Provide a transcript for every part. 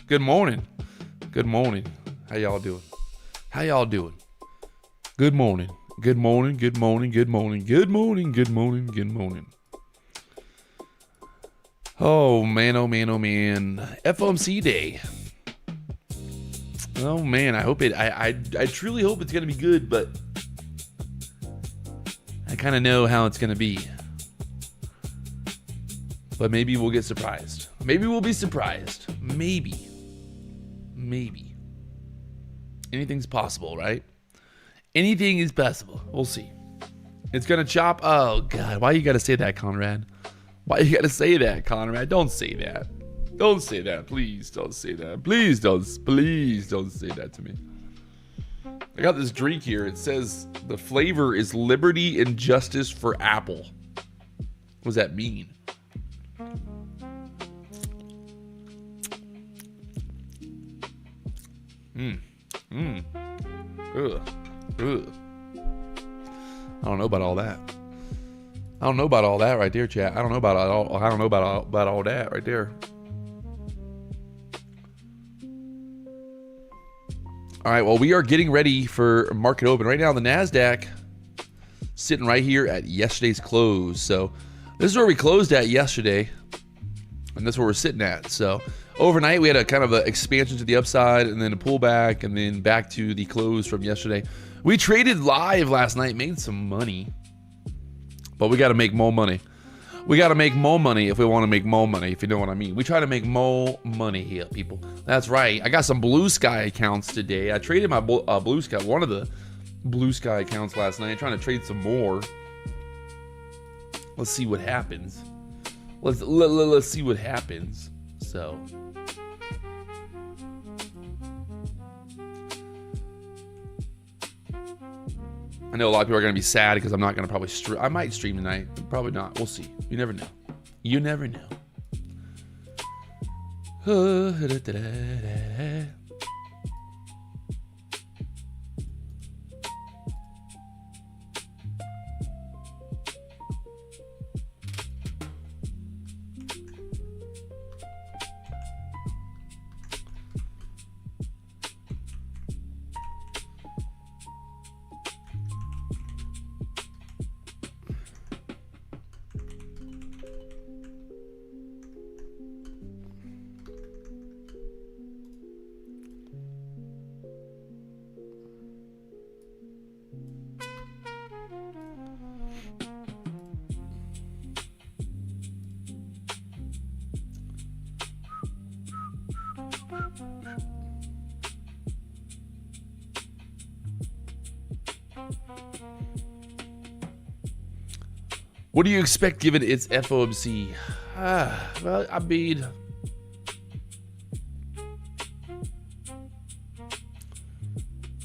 Good morning. Good morning. How y'all doing? How y'all doing? Good morning. Good morning. Good morning. Good morning. Good morning. Good morning. Good morning. Oh man, oh man, oh man. FOMC day. Oh man, I hope it I truly hope it's gonna be good, but I kinda know how it's gonna be. But maybe we'll get surprised. Maybe we'll be surprised. Maybe. Maybe. Anything's possible, right? Anything is possible. We'll see. It's gonna chop. Oh God, why you gotta say that, Conrad? Why you gotta say that, Conrad? Don't say that. Don't say that. Please don't say that. Please don't say that to me. I got this drink here. It says the flavor is liberty and justice for apple. What does that mean? Ugh. I don't know about all that. I don't know about all that right there, chat. I don't know about all that right there. All right, well, we are getting ready for market open. Right now, the Nasdaq sitting right here at yesterday's close. So this is where we closed at yesterday, and that's where we're sitting at. So overnight, we had a kind of an expansion to the upside, and then a pullback, and then back to the close from yesterday. We traded live last night, made some money, but we got to make more money. We got to make more money if we want to make more money, if you know what I mean. We try to make more money here, people. That's right. I got some Blue Sky accounts today. I traded my Blue Sky, one of the Blue Sky accounts last night, trying to trade some more. Let's see what happens. Let's see what happens. So I know a lot of people are going to be sad because I'm not going to probably stream. I might stream tonight. Probably not. We'll see. You never know. You never know. What do you expect given its FOMC? Well, I mean,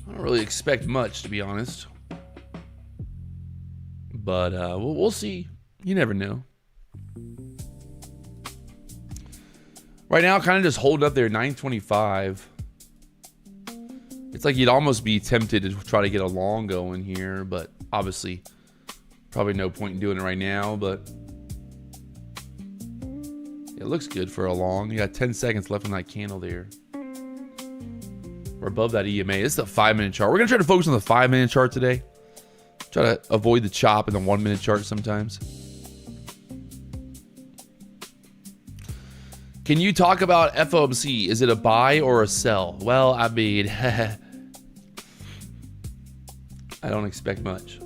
I don't really expect much, to be honest. But we'll see. You never know. Right now, kind of just holding up there, 925. It's like you'd almost be tempted to try to get a long going here, but obviously probably no point in doing it right now, but it looks good for a long. You got 10 seconds left on that candle there. We're above that EMA. This is a 5-minute chart. We're going to try to focus on the 5-minute chart today. Try to avoid the chop in the 1-minute chart sometimes. Can you talk about FOMC? Is it a buy or a sell? Well, I mean, I don't expect much.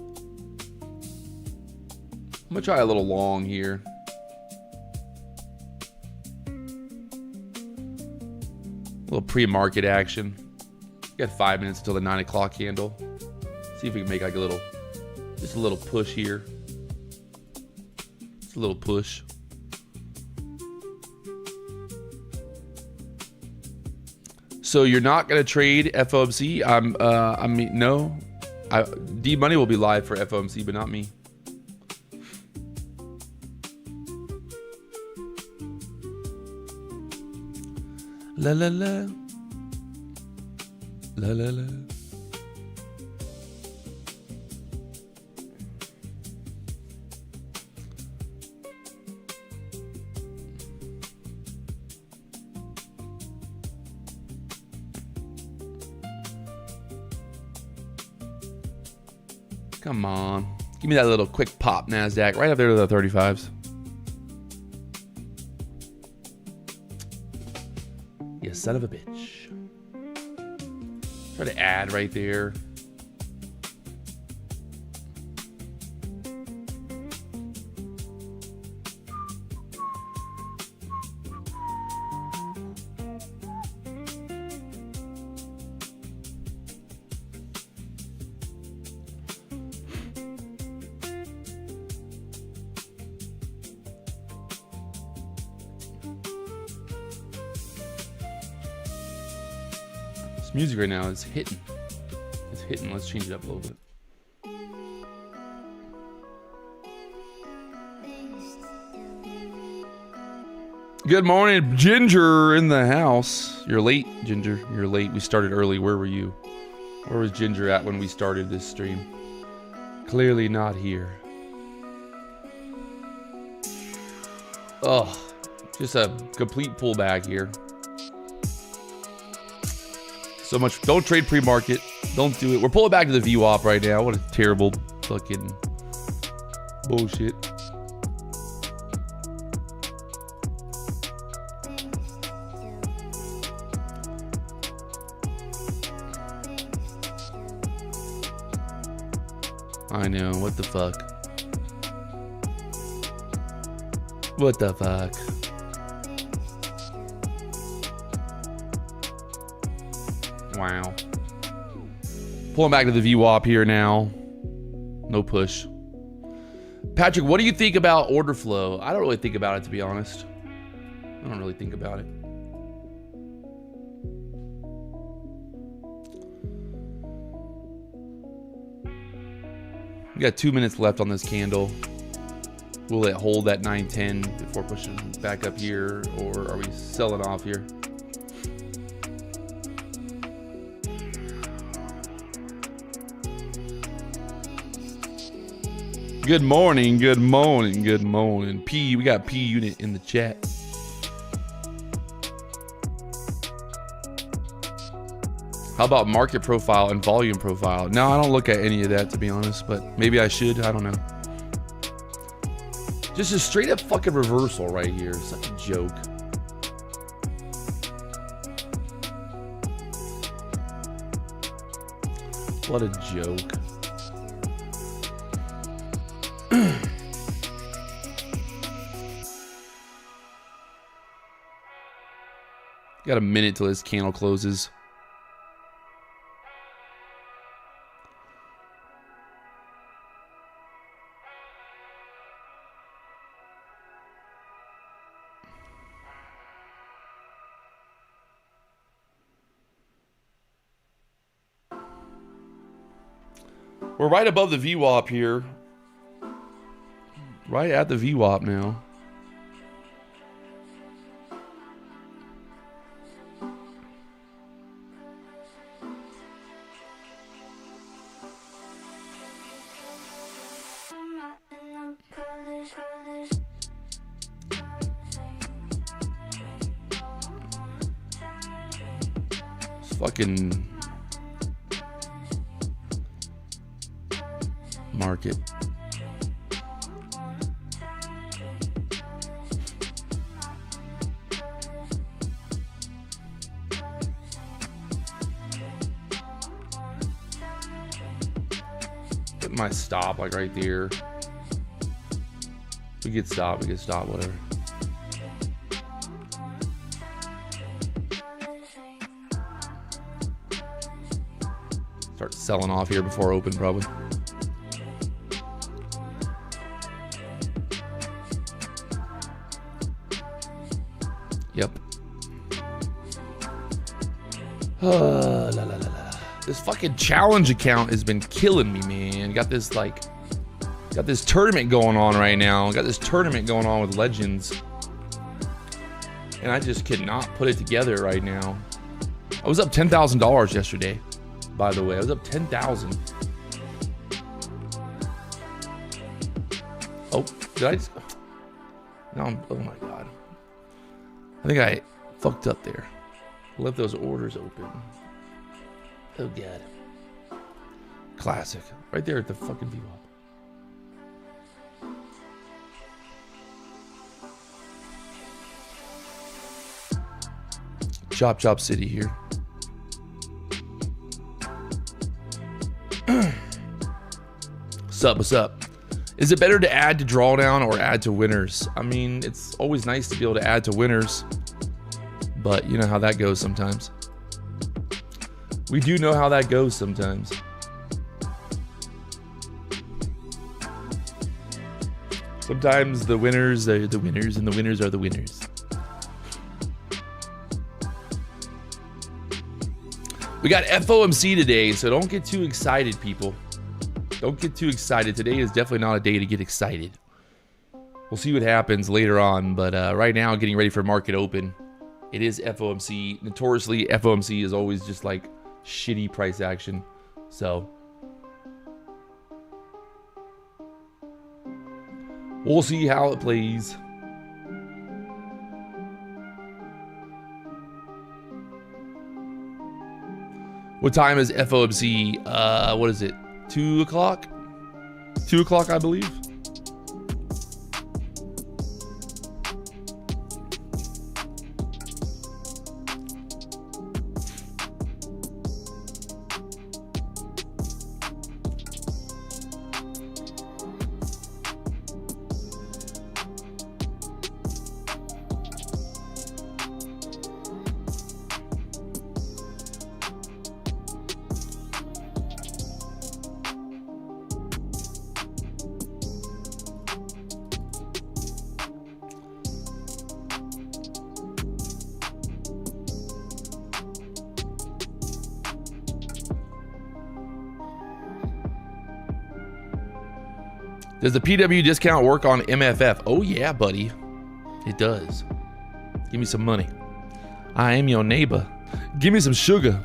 I'm going to try a little long here. A little pre-market action. Got 5 minutes until the 9 o'clock candle. See if we can make like a little, just a little push here. Just a little push. So you're not going to trade FOMC? I mean, no. D-Money will be live for FOMC, but not me. La la la. La la la. Come on. Give me that little quick pop, Nasdaq. Right up there to the 35s. You son of a bitch. Try to add right there. Music right now is hitting. It's hitting. Let's change it up a little bit. Good morning, Ginger in the house. You're late, Ginger. You're late. We started early. Where were you? Where was Ginger at when we started this stream? Clearly not here. Oh, just a complete pullback here. So much. Don't trade pre-market. Don't do it. We're pulling back to the VWAP right now. What a terrible fucking bullshit. I know. What the fuck? What the fuck? Wow. Pulling back to the VWAP here now. No push. Patrick, what do you think about order flow? I don't really think about it, to be honest. I don't really think about it. We got 2 minutes left on this candle. Will it hold at 910 before pushing back up here, or are we selling off here? Good morning, good morning, good morning. P, we got P unit in the chat. How about market profile and volume profile? No, I don't look at any of that, to be honest, but maybe I should. I don't know. Just a straight up fucking reversal right here. Such a joke. What a joke. Got a minute till this candle closes. We're right above the VWAP here. Right at the VWAP now. It's fucking market. Put my stop like right there. We get stop, whatever. Start selling off here before open, probably. Yep. La, la, la, la. This fucking challenge account has been killing me, man. Got this tournament going on right now. Got this tournament going on with Legends. And I just cannot put it together right now. I was up $10,000 yesterday, by the way. I was up 10,000. Oh, did I just... No, oh my God. I think I fucked up there. Left those orders open. Oh God. Classic. Right there at the fucking VWAP. Chop Chop City here. What's up? Is it better to add to drawdown or add to winners? I mean, it's always nice to be able to add to winners, but you know how that goes sometimes. We do know how that goes sometimes. Sometimes the winners are the winners and the winners are the winners. We got FOMC today, so don't get too excited, people. Don't get too excited. Today is definitely not a day to get excited. We'll see what happens later on, but right now, getting ready for market open. It is FOMC. Notoriously, FOMC is always just like shitty price action. So we'll see how it plays. What time is FOMC? What is it? 2 o'clock? 2 o'clock, I believe. Does the PW discount work on MFF? Oh yeah, buddy. It does. Give me some money. I am your neighbor. Give me some sugar.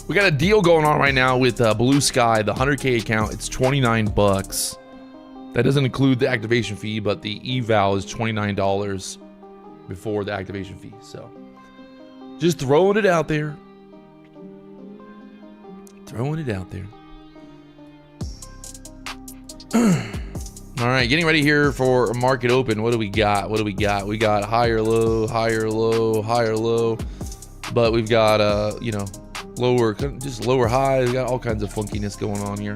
We got a deal going on right now with Blue Sky, the 100K account. It's 29 bucks. That doesn't include the activation fee, but the eval is $29 before the activation fee. So just throwing it out there. Throwing it out there. All right, getting ready here for market open. What do we got? What do we got? We got higher low, higher low, higher low. But we've got, you know, lower, just lower high. We got all kinds of funkiness going on here.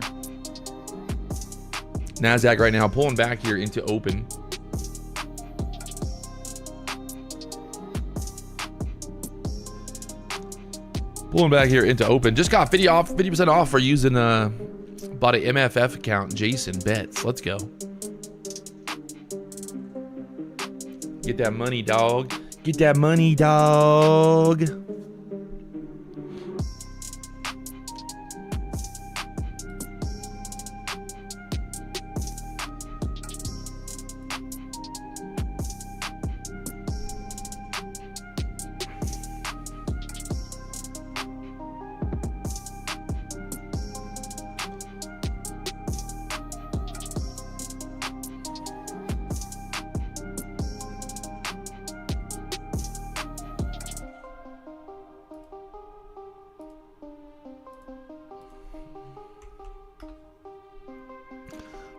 Nasdaq right now pulling back here into open. Pulling back here into open. Just got 50% off for using bought an MFF account. Jason bets. Let's go. Get that money, dog. Get that money, dog.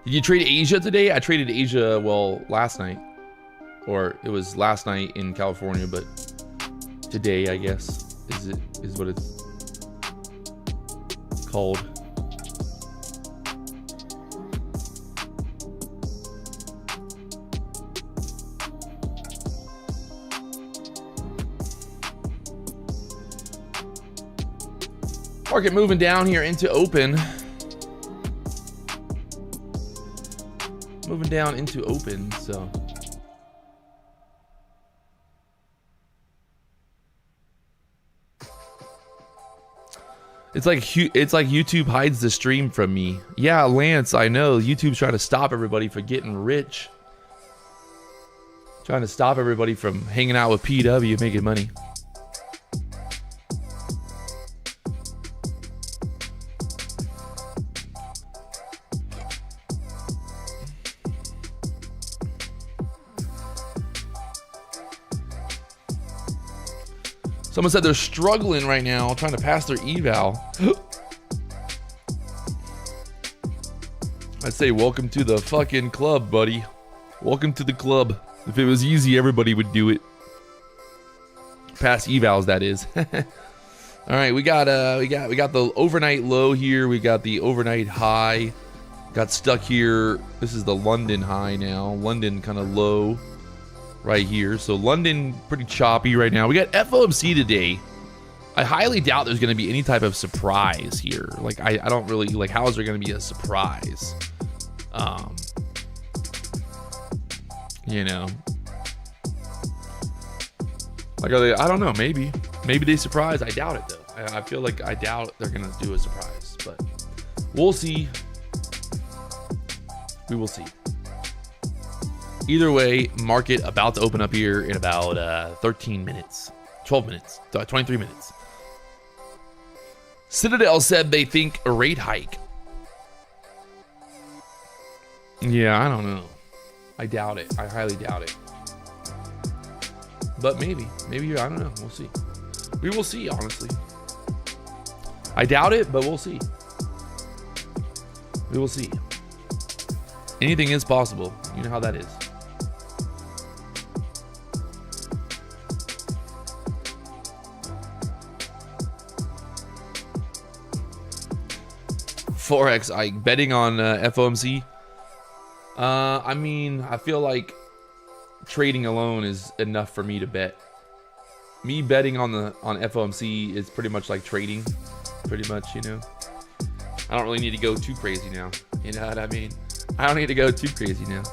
Did you trade Asia today? I traded Asia, well, last night. Or it was last night in California, but today, I guess, is what it's called. Market moving down here into open. Moving down into open, so. It's like YouTube hides the stream from me. Yeah, Lance, I know. YouTube's trying to stop everybody from getting rich. Trying to stop everybody from hanging out with PW, making money. Someone said they're struggling right now, trying to pass their eval. I'd say welcome to the fucking club, buddy. Welcome to the club. If it was easy, everybody would do it. Pass evals, that is. All right, we got the overnight low here. We got the overnight high. Got stuck here. This is the London high now. London kind of low right here. So London pretty choppy right now. We got FOMC today. I highly doubt there's going to be any type of surprise here. Like I don't really like, how is there going to be a surprise? You know, like are they, I don't know, maybe they surprise. I doubt it though. I feel like I doubt they're going to do a surprise, but we'll see. We will see. Either way, market about to open up here in about 13 minutes, 12 minutes, 23 minutes. Citadel said they think a rate hike. Yeah, I don't know. I doubt it. I highly doubt it. But maybe, I don't know. We'll see. We will see, honestly. I doubt it, but we'll see. We will see. Anything is possible. You know how that is. Forex, betting on FOMC. I mean, I feel like trading alone is enough for me to bet. Me betting on FOMC is pretty much like trading, pretty much, you know. I don't really need to go too crazy now. You know what I mean? I don't need to go too crazy now.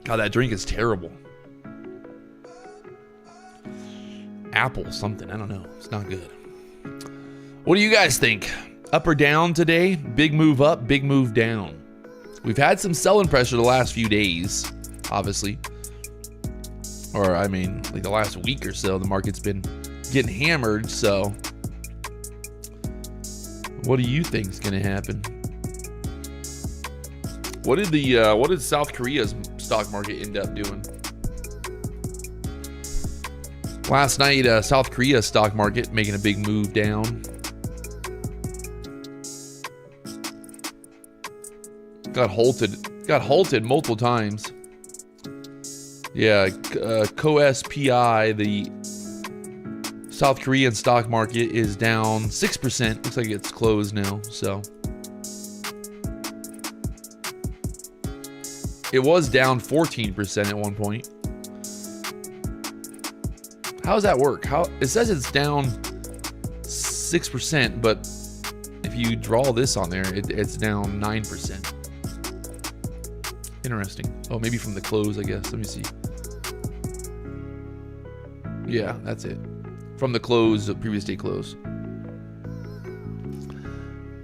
God, that drink is terrible. Apple something, I don't know. It's not good. What do you guys think? Up or down today? Big move up, big move down. We've had some selling pressure the last few days, obviously. Or, I mean, like the last week or so, the market's been getting hammered, so. What do you think is going to happen? What did South Korea's stock market end up doing? Last night, South Korea stock market making a big move down. Got halted multiple times. Yeah, KOSPI, the South Korean stock market is down 6%. Looks like it's closed now, so. It was down 14% at one point. How does that work? It says it's down 6%, but if you draw this on there, it's down 9%. Interesting. Oh, maybe from the close, I guess. Let me see. Yeah, that's it. From the close, the previous day close.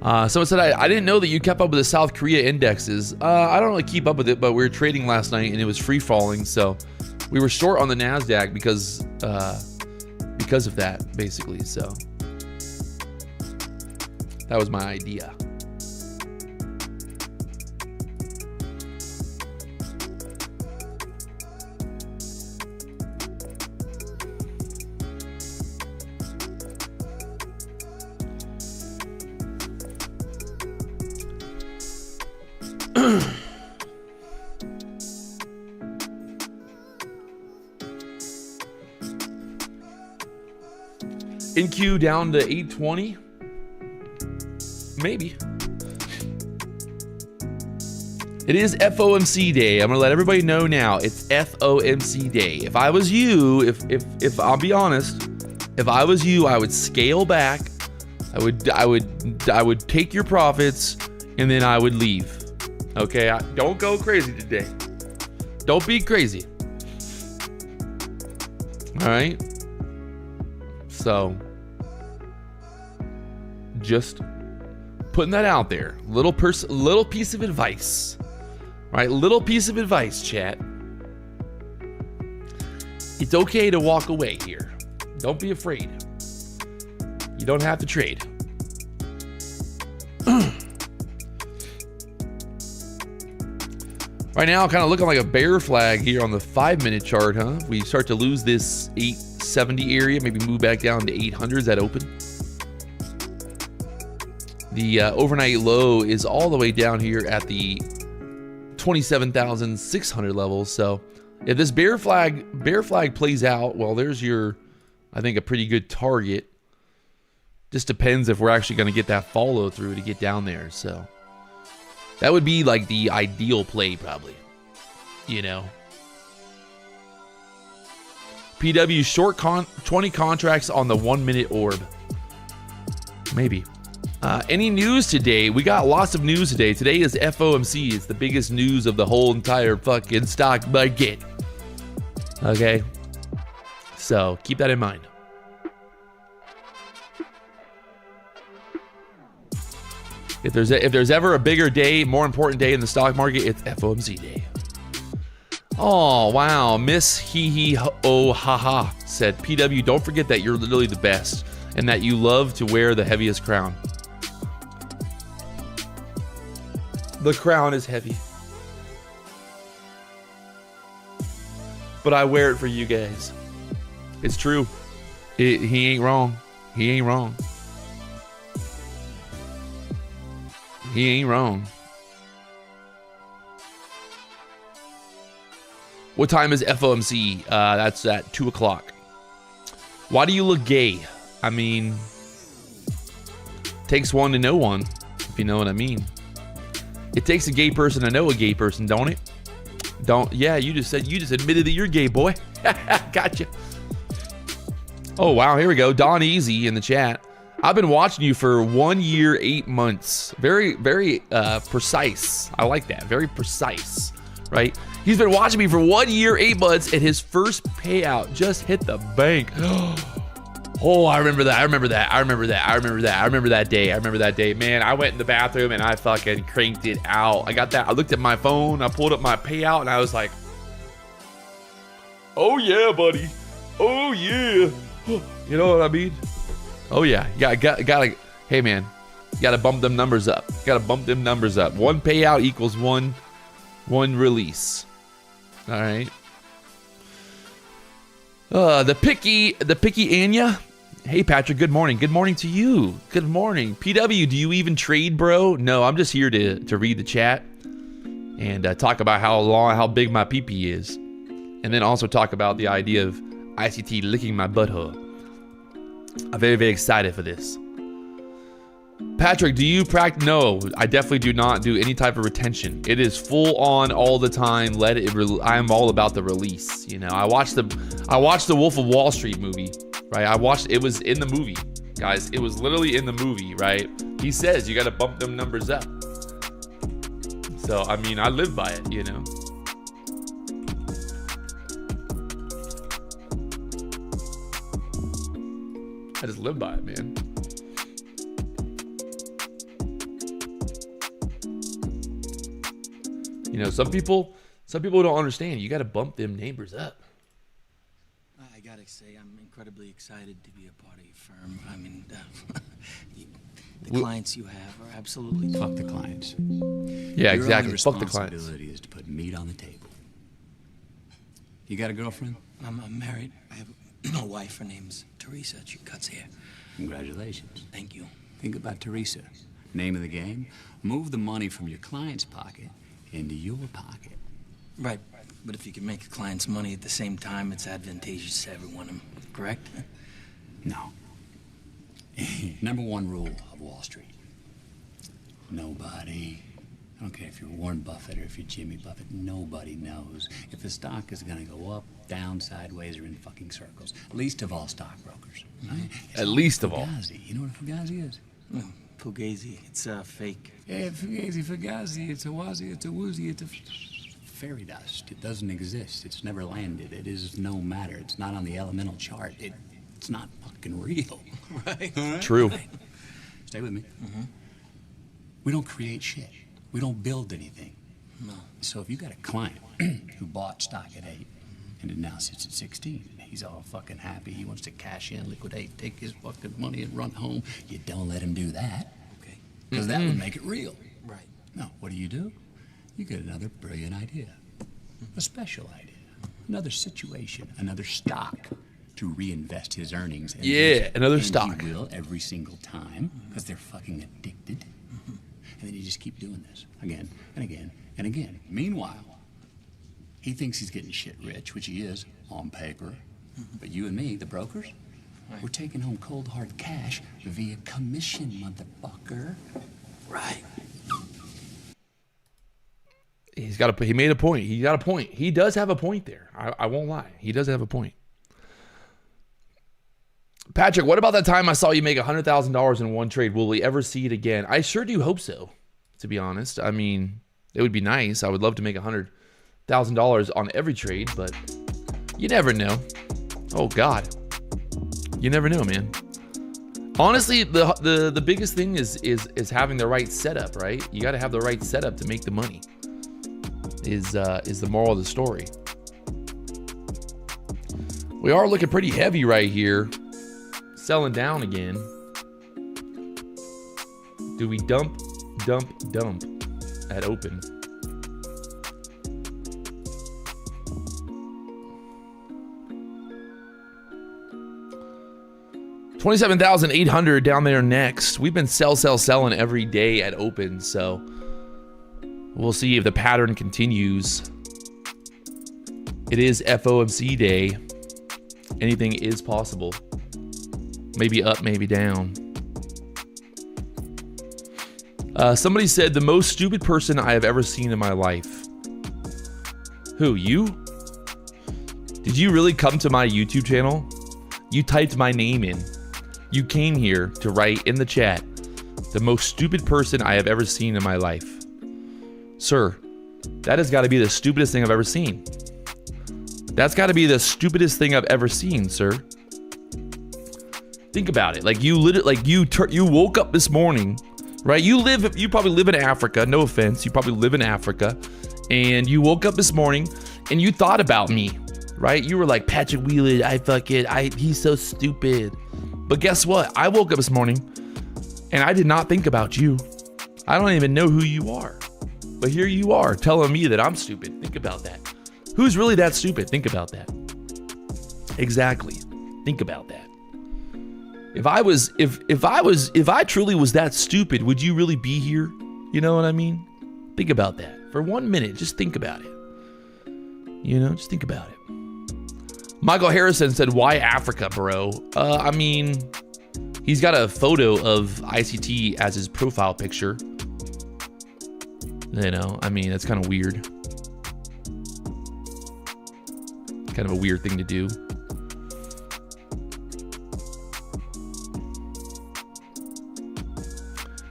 Someone said, I didn't know that you kept up with the South Korea indexes. I don't really keep up with it, but we were trading last night and it was free falling. So we were short on the Nasdaq because of that, basically. So that was my idea. NQ down to 820? Maybe. It is FOMC day. I'm gonna let everybody know now. It's FOMC day. If I was you, if I'll be honest, if I was you, I would scale back. I would take your profits and then I would leave. Okay, don't go crazy today. Don't be crazy. All right. So, just putting that out there. Little piece of advice. All right, little piece of advice, chat. It's okay to walk away here. Don't be afraid. You don't have to trade. Right now, kind of looking like a bear flag here on the 5-minute chart, huh? We start to lose this 870 area, maybe move back down to 800s at open. The overnight low is all the way down here at the 27,600 level. So if this bear flag plays out, well, there's your, I think, a pretty good target. Just depends if we're actually going to get that follow through to get down there. So that would be like the ideal play, probably. You know. PW short 20 contracts on the 1-minute orb. Maybe. Any news today? We got lots of news today. Today is FOMC. It's the biggest news of the whole entire fucking stock market. Okay. So keep that in mind. If there's ever a bigger day, more important day in the stock market, it's FOMC day. Oh, wow. Miss Hee Hee Oh Ha Ha said, PW, don't forget that you're literally the best and that you love to wear the heaviest crown. The crown is heavy. But I wear it for you guys. It's true. He ain't wrong. He ain't wrong. He ain't wrong. What time is FOMC? That's at 2 o'clock. Why do you look gay? I mean, takes one to know one, if you know what I mean. It takes a gay person to know a gay person, don't it? Yeah, you just admitted that you're gay, boy. Gotcha. Oh, wow, here we go. Don Easy in the chat. I've been watching you for 1 year, 8 months. Very, very precise. I like that. Very precise, right? He's been watching me for 1 year, 8 months, and his first payout just hit the bank. Oh, I remember that. I remember that. I remember that. I remember that. I remember that day. I remember that day. Man, I went in the bathroom and I fucking cranked it out. I got that. I looked at my phone. I pulled up my payout and I was like, oh, yeah, buddy. Oh, yeah. You know what I mean? Oh, yeah. Gotta, hey, man, you got to bump them numbers up. Got to bump them numbers up. One payout equals one release. All right. The picky Anya. Hey, Patrick, good morning. Good morning to you. Good morning. PW, do you even trade, bro? No, I'm just here to read the chat and talk about how big my PP is. And then also talk about the idea of ICT licking my butthole. I'm very, very excited for this. Patrick, do you practice? No, I definitely do not do any type of retention. It is full on all the time. I'm all about the release. You know, I watched the Wolf of Wall Street movie, right? It was in the movie, guys. It was literally in the movie, right? He says you got to bump them numbers up. So, I mean, I live by it, you know. I just live by it, man. You know, some people don't understand. You got to bump them neighbors up. I gotta say, I'm incredibly excited to be a part of your firm. I mean, the clients you have are absolutely fuck the clients. Yeah, exactly. Fuck the clients. Your responsibility is to put meat on the table. You got a girlfriend? I'm married. I have a wife. Her name's Teresa. She cuts hair. Congratulations. Thank you. Think about Teresa. Name of the game: move the money from your client's pocket into your pocket. Right. But if you can make the clients money at the same time, it's advantageous to everyone. Correct? No. Number one rule of Wall Street: nobody, I don't care if you're Warren Buffett or if you're Jimmy Buffett, nobody knows if the stock is going to go up, down, sideways, or in fucking circles. Least of all stockbrokers. Right? At least of all. You know what a fugazi is? Fugazi. It's fake. Yeah, fugazi, it's a wazi, it's a woozy, it's a fairy dust. It doesn't exist. It's never landed. It is no matter. It's not on the elemental chart. It's not fucking real. Right? True. Right. Stay with me. Mm-hmm. We don't create shit. We don't build anything. No. So if you got a client who bought stock at 8 and it now sits at 16 and He's all fucking happy. He wants to cash in, liquidate, take his fucking money and run home. You don't let him do that. Okay. Because that would make it real. Right. No, what do? You get another brilliant idea. A special idea. Another situation. Another stock to reinvest his earnings. And another and stock. He will every single time because they're fucking addicted. And then you just keep doing this again and again and again. Meanwhile, he thinks he's getting shit rich, which he is on paper. But you and me, the brokers, we're taking home cold hard cash via commission, motherfucker. Right. He made a point. He got a point. He does have a point there. I won't lie. He does have a point. Patrick, what about that time I saw you make $100,000 in one trade? Will we ever see it again? I sure do hope so, to be honest. I mean, it would be nice. I would love to make $100,000 on every trade, but you never know. Oh, God. You never know, man. Honestly, the biggest thing is having the right setup, right? You got to have the right setup to make the money. Is the moral of the story. We are looking pretty heavy right here. Selling down again. Do we dump at open? $27,800 down there next. We've been selling every day at open, so we'll see if the pattern continues. It is FOMC day. Anything is possible. Maybe up, maybe down. Somebody said the most stupid person I have ever seen in my life. Who, you? Did you really come to my YouTube channel? You typed my name in. You came here to write in the chat, the most stupid person I have ever seen in my life. Sir, that has got to be the stupidest thing I've ever seen. That's got to be the stupidest thing I've ever seen, sir. Think about it. Like you literally, like you woke up this morning, right? You probably live in Africa. No offense, you probably live in Africa, and you woke up this morning and you thought about me, right? You were like, Patrick Wieland, he's so stupid. But guess what? I woke up this morning and I did not think about you. I don't even know who you are. But here you are telling me that I'm stupid. Think about that. Who's really that stupid? Think about that. Exactly. Think about that. If I truly was that stupid, would you really be here? You know what I mean? Think about that. For 1 minute, just think about it. You know, just think about it. Michael Harrison said, why Africa, bro? I mean, he's got a photo of ICT as his profile picture. You know, I mean, that's kind of weird. Kind of a weird thing to do.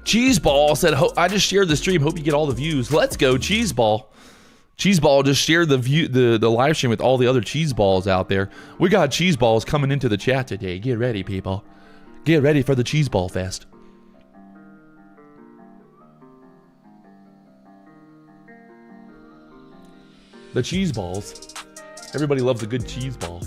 Cheeseball said, I just shared the stream. Hope you get all the views. Let's go, Cheeseball. Cheeseball just shared the live stream with all the other cheeseballs out there. We got cheeseballs coming into the chat today. Get ready, people. Get ready for the Cheeseball Fest. The cheeseballs. Everybody loves a good cheeseball.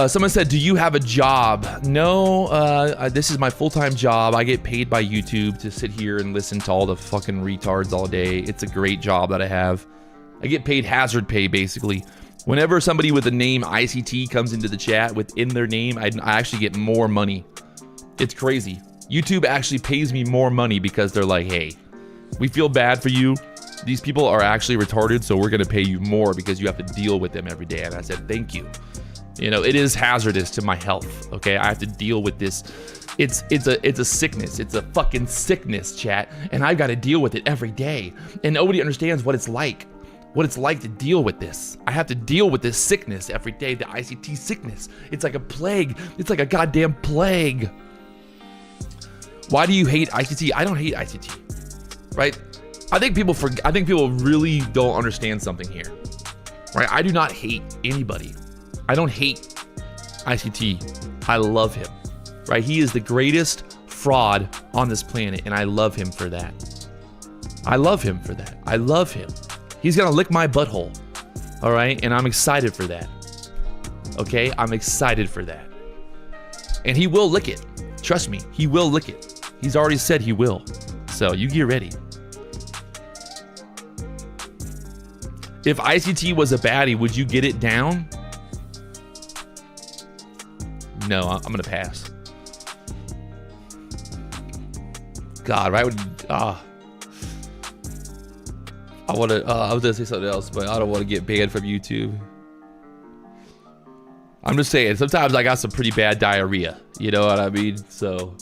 Someone said, do you have a job? No, this is my full-time job. I get paid by YouTube to sit here and listen to all the fucking retards all day. It's a great job that I have. I get paid hazard pay, basically. Whenever somebody with the name ICT comes into the chat within their name, I actually get more money. It's crazy. YouTube actually pays me more money because they're like, hey, we feel bad for you. These people are actually retarded, so we're going to pay you more because you have to deal with them every day. And I said, thank you. You know, it is hazardous to my health, okay? I have to deal with this. It's a sickness. It's a fucking sickness, chat. And I've got to deal with it every day. And nobody understands what it's like to deal with this. I have to deal with this sickness every day, the ICT sickness. It's like a plague. It's like a goddamn plague. Why do you hate ICT? I don't hate ICT, right? I think people really don't understand something here, right? I do not hate anybody. I don't hate ICT. I love him, right? He is the greatest fraud on this planet, and I love him for that. I love him for that. I love him. He's gonna lick my butthole, all right? And I'm excited for that, okay? I'm excited for that. And he will lick it. Trust me, he will lick it. He's already said he will. So you get ready. If ICT was a baddie, would you get it down? No, I'm gonna pass. God, right? I was gonna say something else, but I don't want to get banned from YouTube. I'm just saying, sometimes I got some pretty bad diarrhea. You know what I mean? So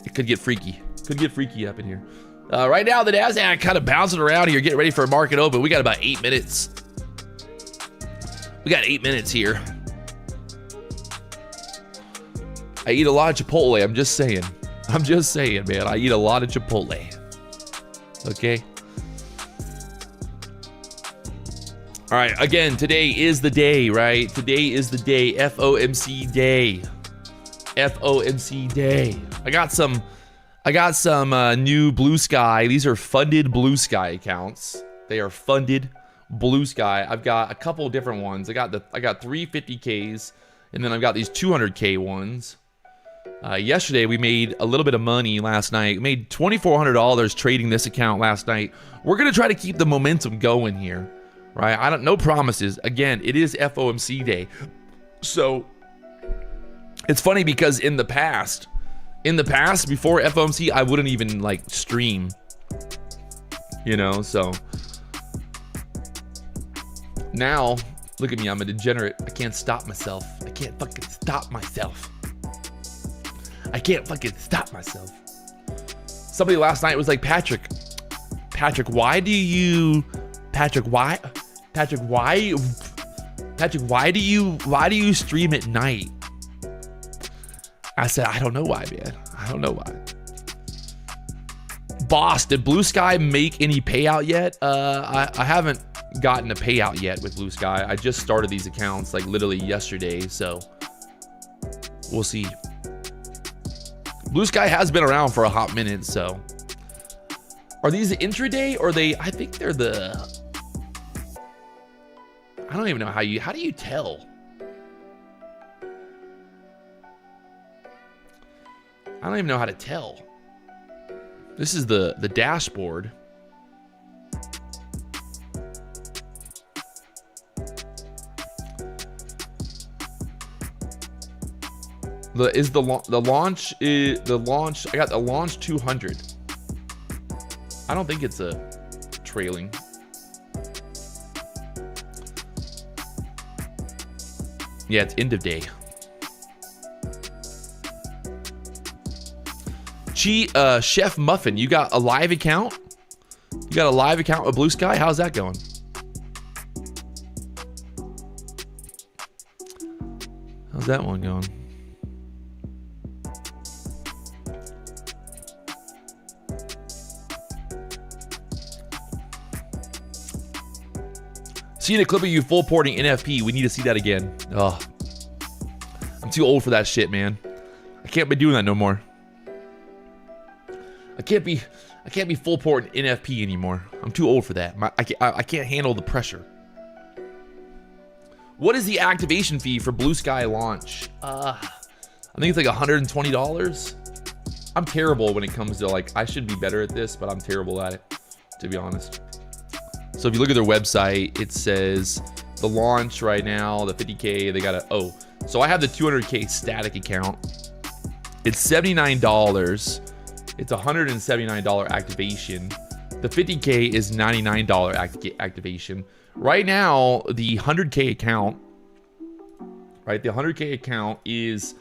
it could get freaky. Could get freaky up in here. Right now, the Nasdaq kind of bouncing around here, getting ready for a market open. We got about 8 minutes. We got 8 minutes here. I eat a lot of Chipotle. I'm just saying. I'm just saying, man. I eat a lot of Chipotle. Okay. All right. Again, today is the day, right? Today is the day. FOMC day. FOMC day. I got some new Blue Sky. These are funded Blue Sky accounts. They are funded Blue Sky. I've got a couple of different ones. I got 350Ks, and then I've got these 200K ones. Yesterday we made a little bit of money last night. We made $2,400 trading this account last night. We're gonna try to keep the momentum going here, right? No promises. Again, it is FOMC day, so it's funny because in the past before FOMC, I wouldn't even like stream, you know. So now look at me, I'm a degenerate. I can't stop myself. I can't fucking stop myself. I can't fucking stop myself. Somebody last night was like, Patrick, why do you stream at night? I said, I don't know why, man. I don't know why. Boss, did Blue Sky make any payout yet? I haven't gotten a payout yet with Blue Sky. I just started these accounts like literally yesterday, so we'll see. Blue Sky has been around for a hot minute, so. Are these the intraday or I think they're the, I don't even know how do you tell? I don't even know how to tell. This is the dashboard. The launch. I got the launch 200. I don't think it's a trailing. Yeah, it's end of day. Chef Muffin, you got a live account? You got a live account with Blue Sky? How's that going? How's that one going? Seeing a clip of you full porting NFP. We need to see that again. Oh, I'm too old for that shit, man. I can't be doing that no more. I can't be full porting NFP anymore. I'm too old for that. I can't handle the pressure. What is the activation fee for Blue Sky launch? I think it's like $120. I'm terrible when it comes to like, I should be better at this, but I'm terrible at it, to be honest. So if you look at their website, it says the launch right now, the 50K, they got so I have the 200K static account. It's $79. It's $179 activation. The 50K is $99 activation. Right now, the 100K account, right? The 100K account is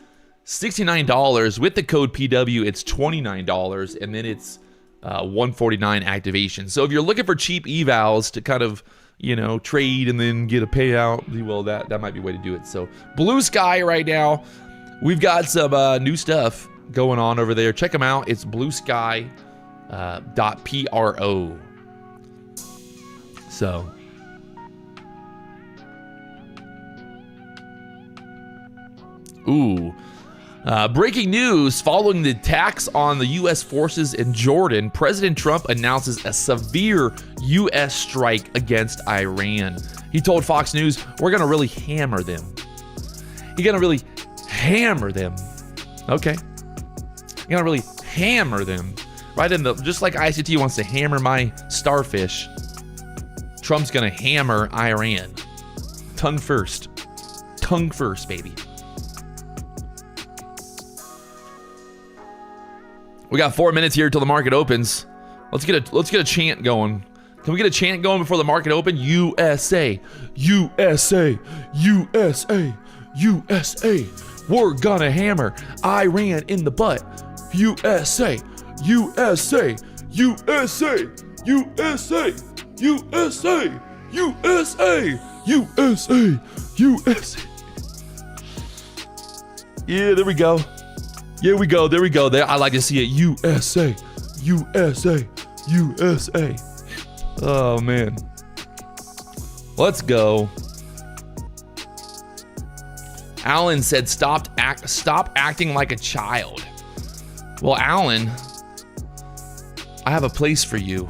$69. With the code PW, it's $29, and then it's $149 activation. So if you're looking for cheap evals to kind of, you know, trade and then get a payout, well, that might be a way to do it. So Blue Sky right now, we've got some new stuff going on over there. Check them out. It's bluesky.pro. So Ooh. Breaking news, following the attacks on the U.S. forces in Jordan, President Trump announces a severe U.S. strike against Iran. He told Fox News, we're going to really hammer them. You're going to really hammer them. Okay. You're going to really hammer them. Right in the, just like ICT wants to hammer my starfish, Trump's going to hammer Iran. Tongue first. Tongue first, baby. We got 4 minutes here till the market opens. Let's get a chant going. Can we get a chant going before the market open? USA, USA, USA, USA. We're gonna hammer Iran in the butt. USA, USA, USA, USA, USA, USA, USA, USA. Yeah, there we go. There we go. There we go. There, I like to see it. USA, USA, USA. Oh man. Let's go. Alan said, stop acting like a child. Well, Alan, I have a place for you.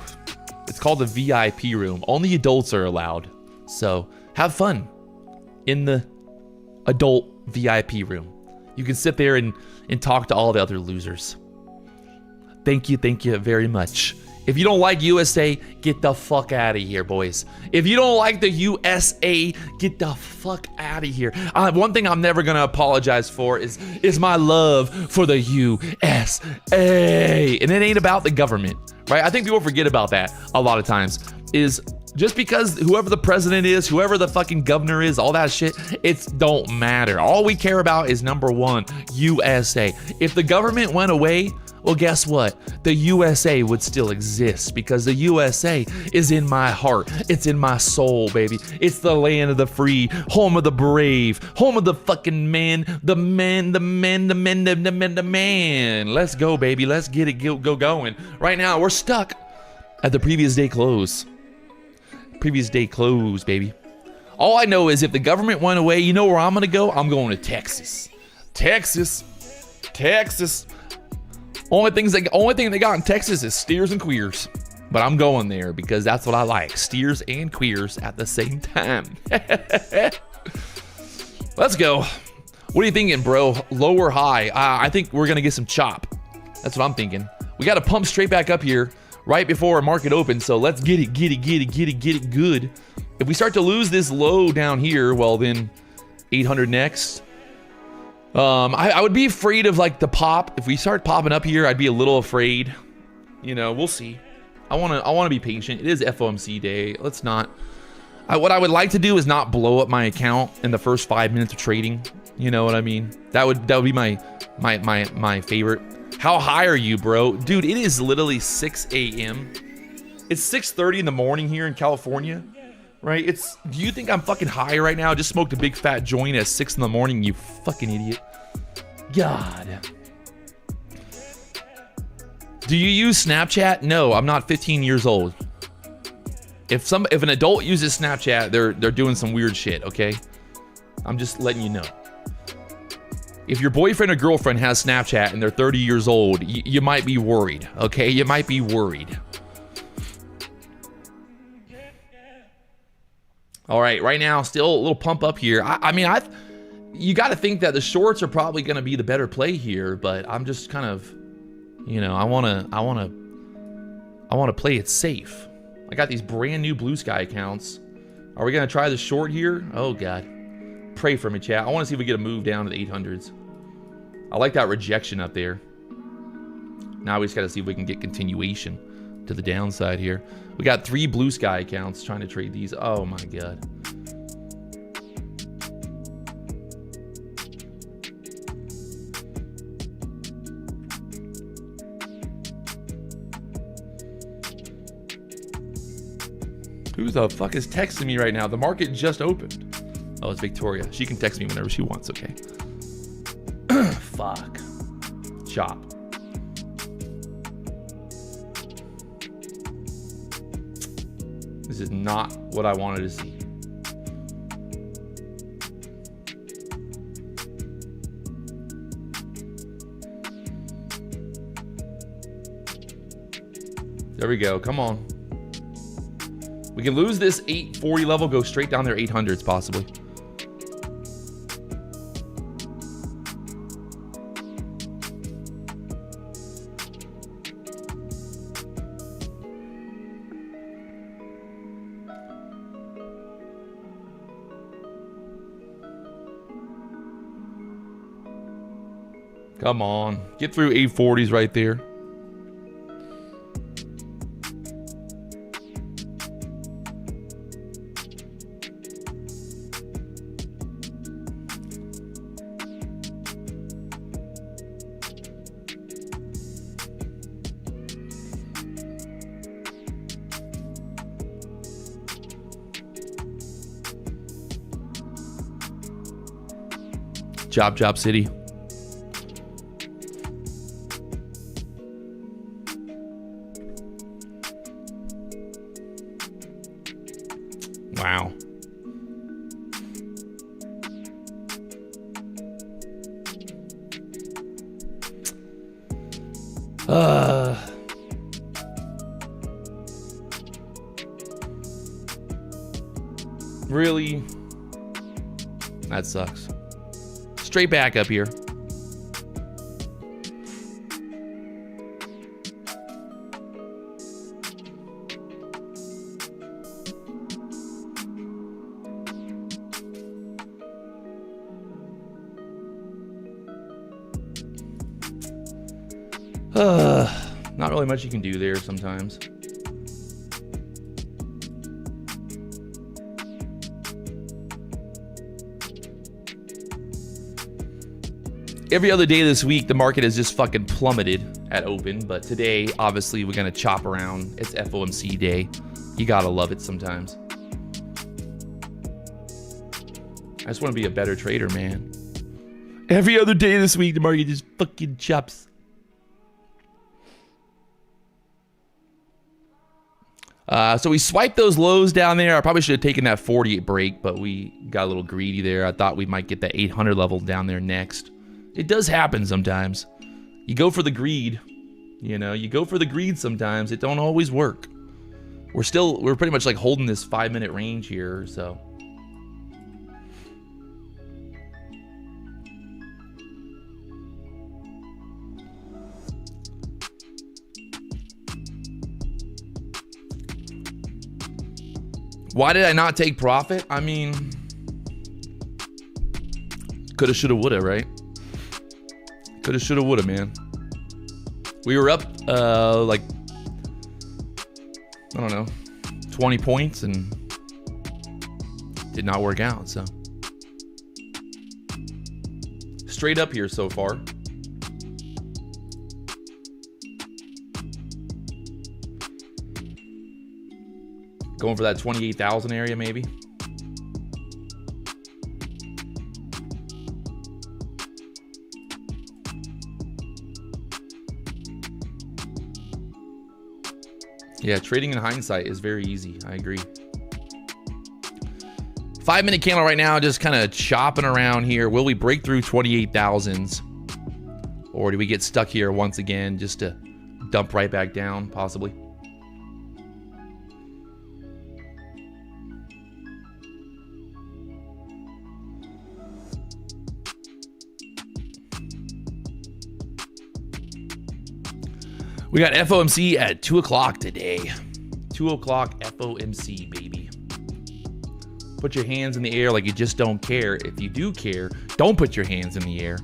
It's called the VIP room. Only adults are allowed. So have fun in the adult VIP room. You can sit there and talk to all the other losers. Thank you very much. If you don't like USA, get the fuck out of here, boys. If you don't like the USA, get the fuck out of here. One thing I'm never gonna apologize for is my love for the USA. And it ain't about the government, right? I think people forget about that a lot of times. Is just because whoever the president is, whoever the fucking governor is, all that shit, it don't matter. All we care about is number one, USA. If the government went away, well, guess what? The USA would still exist because the USA is in my heart. It's in my soul, baby. It's the land of the free, home of the brave, home of the fucking man, the man. Let's go, baby. Let's get it go going. Right now, we're stuck at the previous day close. Previous day close, baby. All I know is if the government went away, you know where I'm gonna go? I'm going to Texas. Texas. Only thing they got in Texas is steers and queers. But I'm going there because that's what I like. Steers and queers at the same time. Let's go. What are you thinking, bro? Low or high? I think we're going to get some chop. That's what I'm thinking. We got to pump straight back up here right before our market opens. So let's get it good. If we start to lose this low down here, well then 800 next. I would be afraid of like the pop. If we start popping up here, I'd be a little afraid. You know, we'll see. I want to be patient. It is FOMC day. Let's not. What I would like to do is not blow up my account in the first 5 minutes of trading. You know what I mean? That would be my favorite. How high are you, bro? Dude, it is literally 6 a.m. It's 6:30 in the morning here in California. Right? Do you think I'm fucking high right now? I just smoked a big fat joint at 6 in the morning, you fucking idiot. God. Do you use Snapchat? No, I'm not 15 years old. If an adult uses Snapchat, they're doing some weird shit, okay? I'm just letting you know. If your boyfriend or girlfriend has Snapchat and they're 30 years old, you might be worried, okay? You might be worried. All right, right now, still a little pump up here. I mean, you got to think that the shorts are probably going to be the better play here, but I'm just kind of, you know, I want to play it safe. I got these brand new Blue Sky accounts. Are we going to try the short here? Oh God, pray for me, chat. I want to see if we get a move down to the 800s. I like that rejection up there. Now we just got to see if we can get continuation to the downside here. We got 3 Blue Sky accounts trying to trade these. Oh my God. Who the fuck is texting me right now? The market just opened. Oh, it's Victoria. She can text me whenever she wants, okay? Fuck. Chop. This is not what I wanted to see. There we go. Come on. We can lose this 840 level, go straight down there 800s possibly. Come on. Get through 840s right there. Job City. Wow. Really? That sucks. Straight back up here. Not really much you can do there sometimes. Every other day this week, the market has just fucking plummeted at open. But today, obviously, we're going to chop around. It's FOMC day. You got to love it sometimes. I just want to be a better trader, man. Every other day this week, the market just fucking chops. So we swiped those lows down there. I probably should have taken that 48 break, but we got a little greedy there. I thought we might get that 800 level down there next. It does happen sometimes. You go for the greed, you know, you go for the greed sometimes. It don't always work. We're pretty much like holding this 5-minute range here, so. Why did I not take profit? I mean, coulda, shoulda, woulda, right? Coulda, shoulda, woulda, man. We were up, like, I don't know, 20 points and did not work out, so. Straight up here so far. Going for that 28,000 area, maybe. Yeah, trading in hindsight is very easy. I agree. 5-minute candle right now, just kind of chopping around here. Will we break through 28,000s? Or do we get stuck here once again just to dump right back down, possibly? We got FOMC at 2 o'clock today. 2 o'clock FOMC, baby. Put your hands in the air like you just don't care. If you do care, don't put your hands in the air.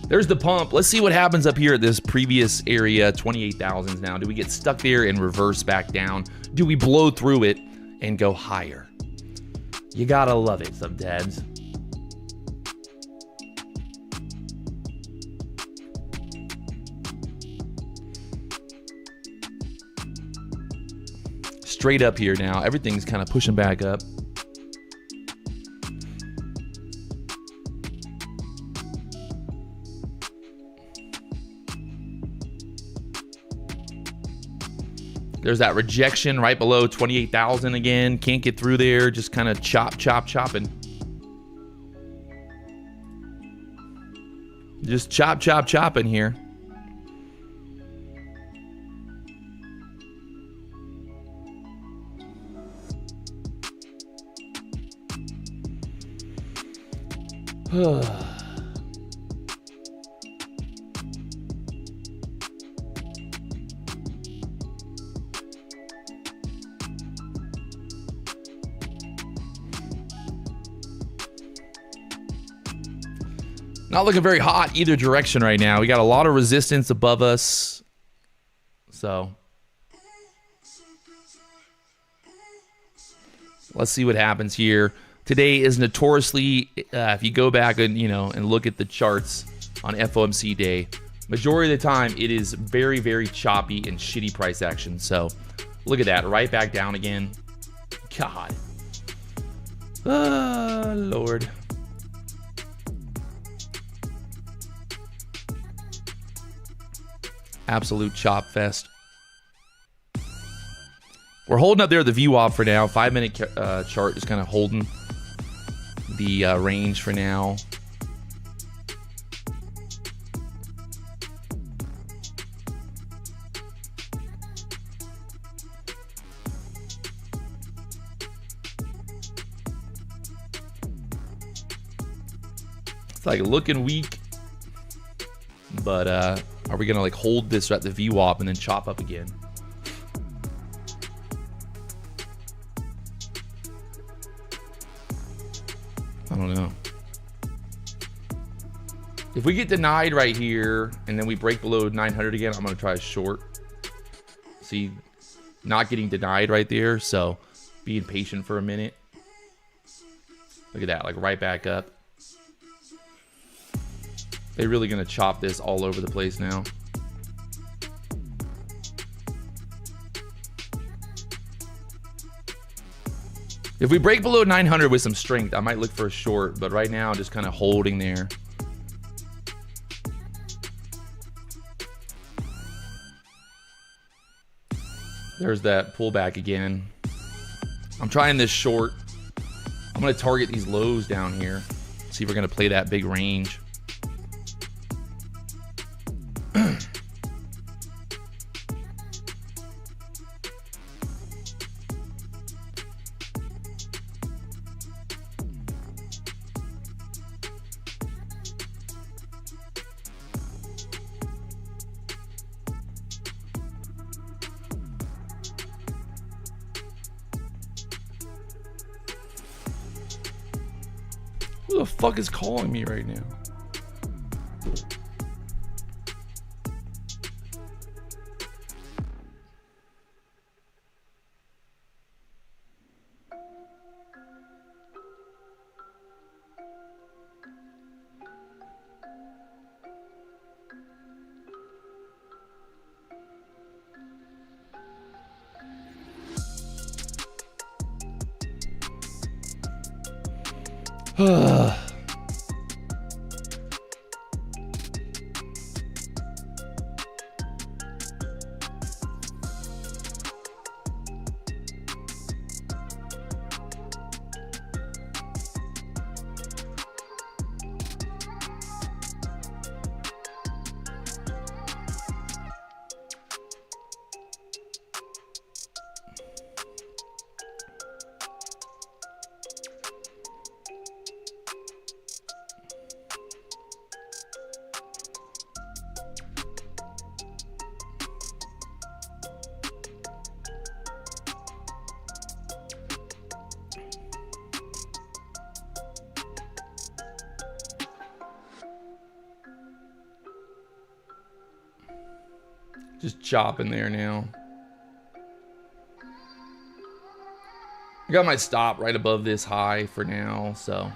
There's the pump. Let's see what happens up here at this previous area, 28,000s now. Do we get stuck there and reverse back down? Do we blow through it and go higher? You gotta love it sometimes. Straight up here now. Everything's kind of pushing back up. There's that rejection right below 28,000 again. Can't get through there. Just kind of chopping. Just chopping here. Not looking very hot either direction right now. We got a lot of resistance above us. So let's see what happens here. Today is notoriously, if you go back and and look at the charts on FOMC day, majority of the time it is very, very choppy and shitty price action. So look at that, right back down again. God, Lord. Absolute chop fest. We're holding up there the VWAP for now. 5-minute chart is kind of holding the range for now. It's like looking weak, but are we gonna like hold this at the VWAP and then chop up again? I don't know. If we get denied right here and then we break below 900 again, I'm gonna try a short. See, not getting denied right there, so being patient for a minute. Look at that, like right back up. They're really gonna chop this all over the place now. If we break below 900 with some strength, I might look for a short, but right now I'm just kind of holding there. There's that pullback again. I'm trying this short. I'm gonna target these lows down here. See if we're gonna play that big range. Who the fuck is calling me right now? Just chopping there now. I got my stop right above this high for now, so.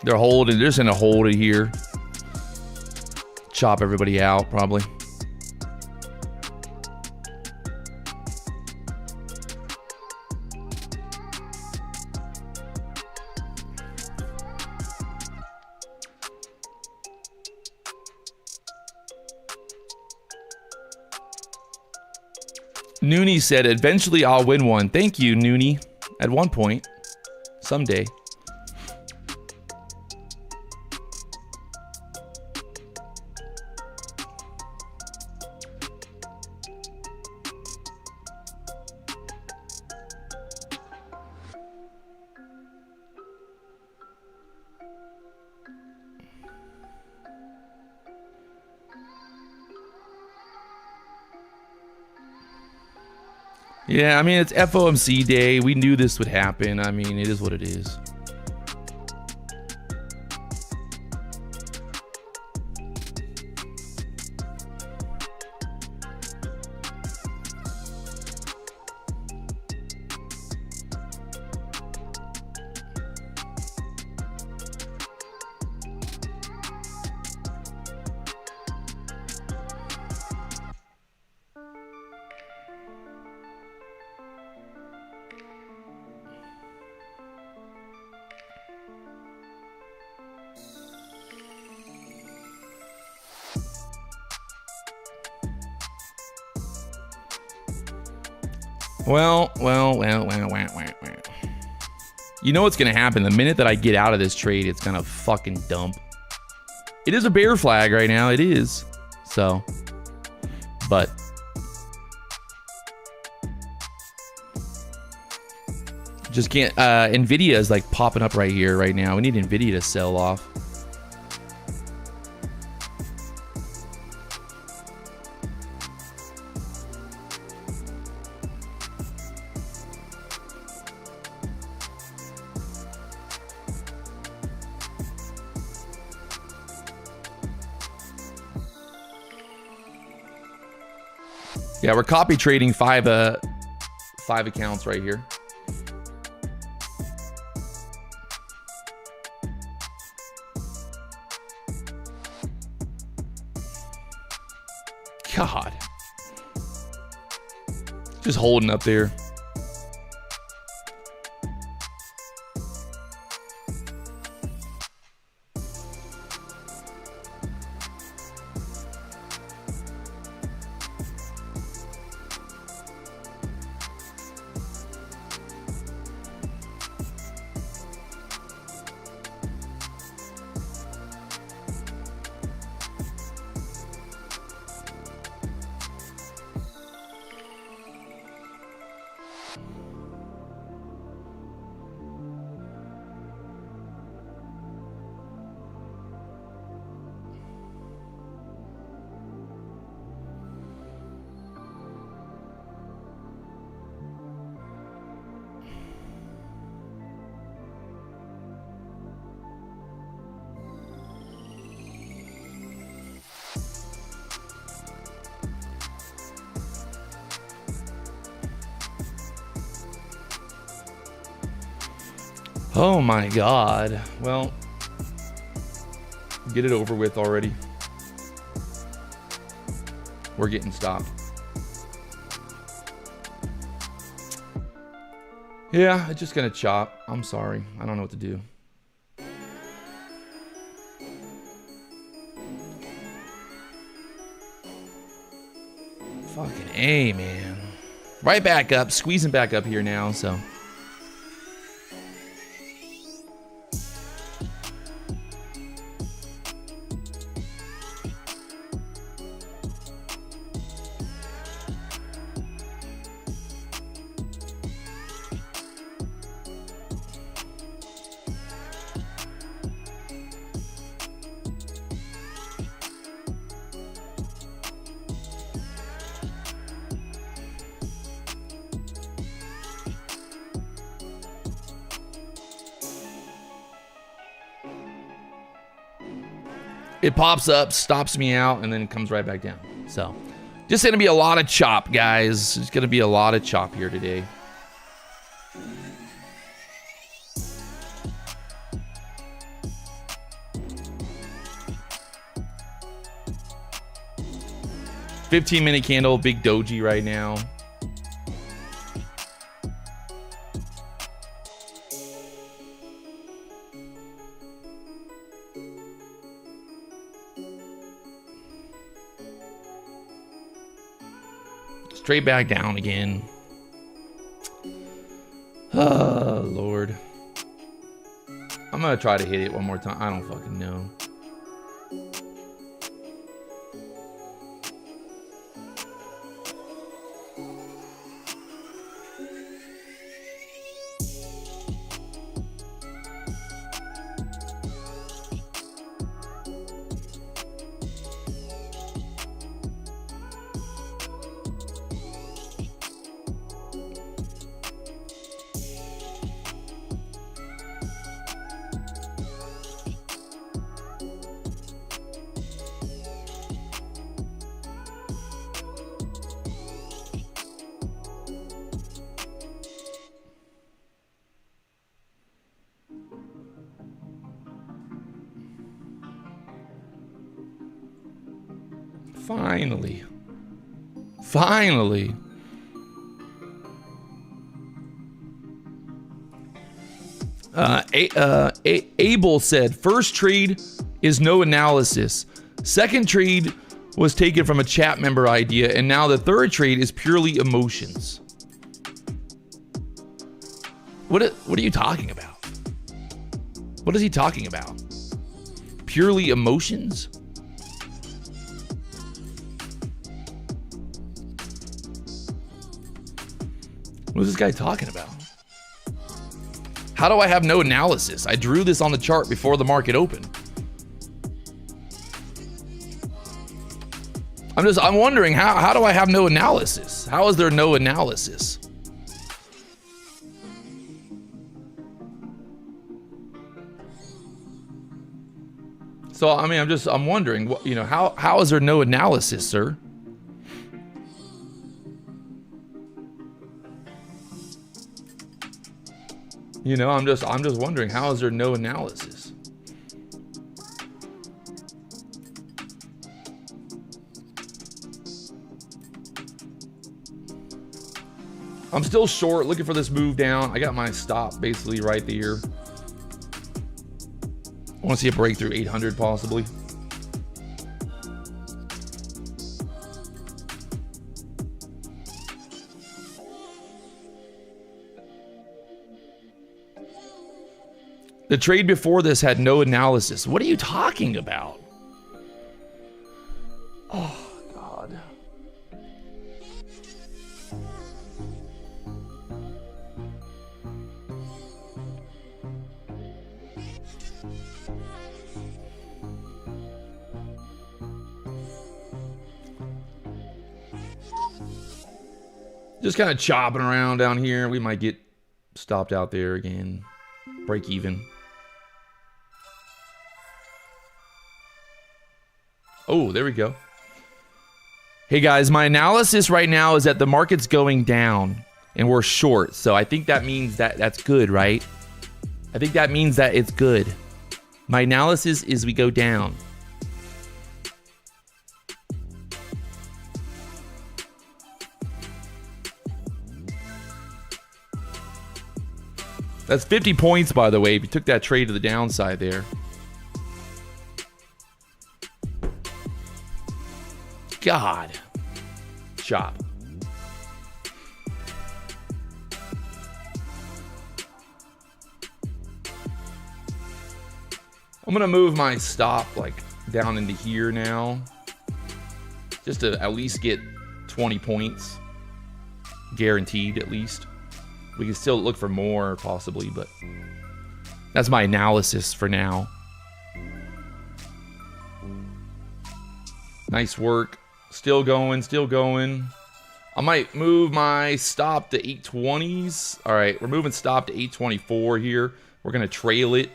They're holding, they're just gonna hold it here. Chop everybody out, probably. Noonie said, eventually I'll win one. Thank you, Noonie. At one point. Someday. Yeah, I mean, it's FOMC day. We knew this would happen. I mean, it is what it is. Well. You know what's going to happen. The minute that I get out of this trade, it's going to fucking dump. It is a bear flag right now. It is. So, but just can't. Nvidia is like popping up right here right now. We need Nvidia to sell off. Yeah, we're copy trading five accounts right here. God. Just holding up there. Oh my God. Well, get it over with already. We're getting stopped. Yeah, it's just gonna chop. I'm sorry. I don't know what to do. Fucking A, man. Right back up. Squeezing back up here now, so. It pops up, stops me out, and then it comes right back down. So, just going to be a lot of chop, guys. It's going to be a lot of chop here today. $15-minute candle, big doji right now. Straight back down again. Oh, Lord. I'm going to try to hit it one more time. I don't fucking know. Finally. Finally. Abel said, first trade is no analysis. Second trade was taken from a chat member idea, and now the third trade is purely emotions. What are you talking about? What is he talking about? Purely emotions? What is this guy talking about? How do I have no analysis? I drew this on the chart before the market opened. I'm wondering, how do I have no analysis? How is there no analysis? So, I mean, I'm wondering, you know, how is there no analysis, sir? You know, I'm just wondering, how is there no analysis? I'm still short, looking for this move down. I got my stop basically right there. I want to see a breakthrough 800 possibly. The trade before this had no analysis. What are you talking about? Oh, God. Just kind of chopping around down here. We might get stopped out there again. Break even. Oh, there we go. Hey guys, my analysis right now is that the market's going down and we're short. So I think that means that that's good, right? I think that means that it's good. My analysis is we go down. That's 50 points, by the way, if you took that trade to the downside there. God. Chop. I'm going to move my stop like down into here now. Just to at least get 20 points. Guaranteed, at least. We can still look for more, possibly, but that's my analysis for now. Nice work. Still going, still going. I might move my stop to 820s. All right, we're moving stop to 824 here. We're going to trail it.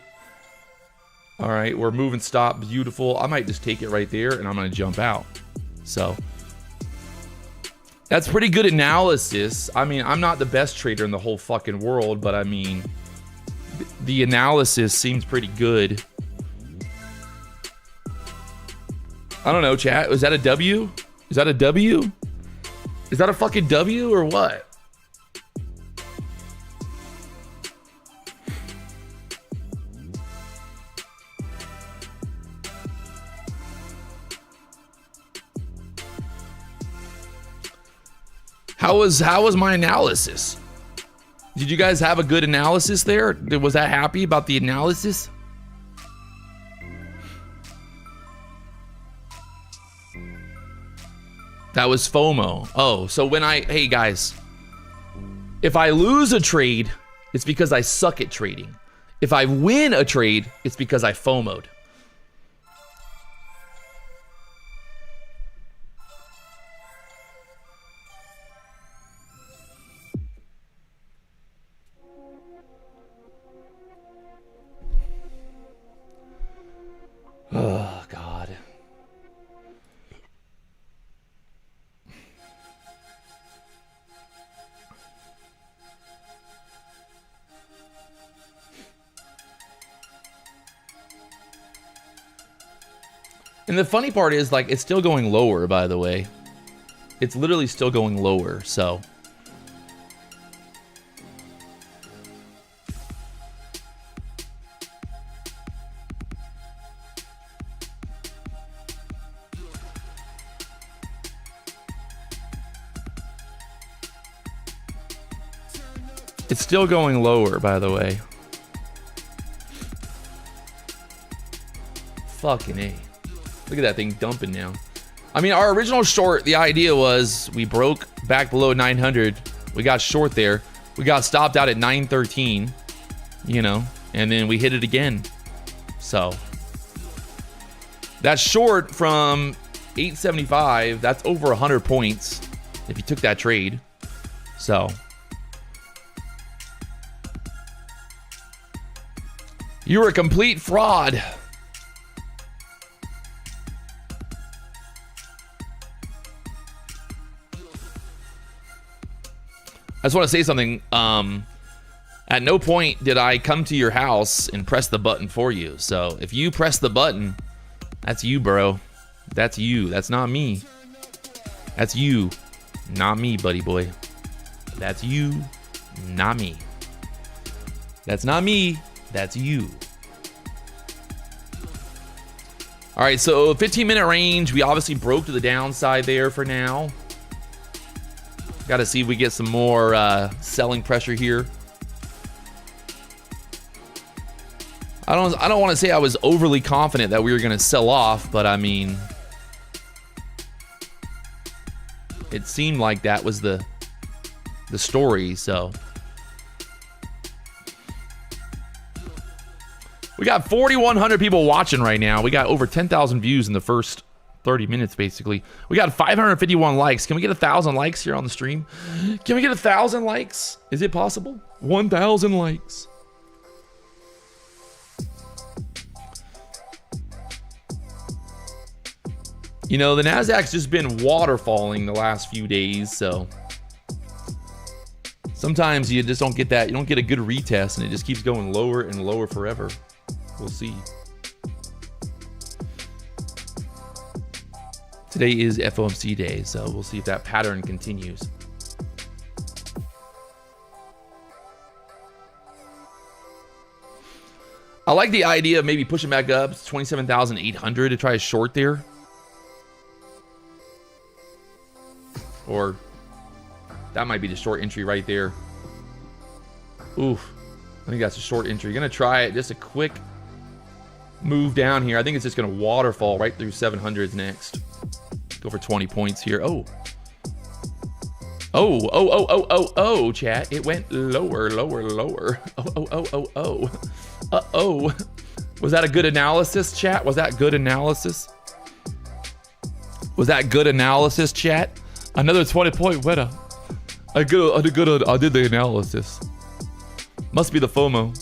All right, we're moving stop. Beautiful. I might just take it right there, and I'm going to jump out. So that's pretty good analysis. I mean, I'm not the best trader in the whole fucking world, but I mean, the analysis seems pretty good. I don't know, chat. Was that a W? Is that a W? Is that a fucking W or what? How was my analysis? Did you guys have a good analysis there? Was that happy about the analysis? That was FOMO. Oh, so when hey guys, if I lose a trade, it's because I suck at trading. If I win a trade, it's because I FOMO'd. Oh, God. And the funny part is, like, it's still going lower, by the way. It's literally still going lower, so. It's still going lower, by the way. Fucking A. Look at that thing dumping now. I mean, our original short, the idea was we broke back below 900. We got short there. We got stopped out at 913, you know, and then we hit it again. So that's short from 875. That's over 100 points if you took that trade. So you were a complete fraud. I just want to say something. At no point did I come to your house and press the button for you. So if you press the button, that's you, bro. That's you. That's not me. That's you, not me, buddy boy. That's you, not me. That's not me. That's you. All right, so 15-minute range. We obviously broke to the downside there for now. Got to see if we get some more selling pressure here. I don't want to say I was overly confident that we were going to sell off, but I mean, it seemed like that was the story. So we got 4,100 people watching right now. We got over 10,000 views in the first 30 minutes, basically. We got 551 likes. Can we get 1,000 likes here on the stream? Can we get 1,000 likes? Is it possible? 1,000 likes. You know, the Nasdaq's just been waterfalling the last few days, so sometimes you just don't get that. You don't get a good retest, and it just keeps going lower and lower forever. We'll see. Today is FOMC day, so we'll see if that pattern continues. I like the idea of maybe pushing back up to 27,800 to try a short there. Or that might be the short entry right there. Oof. I think that's a short entry. Gonna try it. Just a quick move down here. I think it's just gonna waterfall right through 700s next. Go for 20 points here. Oh, chat. It went lower. Oh. Was that a good analysis, chat? Was that good analysis? Was that good analysis, chat? Another 20-point winner. I did the analysis. Must be the FOMO.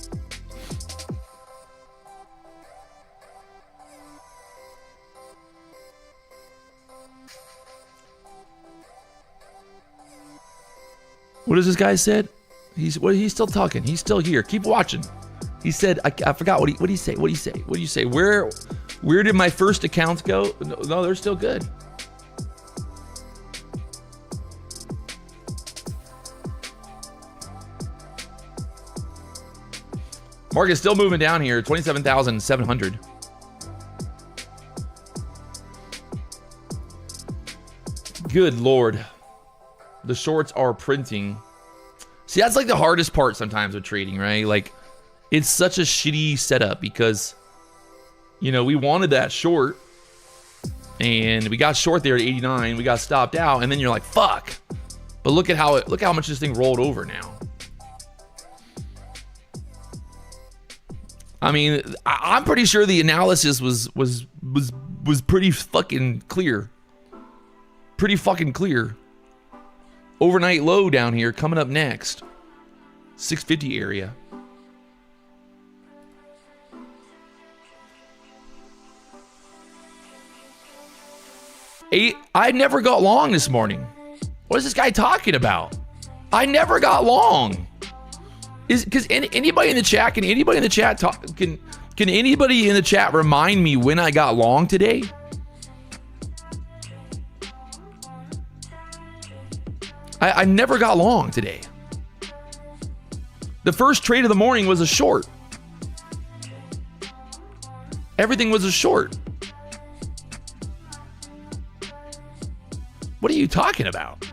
What does this guy said? He's still talking. He's still here. Keep watching. He said, I forgot what did he say? What do you say? Where did my first accounts go? No, they're still good. Market's still moving down here, 27,700. Good Lord. The shorts are printing. See, that's like the hardest part sometimes with trading, right? Like, it's such a shitty setup because, you know, we wanted that short and we got short there at 89. We got stopped out, and then you're like, fuck. But look how much this thing rolled over now. I mean, I'm pretty sure the analysis was pretty fucking clear. Pretty fucking clear. Overnight low down here coming up next. 650 area. I never got long this morning. What is this guy talking about? I never got long. Because anybody in the chat, can anybody in the chat remind me when I got long today? I never got long today. The first trade of the morning was a short. Everything was a short. What are you talking about?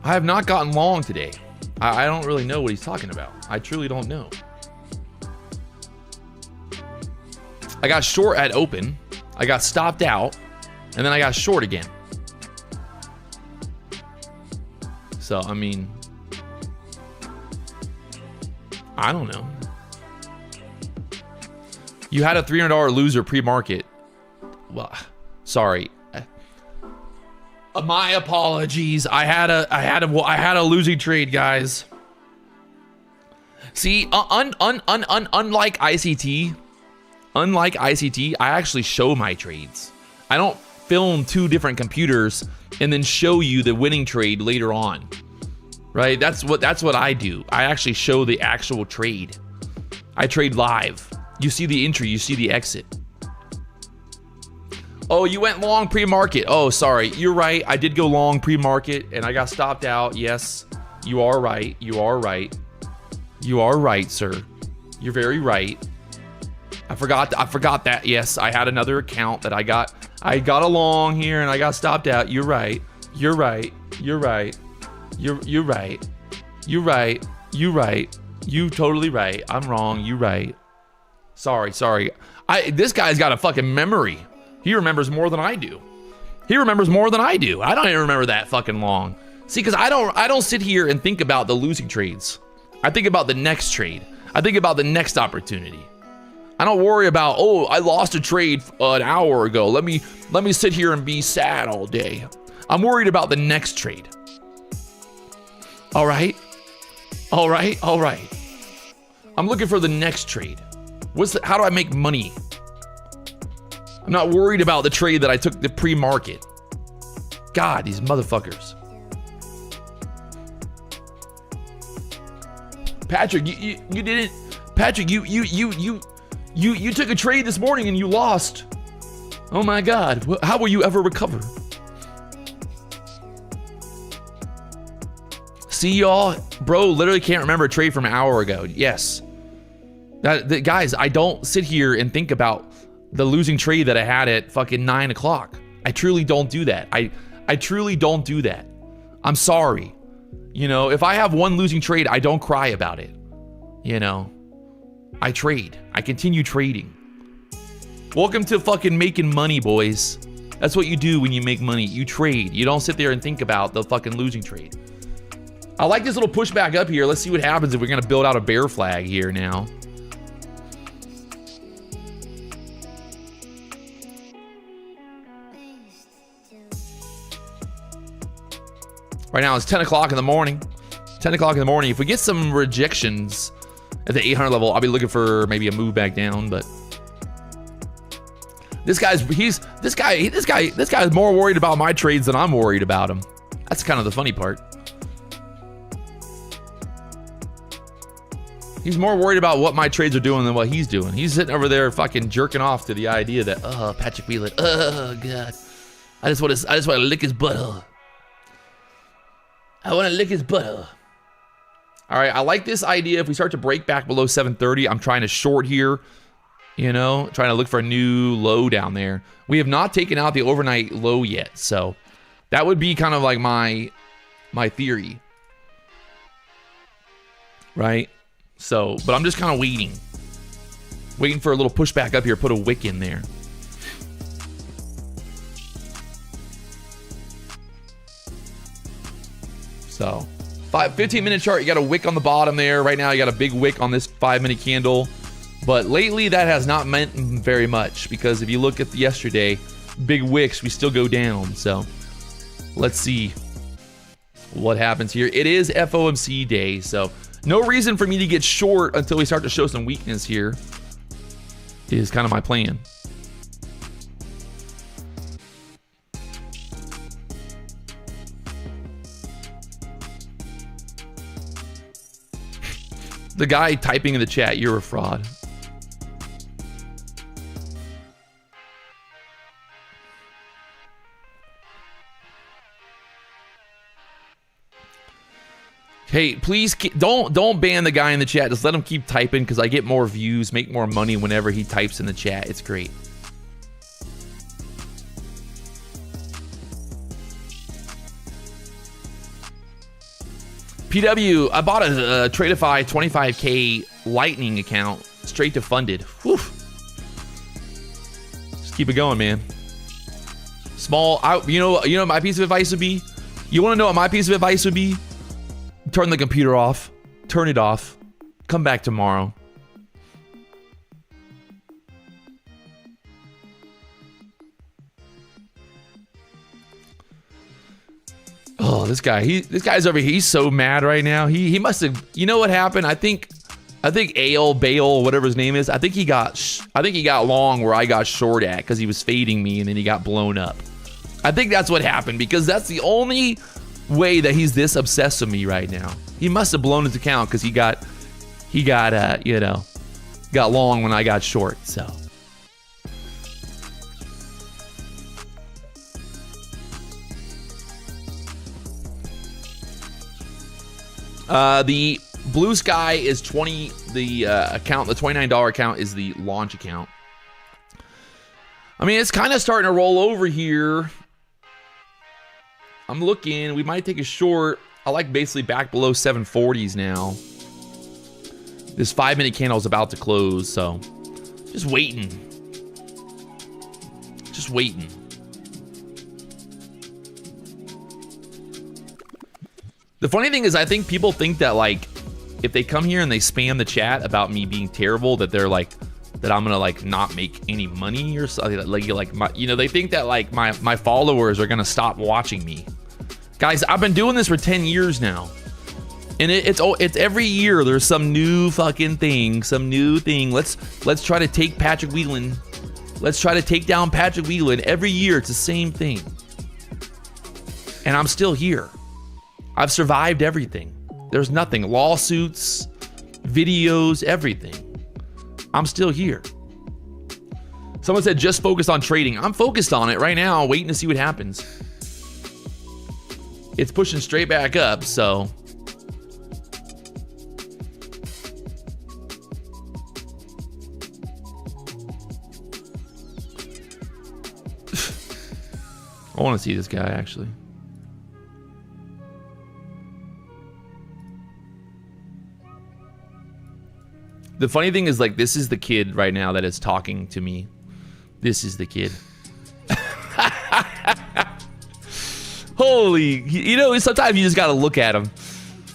I have not gotten long today. I don't really know what he's talking about. I truly don't know. I got short at open. I got stopped out. And then I got short again. So, I mean, I don't know. You had a $300 loser pre-market. Well, sorry. My apologies. I had a losing trade, guys. See, unlike ICT, I actually show my trades. I don't film two different computers and then show you the winning trade later on. Right? That's what I do. I actually show the actual trade. I trade live. You see the entry, you see the exit. Oh, you went long pre-market. Oh, sorry. You're right. I did go long pre-market and I got stopped out. Yes, you are right. You are right. You are right, sir. You're very right. I forgot that. Yes, I had another account that I got along here and I got stopped out. You're right. You're right. You're right. You're right. You're right. You're right. You totally right. I'm wrong. You right. Sorry. This guy's got a fucking memory. He remembers more than I do. I don't even remember that fucking long. See, because I don't sit here and think about the losing trades. I think about the next trade. I think about the next opportunity. I don't worry about, oh, I lost a trade an hour ago. Let me sit here and be sad all day. I'm worried about the next trade. All right. I'm looking for the next trade. How do I make money? I'm not worried about the trade that I took the pre-market. God, these motherfuckers. Patrick, you didn't. Patrick, you took a trade this morning and you lost. Oh my God, how will you ever recover? See y'all, bro. Literally can't remember a trade from an hour ago. Yes, guys, I don't sit here and think about the losing trade that I had at fucking 9 o'clock. I truly don't do that. I truly don't do that. I'm sorry. You know, if I have one losing trade, I don't cry about it. You know, I trade. I continue trading. Welcome to fucking making money, boys. That's what you do when you make money. You trade. You don't sit there and think about the fucking losing trade. I like this little pushback up here. Let's see what happens if we're going to build out a bear flag here now. Right now it's 10 o'clock in the morning. 10 o'clock in the morning. If we get some rejections at the 800 level, I'll be looking for maybe a move back down. But this guy's more worried about my trades than I'm worried about him. That's kind of the funny part. He's more worried about what my trades are doing than what he's doing. He's sitting over there fucking jerking off to the idea that, oh, Patrick Wieland, oh God, I just want to lick his butthole. I want to lick his butthole. All right, I like this idea. If we start to break back below 730, I'm trying to short here, you know, trying to look for a new low down there. We have not taken out the overnight low yet, so that would be kind of like my theory, right? So, but I'm just kind of waiting for a little pushback up here, put a wick in there. So 15-minute chart, you got a wick on the bottom there. Right now, you got a big wick on this 5-minute candle. But lately, that has not meant very much because if you look at yesterday, big wicks, we still go down. So let's see what happens here. It is FOMC day, so no reason for me to get short until we start to show some weakness here is kind of my plan. The guy typing in the chat, you're a fraud. Hey, please don't ban the guy in the chat. Just let him keep typing because I get more views, make more money whenever he types in the chat. It's great. PW, I bought a Tradeify 25K Lightning account straight to funded. Whew. Just keep it going, man. Small, you know what my piece of advice would be? You want to know what my piece of advice would be? Turn the computer off. Turn it off. Come back tomorrow. Oh, this guy's over here. He's so mad right now. He must have. You know what happened? I think Bale, whatever his name is. I think he got long where I got short at because he was fading me and then he got blown up. I think that's what happened because that's the only way that he's this obsessed with me right now. He must have blown his account because he got long when I got short. So. The Blue Sky is 20. The account, the $29 account, is the launch account. I mean, it's kind of starting to roll over here. I'm looking. We might take a short. I like basically back below 740s now. This 5-minute candle is about to close, so just waiting. Just waiting. The funny thing is, I think people think that, like, if they come here and they spam the chat about me being terrible, that they're like, that I'm gonna like not make any money or something. Like my, they think that like my followers are gonna stop watching me. Guys, I've been doing this for 10 years now, and it's every year there's some new fucking thing, some new thing. Let's try to take Patrick Wieland. Let's try to take down Patrick Wieland. Every year it's the same thing, and I'm still here. I've survived everything. There's nothing. Lawsuits, videos, everything. I'm still here. Someone said just focus on trading. I'm focused on it right now, waiting to see what happens. It's pushing straight back up, so. I want to see this guy actually. The funny thing is, like, this is the kid right now that is talking to me. This is the kid. Holy, sometimes you just gotta look at them.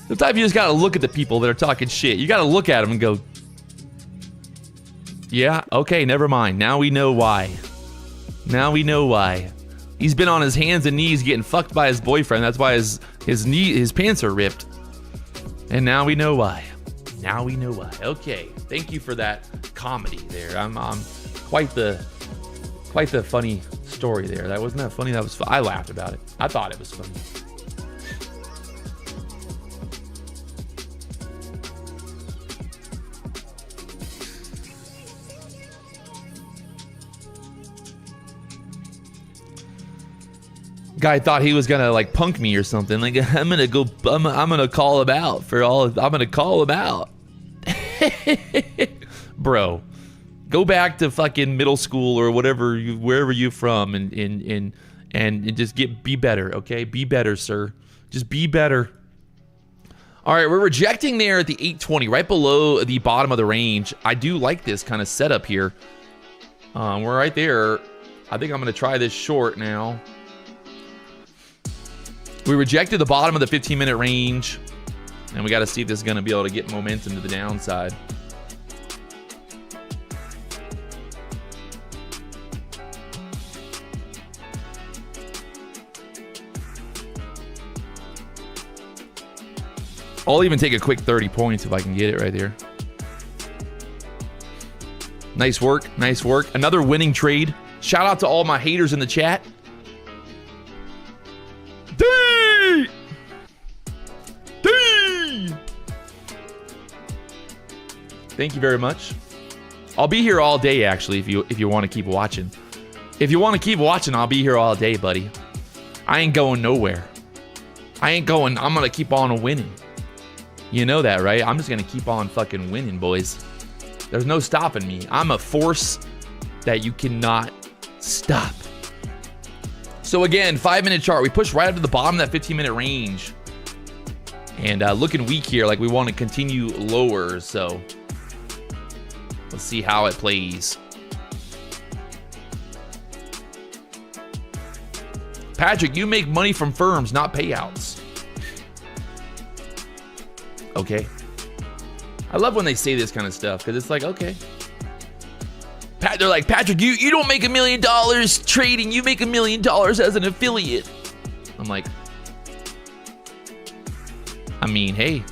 Sometimes you just gotta look at the people that are talking shit. You gotta look at them and go, yeah, okay, never mind. Now we know why. Now we know why. He's been on his hands and knees getting fucked by his boyfriend. That's why his pants are ripped. And now we know why. Now we know why. Okay, thank you for that comedy there. I'm quite the funny story there. That wasn't that funny. That was. I laughed about it. I thought it was funny. Guy thought he was gonna like punk me or something. Like I'm gonna call him out for all. I'm gonna call him out. Bro, go back to fucking middle school or whatever, wherever you're from, and just be better, okay? Be better, sir. Just be better. All right, we're rejecting there at the 820, right below the bottom of the range. I do like this kind of setup here. We're right there. I think I'm gonna try this short now. We rejected the bottom of the 15-minute range, and we got to see if this is going to be able to get momentum to the downside. I'll even take a quick 30 points if I can get it right there. Nice work. Nice work. Another winning trade. Shout out to all my haters in the chat. Thank you very much. I'll be here all day, actually, if you want to keep watching. If you want to keep watching, I'll be here all day, buddy. I ain't going nowhere. I'm going to keep on winning. You know that, right? I'm just going to keep on fucking winning, boys. There's no stopping me. I'm a force that you cannot stop. So again, 5-minute chart. We pushed right up to the bottom of that 15-minute range. And looking weak here, like we want to continue lower. So let's see how it plays. Patrick, you make money from firms, not payouts. Okay. I love when they say this kind of stuff because it's like, okay. They're like, Patrick, you don't make $1 million trading. You make $1 million as an affiliate. I'm like, I mean, hey,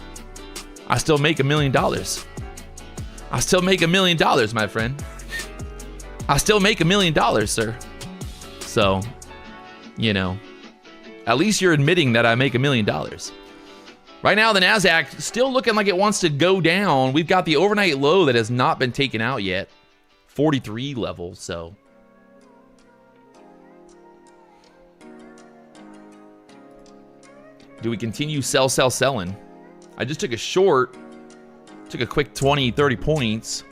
I still make $1 million. I still make $1 million, my friend. I still make $1 million, sir. So, you know, at least you're admitting that I make $1 million. Right now, the Nasdaq still looking like it wants to go down. We've got the overnight low that has not been taken out yet. 43 level, so. Do we continue selling? I just took a short. Took a quick 20, 30 points.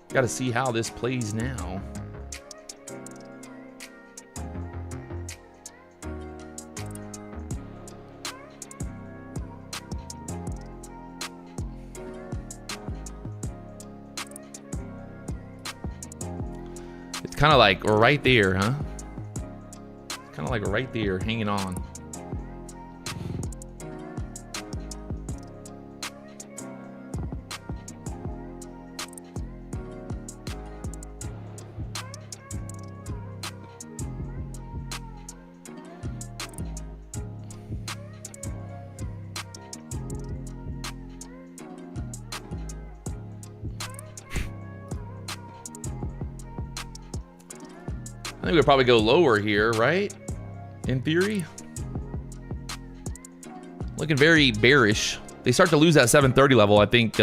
Got to see how this plays now. It's kind of like right there, huh? Kind of like right there, hanging on. I think we'll probably go lower here, right? In theory. Looking very bearish. They start to lose that 730 level. I think,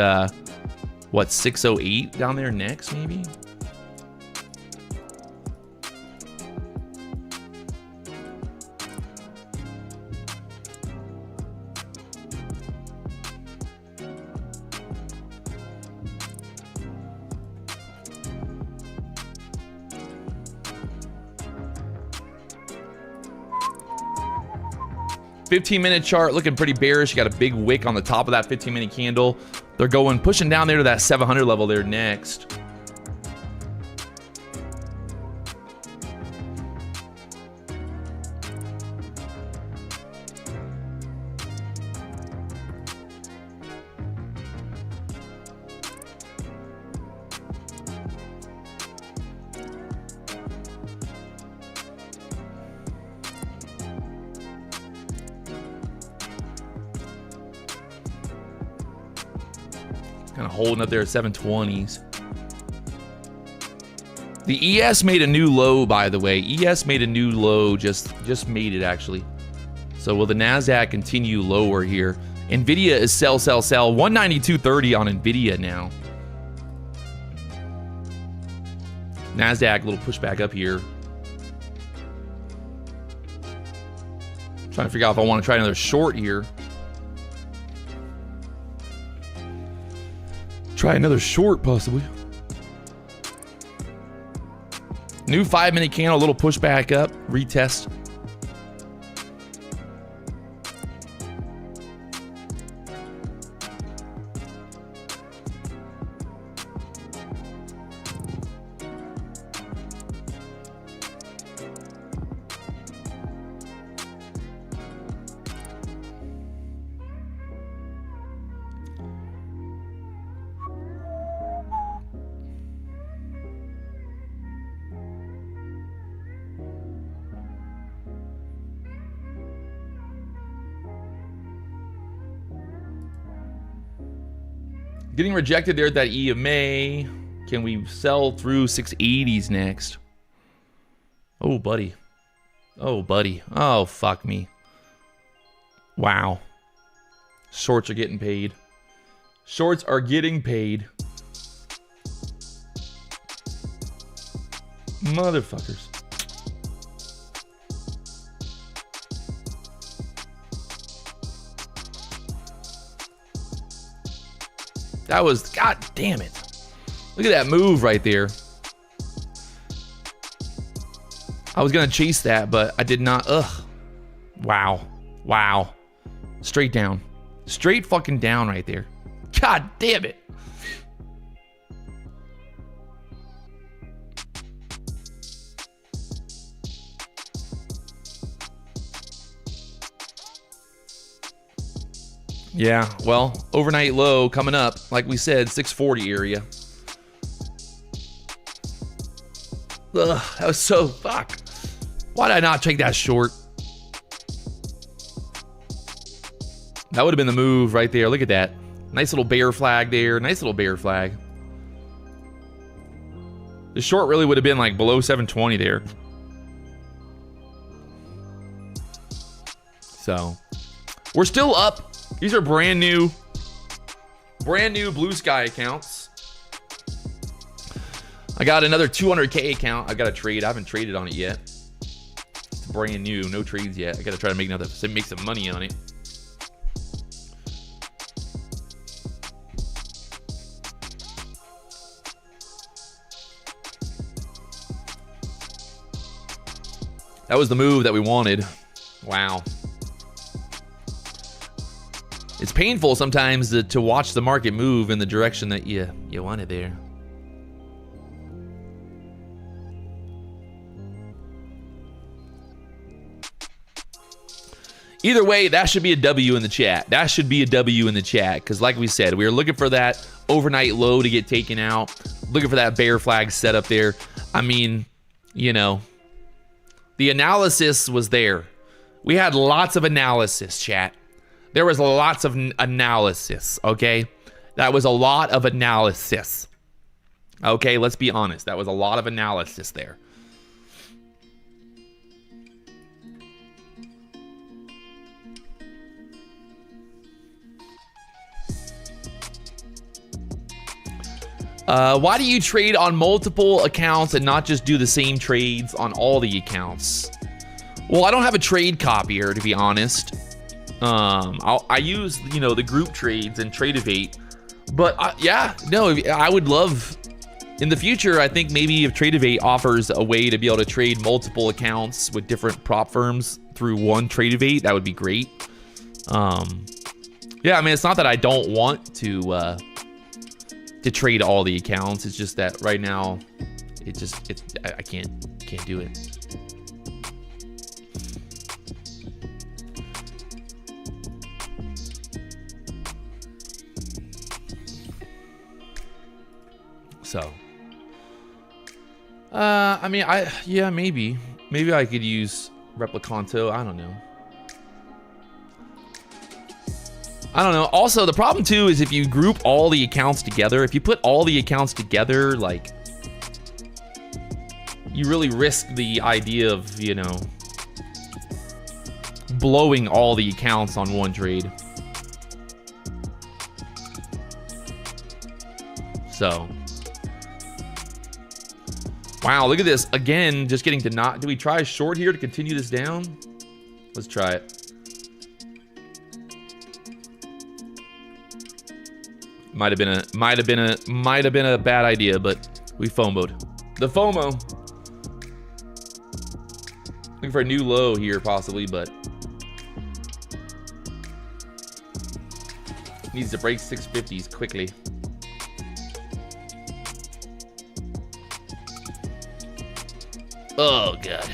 what, 608 down there next, maybe? $15-minute chart looking pretty bearish. You got a big wick on the top of that 15-minute candle. They're pushing down there to that 700 level there next. Kind of holding up there at 720s. The ES made a new low, by the way. ES made a new low, just made it actually. So will the Nasdaq continue lower here? Nvidia is sell. 192.30 on Nvidia now. Nasdaq, little pushback up here. Trying to figure out if I want to try another short here. Try another short, possibly. New 5-minute candle, a little pushback up, retest. Getting rejected there at that EMA. Can we sell through 680s next? Oh, buddy. Oh, buddy. Oh, fuck me. Wow. Shorts are getting paid. Shorts are getting paid. Motherfuckers. That was, god damn it. Look at that move right there. I was gonna chase that, but I did not. Ugh. Wow. Wow. Straight down. Straight fucking down right there. God damn it. Yeah, well, overnight low coming up, like we said, 640 area. Ugh, that was so fuck. Why did I not take that short? That would have been the move right there. Look at that. Nice little bear flag there. Nice little bear flag. The short really would have been like below 720 there. So, we're still up. These are brand new blue sky accounts. I got another 200K account. I got to trade. I haven't traded on it yet. It's brand new. No trades yet. I got to try to make some money on it. That was the move that we wanted. Wow. It's painful sometimes to watch the market move in the direction that you wanted there. Either way, that should be a W in the chat. That should be a W in the chat. Because like we said, we were looking for that overnight low to get taken out. Looking for that bear flag set up there. I mean, you know, the analysis was there. We had lots of analysis, chat. There was lots of analysis, okay? That was a lot of analysis. Okay, let's be honest. That was a lot of analysis there. Why do you trade on multiple accounts and not just do the same trades on all the accounts? Well, I don't have a trade copier, to be honest. I use, you know, the group trades and Tradevate. But yeah, no, I would love in the future. I think maybe if Tradevate offers a way to be able to trade multiple accounts with different prop firms through one Tradevate, that would be great. Yeah, I mean, it's not that I don't want to trade all the accounts. It's just that right now, I can't do it. So, I mean, yeah, maybe I could use Replicanto. I don't know. Also, the problem too is if you group all the accounts together, if you put all the accounts together, like, you really risk the idea of, you know, blowing all the accounts on one trade. So, wow, look at this. Again, just getting to not... Do we try a short here to continue this down? Let's try it. Might have been a bad idea, but we FOMO'd. The FOMO. Looking for a new low here, possibly, but needs to break 650s quickly. Oh, God.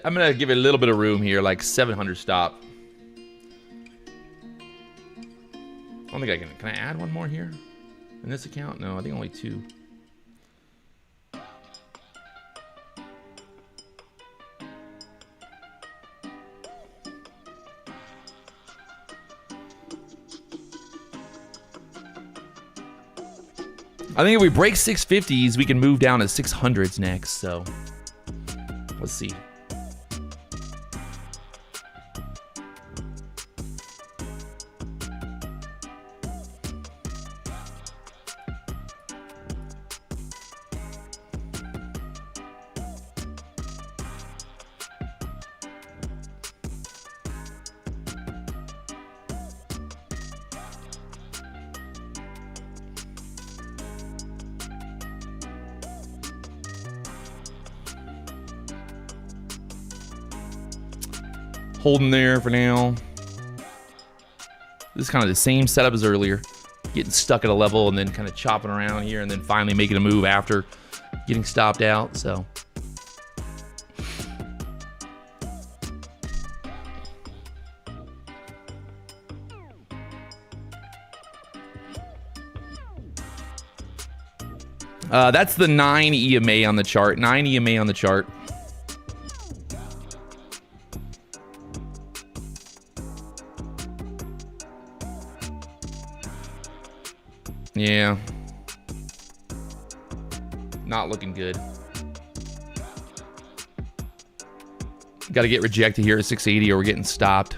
I'm going to give it a little bit of room here, like 700 stop. I don't think I can. Can I add one more here in this account? No, I think only two. I think if we break 650s, we can move down to 600s next. So let's see. Holding there for now. This is kind of the same setup as earlier. Getting stuck at a level and then kind of chopping around here and then finally making a move after getting stopped out. So that's the 9 EMA on the chart. 9 EMA on the chart. Yeah. Not looking good. Got to get rejected here at 680 or we're getting stopped.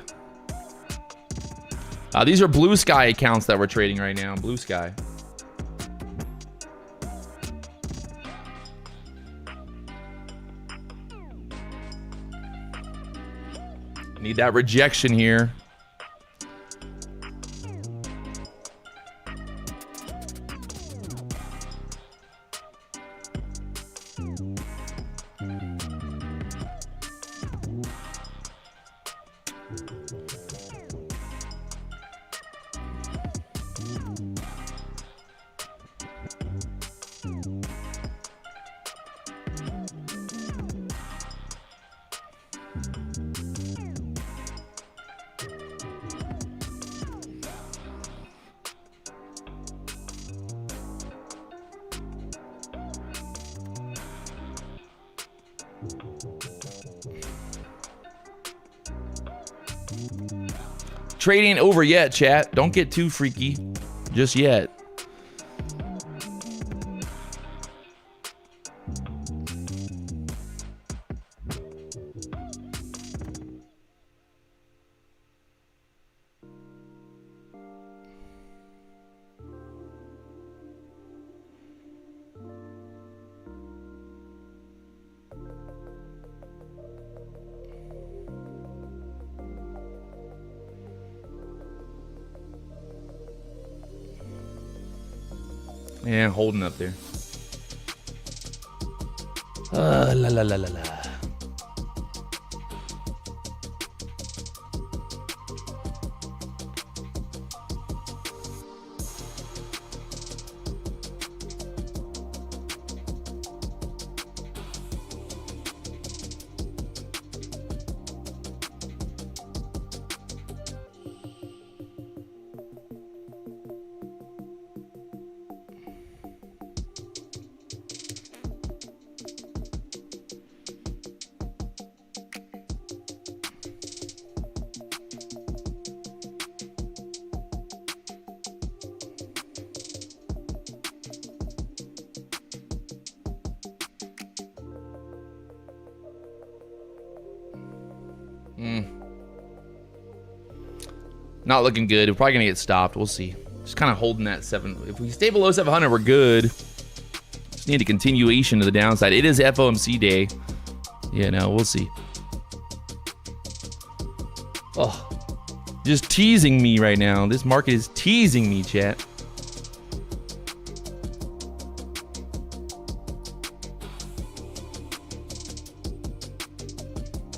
These are Blue Sky accounts that we're trading right now. Blue Sky. Need that rejection here. Trade ain't over yet, chat. Don't get too freaky just yet. Yeah, holding up there. La la la la la. Not looking good. We're probably gonna get stopped. We'll see. Just kind of holding that 7. If we stay below 700, we're good. Just need a continuation to the downside. It is FOMC day. Yeah, no, we'll see. Oh, just teasing me right now. This market is teasing me, chat.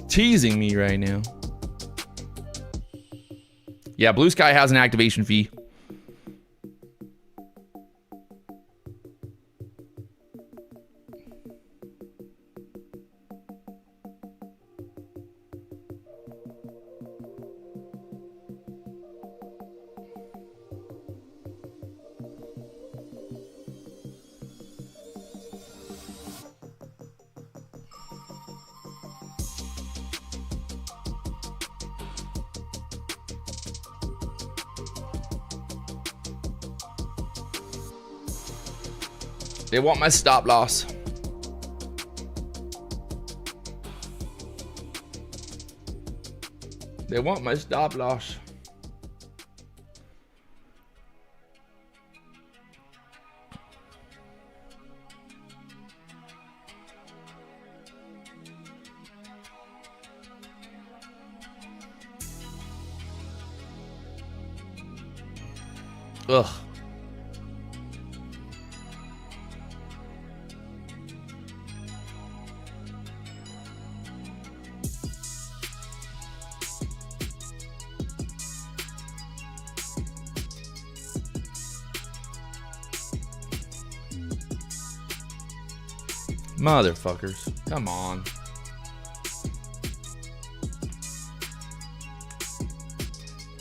Teasing me right now. Yeah, Blue Sky has an activation fee. They want my stop loss. They want my stop loss. Ugh. Motherfuckers. Come on.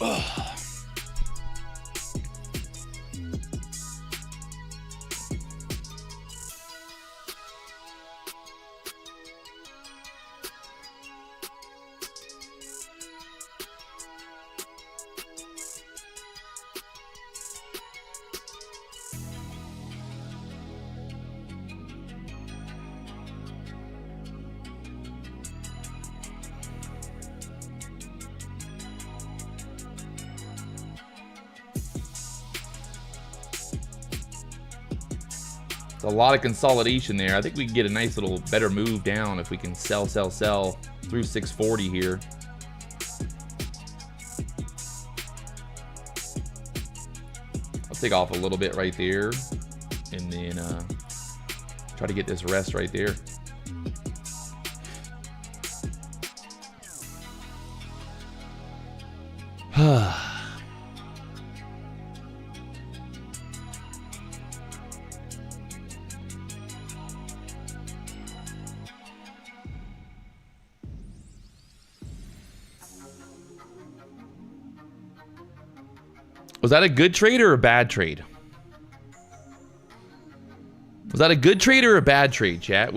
Ugh. A lot of consolidation there. I think we can get a nice little better move down if we can sell through 640 here. I'll take off a little bit right there and then try to get this rest right there. Was that a good trade or a bad trade? Was that a good trade or a bad trade, chat?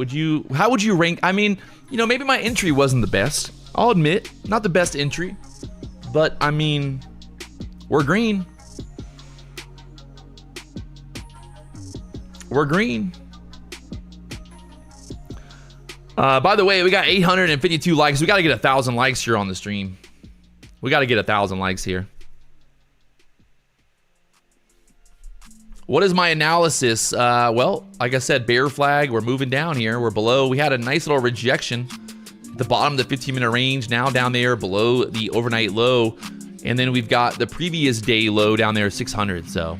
How would you rank? I mean, you know, maybe my entry wasn't the best. I'll admit, not the best entry. But, I mean, we're green. We're green. By the way, we got 852 likes. We got to get 1,000 likes here on the stream. We got to get 1,000 likes here. What is my analysis? Well, like I said, bear flag. We're moving down here. We're below. We had a nice little rejection at the bottom of the 15-minute range. Now down there below the overnight low. And then we've got the previous day low down there, 600. So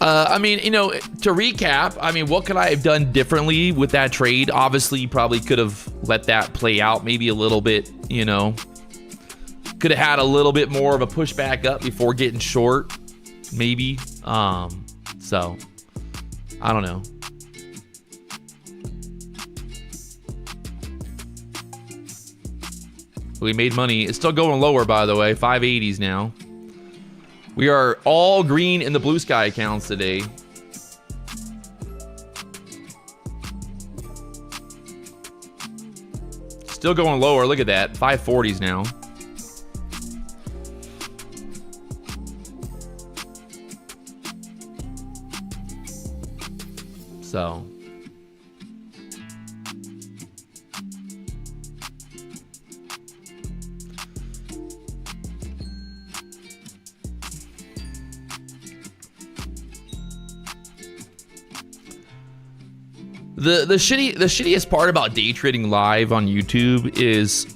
I mean, you know, to recap, I mean, what could I have done differently with that trade? Obviously, you probably could have let that play out maybe a little bit, you know. Could have had a little bit more of a pushback up before getting short, maybe. So, I don't know. We made money. It's still going lower, by the way. 580s now. We are all green in the blue sky accounts today. Still going lower. Look at that. 540s now. So the shittiest part about day trading live on YouTube is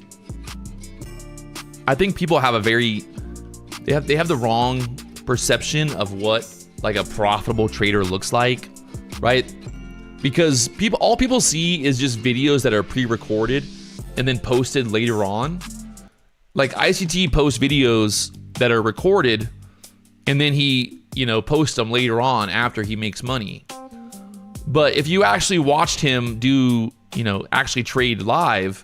I think people have they have the wrong perception of what like a profitable trader looks like, right? Because all people see is just videos that are pre-recorded and then posted later on. Like ICT posts videos that are recorded and then he, you know, posts them later on after he makes money. But if you actually watched him do, you know, actually trade live,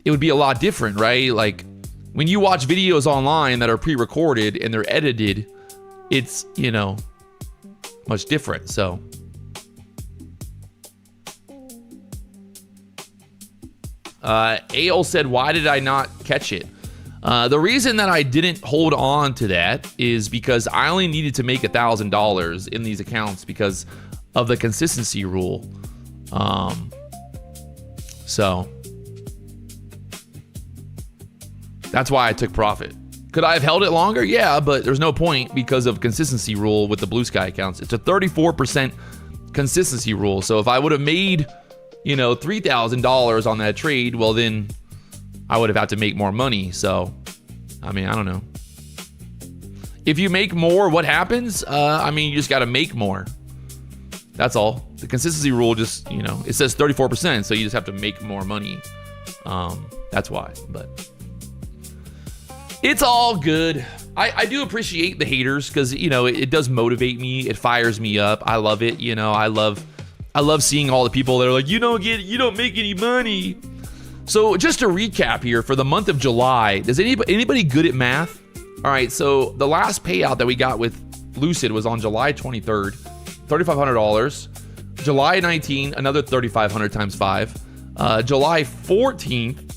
it would be a lot different, right? Like when you watch videos online that are pre-recorded and they're edited, it's, you know, much different. So AOL said, why did I not catch it? The reason that I didn't hold on to that is because I only needed to make $1,000 in these accounts because of the consistency rule. So that's why I took profit. Could I have held it longer? Yeah, but there's no point because of consistency rule with the Blue Sky accounts. It's a 34% consistency rule. So if I would have made, $3,000 on that trade, well then I would have had to make more money. So, I don't know. If you make more, what happens? You just got to make more. That's all. The consistency rule just, it says 34%, so you just have to make more money. That's why, but it's all good. I do appreciate the haters because, it does motivate me. It fires me up. I love it. I love seeing all the people that are like, you don't make any money. So just to recap here, for the month of July, does anybody good at math? All right, so the last payout that we got with Lucid was on July 23rd, $3,500. July 19th, another $3,500 times 5. July 14th,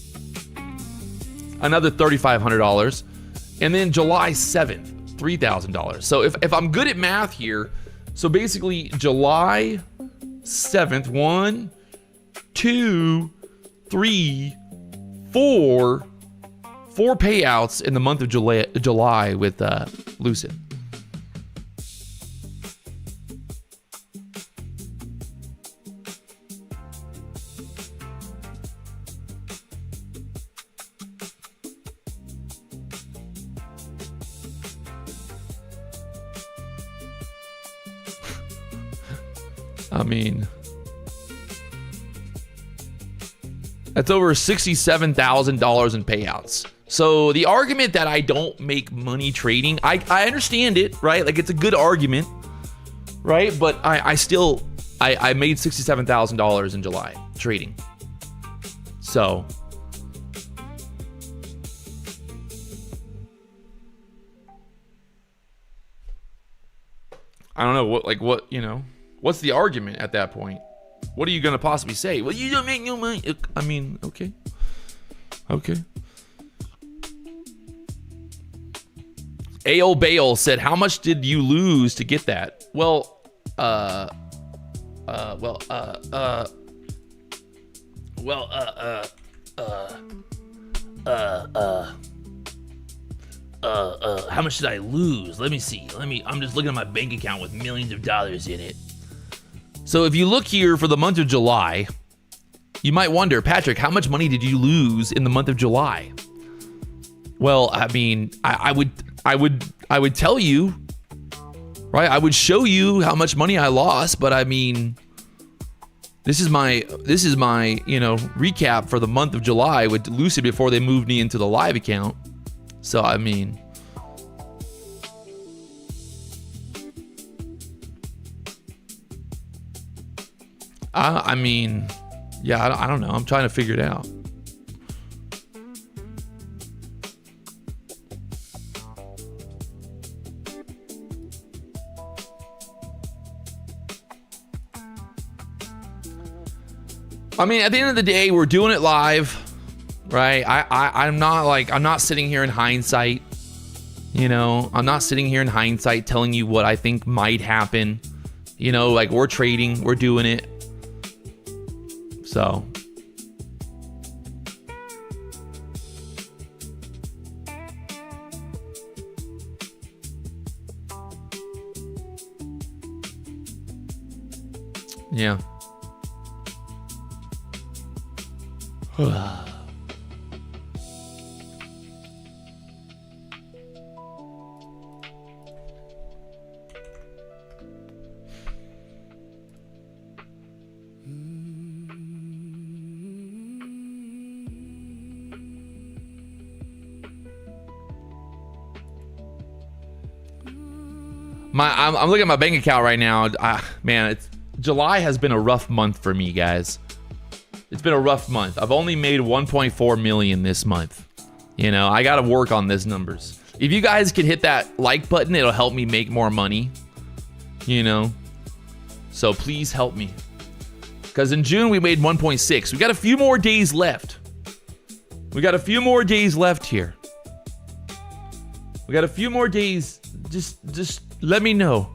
another $3,500. And then July 7th, $3,000. So if I'm good at math here, so basically July 7th, 1, 2, 3, 4 payouts in the month of July with Lucid. That's over $67,000 in payouts. So the argument that I don't make money trading, I understand it, right? Like, it's a good argument, right? But I still made $67,000 in July trading. So I don't know what's the argument at that point? What are you going to possibly say? Well, you don't make no money. Okay. A.O. Bale said, how much did you lose to get that? Well, how much did I lose? Let me see. I'm just looking at my bank account with millions of dollars in it. So if you look here for the month of July, you might wonder, Patrick, how much money did you lose in the month of July? Well, I would tell you, right? I would show you how much money I lost, but this is my recap for the month of July with Lucid before they moved me into the live account. So I don't know. I'm trying to figure it out. At the end of the day, we're doing it live, right? I'm not sitting here in hindsight. I'm not sitting here in hindsight telling you what I think might happen. We're trading, we're doing it. So yeah. I'm looking at my bank account right now. July has been a rough month for me, guys. It's been a rough month. I've only made 1.4 million this month. I got to work on these numbers. If you guys can hit that like button, it'll help me make more money. So please help me. Because in June we made 1.6. We got a few more days left. We got a few more days left here. We got a few more days. Just let me know.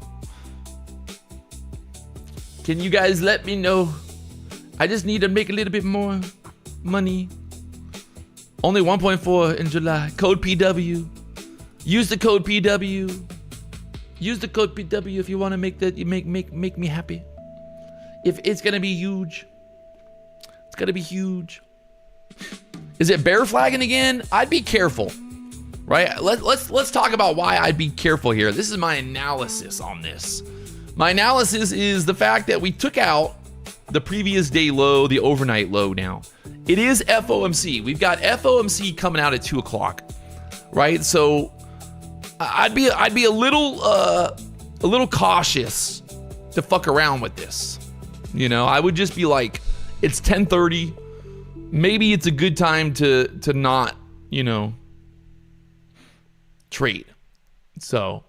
Can you guys let me know? I just need to make a little bit more money. Only 1.4 in July. Code PW. Use the code PW. Use the code PW if you want to make that. You make me happy. If it's gonna be huge. It's gonna be huge. Is it bear flagging again? I'd be careful. Right? Let's talk about why I'd be careful here. This is my analysis on this. My analysis is the fact that we took out the previous day low, the overnight low now. It is FOMC. We've got FOMC coming out at 2 o'clock, right? So I'd be a little cautious to fuck around with this. You know, I would just be like, it's 10:30. Maybe it's a good time to not, you know, trade. So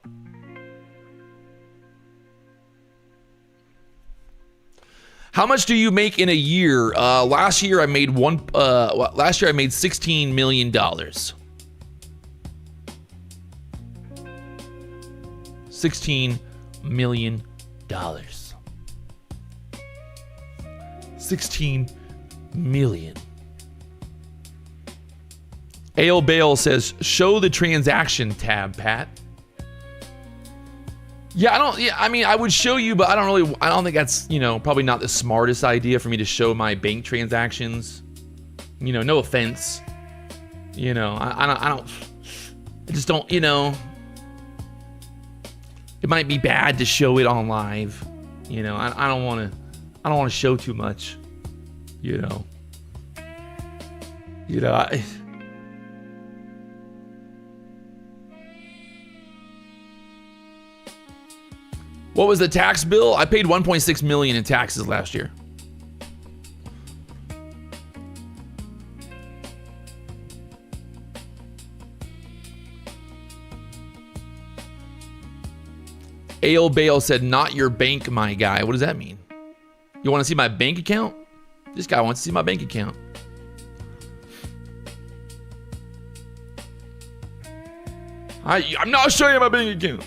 how much do you make in a year? Last year I made $16 million. $16 million. 16 million. Ale Bale says, show the transaction tab, Pat. I mean, I would show you, but I don't think that's, you know, probably not the smartest idea for me to show my bank transactions. You know, no offense. You know, I just don't, you know, it might be bad to show it on live. You know, I don't want to show too much, you know. What was the tax bill? I paid 1.6 million in taxes last year. Ale Bale said, not your bank, my guy. What does that mean? You want to see my bank account? This guy wants to see my bank account. I'm not showing you my bank account.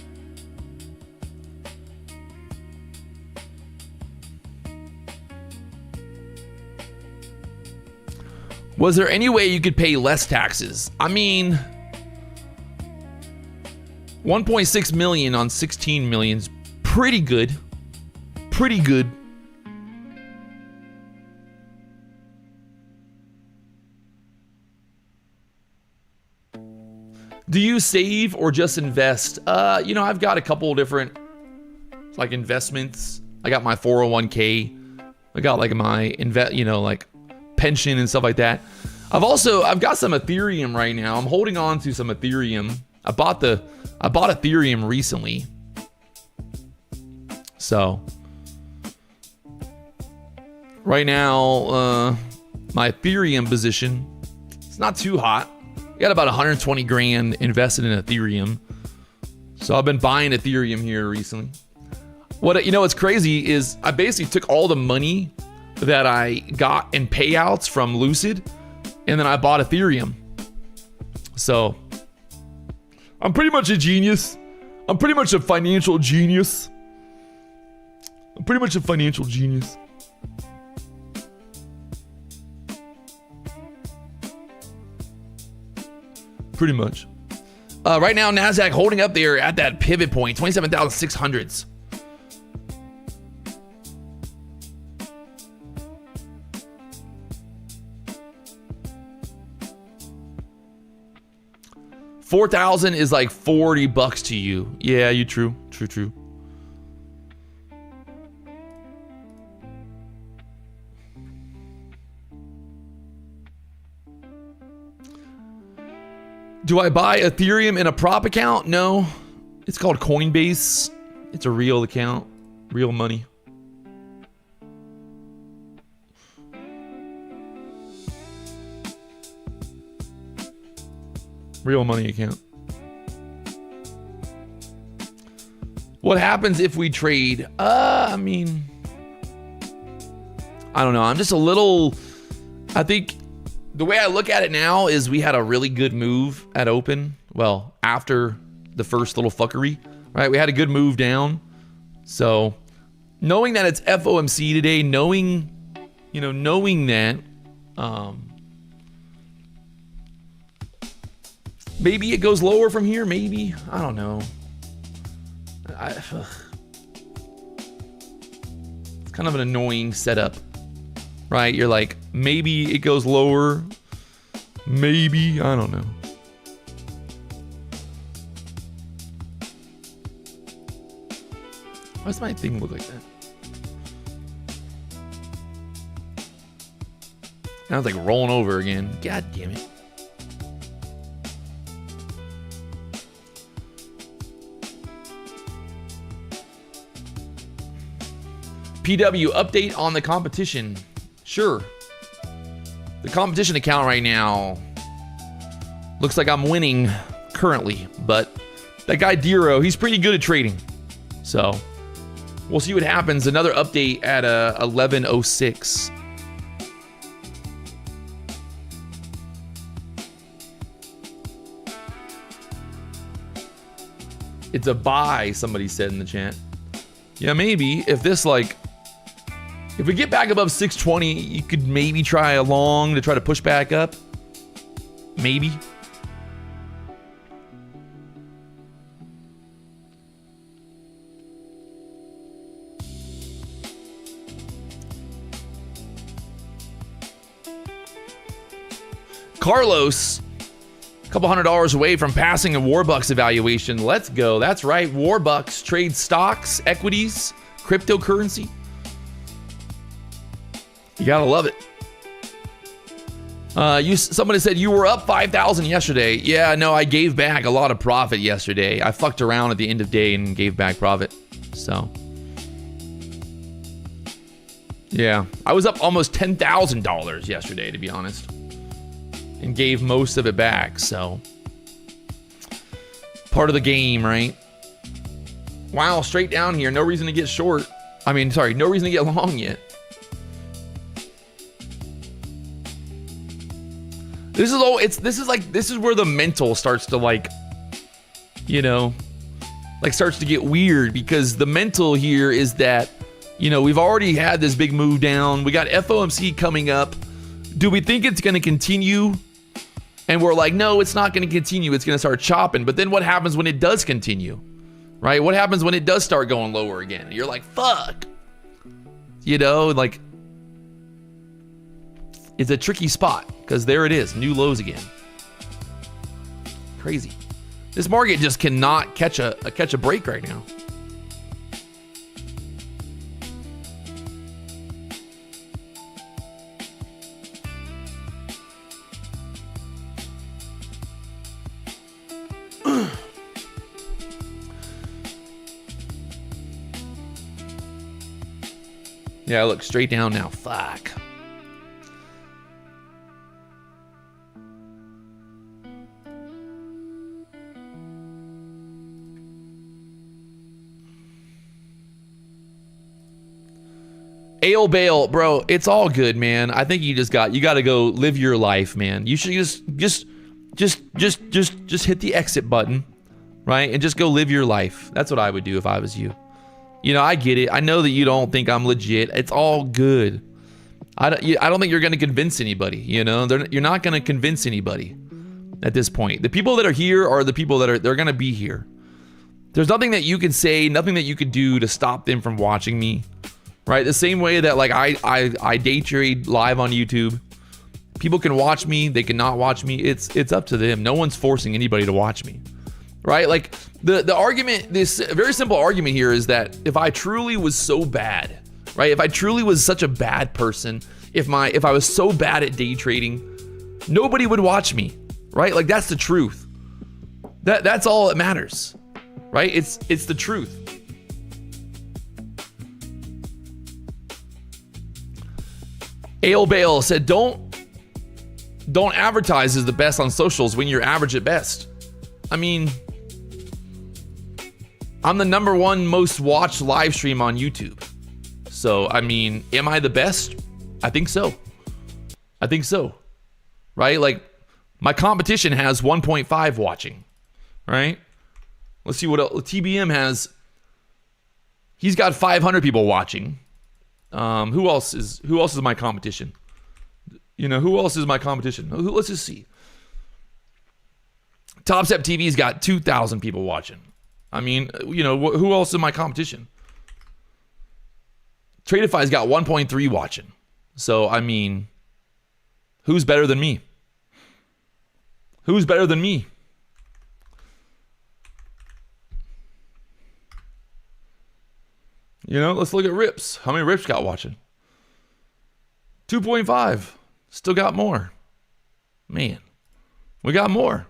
Was there any way you could pay less taxes? I mean, 1.6 million on 16 million is pretty good. Pretty good. Do you save or just invest? You know, I've got a couple of different like investments. I got my 401k. I got like my like pension and stuff like that. I've got some Ethereum right now. I'm holding on to some Ethereum. I bought Ethereum recently. So right now, my Ethereum position, it's not too hot. I got about 120 grand invested in Ethereum. So I've been buying Ethereum here recently. What's crazy is I basically took all the money that I got in payouts from Lucid, and then I bought Ethereum. So I'm pretty much a genius. I'm pretty much a financial genius. Pretty much. Right now, Nasdaq holding up there at that pivot point, 27,600s. $4,000 is like $40 to you. Yeah, you true. Do I buy Ethereum in a prop account? No. It's called Coinbase. It's a real account. Real money. Real money account. What happens if we trade? I mean, I don't know. I'm just a little, I think the way I look at it now is we had a really good move at open. Well, after the first little fuckery, right? We had a good move down. So knowing that it's FOMC today, knowing that, maybe it goes lower from here. Maybe, I don't know. It's kind of an annoying setup, right? You're like, maybe it goes lower. Maybe, I don't know. Why does my thing look like that? Now it's like rolling over again. God damn it. PW, update on the competition. Sure. The competition account right now looks like I'm winning currently, but that guy Dero, he's pretty good at trading. So we'll see what happens. Another update at 11:06. It's a buy, somebody said in the chat. Yeah, maybe if this if we get back above 620, you could maybe try a long to try to push back up. Maybe. Carlos, a couple $100 away from passing a Warbucks evaluation. Let's go. That's right. Warbucks trades stocks, equities, cryptocurrency. You gotta love it. Somebody said you were up 5,000 yesterday. Yeah, no, I gave back a lot of profit yesterday. I fucked around at the end of the day and gave back profit. So, yeah, I was up almost $10,000 yesterday, to be honest, and gave most of it back. So, part of the game, right? Wow, straight down here. No reason to get short. No reason to get long yet. This is where the mental starts to starts to get weird, because the mental here is that, we've already had this big move down. We got FOMC coming up. Do we think it's going to continue? And we're like, no, it's not going to continue. It's going to start chopping. But then what happens when it does continue? Right? What happens when it does start going lower again? And you're like, fuck. It's a tricky spot, because there it is, new lows again. Crazy. This market just cannot catch a break right now. Yeah, look, straight down now. Fuck. Ale Bale, bro, it's all good, man. I think you got to go live your life, man. You should just hit the exit button, right? And just go live your life. That's what I would do if I was you. I get it. I know that you don't think I'm legit. It's all good. I don't think you're going to convince anybody, You're not going to convince anybody at this point. The people that are here are the people they're going to be here. There's nothing that you can say, nothing that you could do to stop them from watching me. Right, the same way that I day trade live on YouTube. People can watch me, they cannot watch me. It's up to them. No one's forcing anybody to watch me. Right? Like the argument, this very simple argument here is that if I truly was so bad, right? If I truly was such a bad person, if I was so bad at day trading, nobody would watch me. Right? Like that's the truth. That's all that matters. Right? It's the truth. Ale Bale said, don't advertise as the best on socials when you're average at best. I mean, I'm the #1 most watched live stream on YouTube. So, I mean, am I the best? I think so. Right? Like, my competition has 1.5 watching. Right? Let's see what else. TBM has. He's got 500 people watching. Who else is my competition? You know, who else is my competition? Let's just see. Top Step TV's got 2,000 people watching. I mean, you know, who else is my competition? Tradeify's got 1.3 watching. So, I mean, who's better than me? Who's better than me? You know, let's look at Rips. How many Rips got watching? 2.5. Still got more. Man, we got more.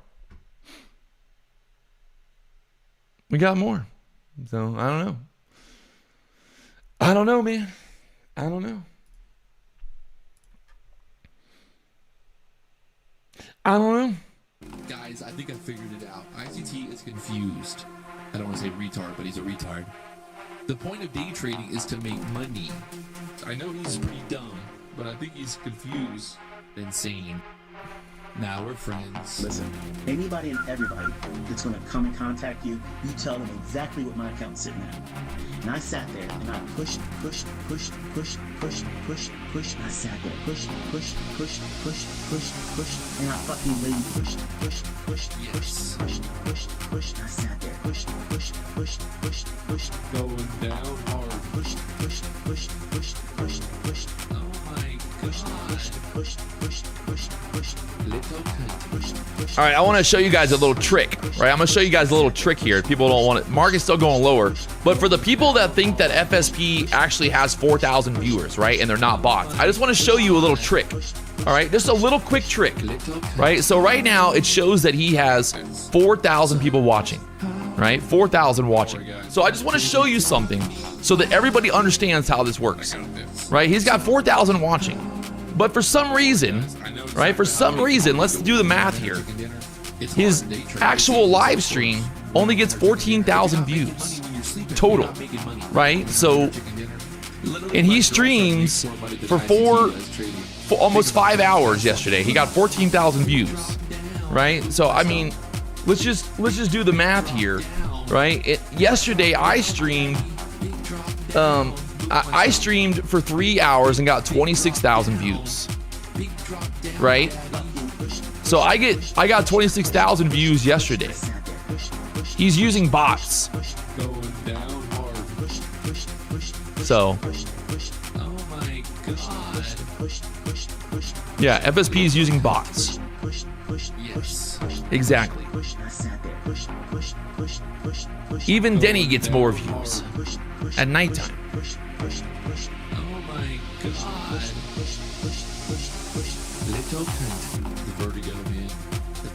We got more. So, I don't know. I don't know, man. I don't know. I don't know. Guys, I think I figured it out. ICT is confused. I don't want to say retard, but he's a retard. The point of day trading is to make money. I know he's pretty dumb, but I think he's confused, insane. Now we're friends. Listen, anybody and everybody that's going to come and contact you, you tell them exactly what my account's sitting at. And I sat there and I pushed, and I sat there, pushed, and I fucking laid pushed, and I sat there, pushed, Going down hard. pushed. Oh my gosh. Little cunt. All right, I want to show you guys a little trick, right? I'm going to show you guys a little trick here. People don't want it. Market's still going lower. But for the people that think that FSP actually has 4,000 viewers, right, and they're not bots, I just want to show you a little trick. All right, just a little quick trick, right? So right now, it shows that he has 4,000 people watching, right? 4,000 watching. So I just want to show you something so that everybody understands how this works, right? He's got 4,000 watching. But for some reason, right, let's do the math here. His actual live stream only gets 14,000 views total, right? So, and he streams for almost 5 hours yesterday. He got 14,000 views, right? So, I mean, let's just do the math here, right? Yesterday I streamed, I streamed for 3 hours and got 26,000 views, right? So I got 26,000 views yesterday. He's using bots. So, Oh my god. yeah, FSP is using bots. Yes. Exactly. Even Denny gets more views at nighttime. Oh my god. Little cunt. The vertigo, man. The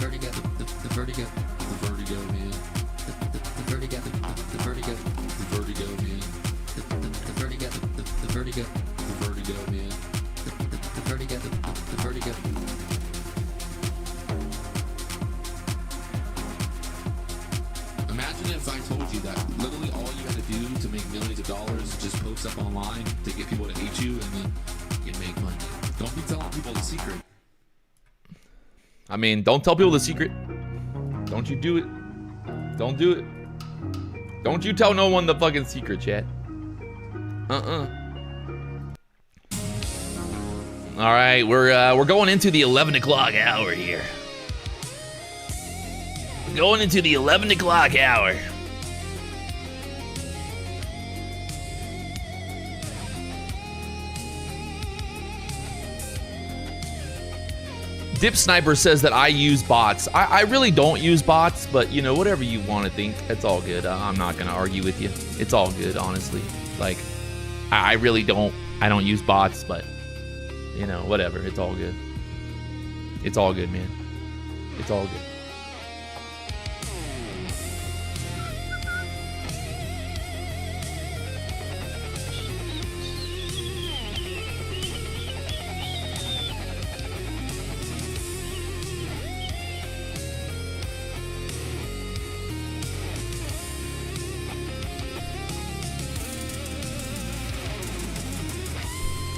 vertigo. The vertigo. The vertigo, man. The vertigo. The vertigo. The vertigo, man. The vertigo. The vertigo. The vertigo, man. The vertigo. The vertigo. Imagine if I told you that literally all you had to do to make millions of dollars is just post up online to get people to hate you and then you make money. Don't be telling people the secret. I mean, don't tell people the secret. Don't you do it. Don't do it. Don't you tell no one the fucking secret, chat. All right, we're going into the 11 o'clock hour here. Going into the 11 o'clock hour. Dip Sniper says that I use bots. I really don't use bots, but you know, whatever you want to think, it's all good. I'm not gonna argue with you. It's all good, honestly. Like, I really don't. I don't use bots, but you know, whatever. It's all good. It's all good, man. It's all good.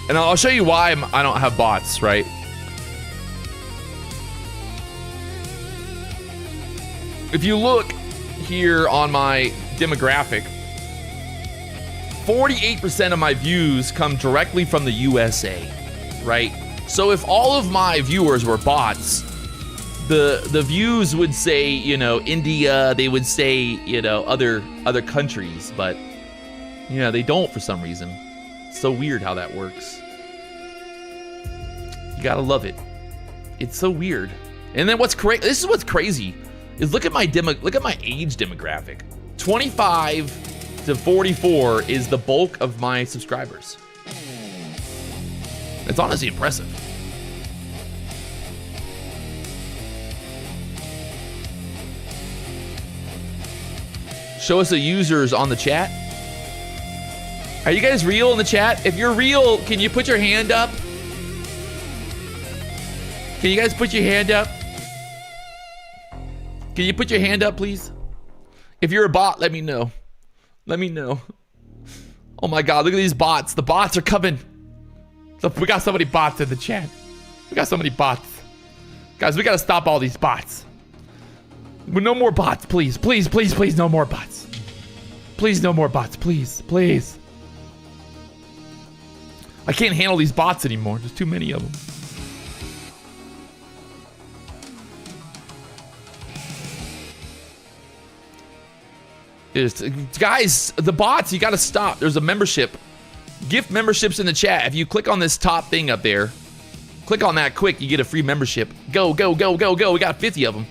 And I'll show you why I don't have bots, right? If you look here on my demographic, 48% of my views come directly from the USA, right? So if all of my viewers were bots, the views would say, you know, India, they would say, you know, other countries, but you know, they don't for some reason. It's so weird how that works. You gotta love it. It's so weird. And then what's crazy? This is what's crazy is look at my age demographic. 25 to 44 is the bulk of my subscribers. It's honestly impressive. Show us the users on the chat. Are you guys real in the chat? If you're real, can you put your hand up? Can you guys put your hand up? Can you put your hand up, please? If you're a bot, let me know. Let me know. Oh my God, look at these bots. The bots are coming. So we got so many bots in the chat. We got so many bots. Guys, we gotta stop all these bots. No more bots, please. Please, please, please, no more bots. Please, no more bots, please, please. I can't handle these bots anymore. There's too many of them. Guys, the bots, you gotta stop. There's a membership. Gift memberships in the chat. If you click on this top thing up there, click on that quick, you get a free membership. Go, go, go, go, go. We got 50 of them.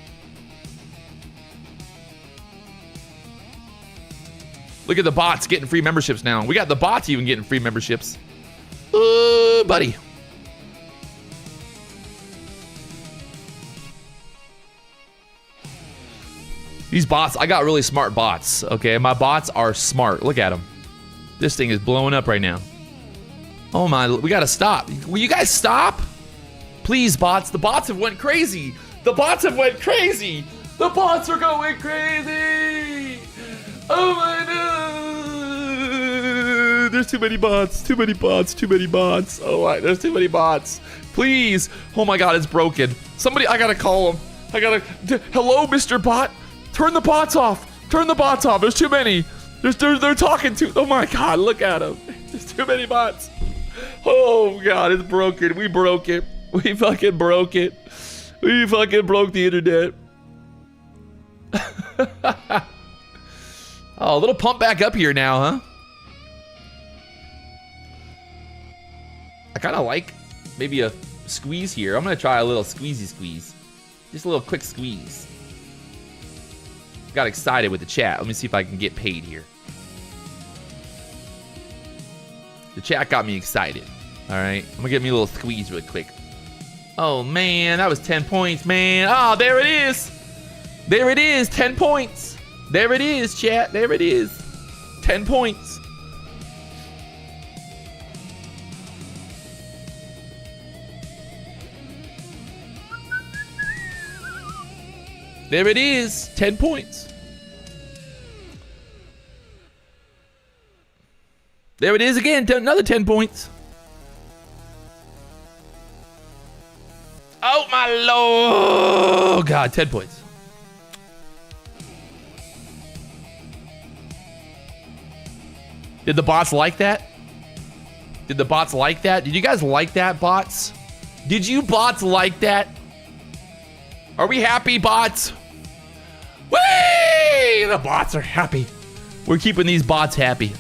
Look at the bots getting free memberships now. We got the bots even getting free memberships. Buddy. These bots, I got really smart bots, okay? My bots are smart. Look at them. This thing is blowing up right now. Oh my, we gotta stop. Will you guys stop? Please, bots. The bots have went crazy. The bots have went crazy. The bots are going crazy. Oh my God. There's too many bots. Too many bots. Too many bots. Oh my, there's too many bots. Please. Oh my God, it's broken. Somebody, I gotta call him. Hello, Mr. Bot. Turn the bots off. Turn the bots off. There's too many. They're talking to. Oh my God, look at them. There's too many bots. Oh God, it's broken. We broke it. We fucking broke it. We fucking broke the internet. Oh, a little pump back up here now, huh? I kind of like maybe a squeeze here. I'm gonna try a little squeezy squeeze. Just a little quick squeeze. Got excited with the chat. Let me see if I can get paid here. The chat got me excited. All right, I'm gonna get me a little squeeze real quick. Oh man, that was 10 points, man. Oh, there it is. There it is, 10 points. There it is, chat. There it is. 10 points. There it is, 10 points. There it is again, another 10 points. Oh my Lord, oh God, 10 points. Did the bots like that? Did the bots like that? Did you guys like that, bots? Did you bots like that? Are we happy, bots? Whee! The bots are happy. We're keeping these bots happy.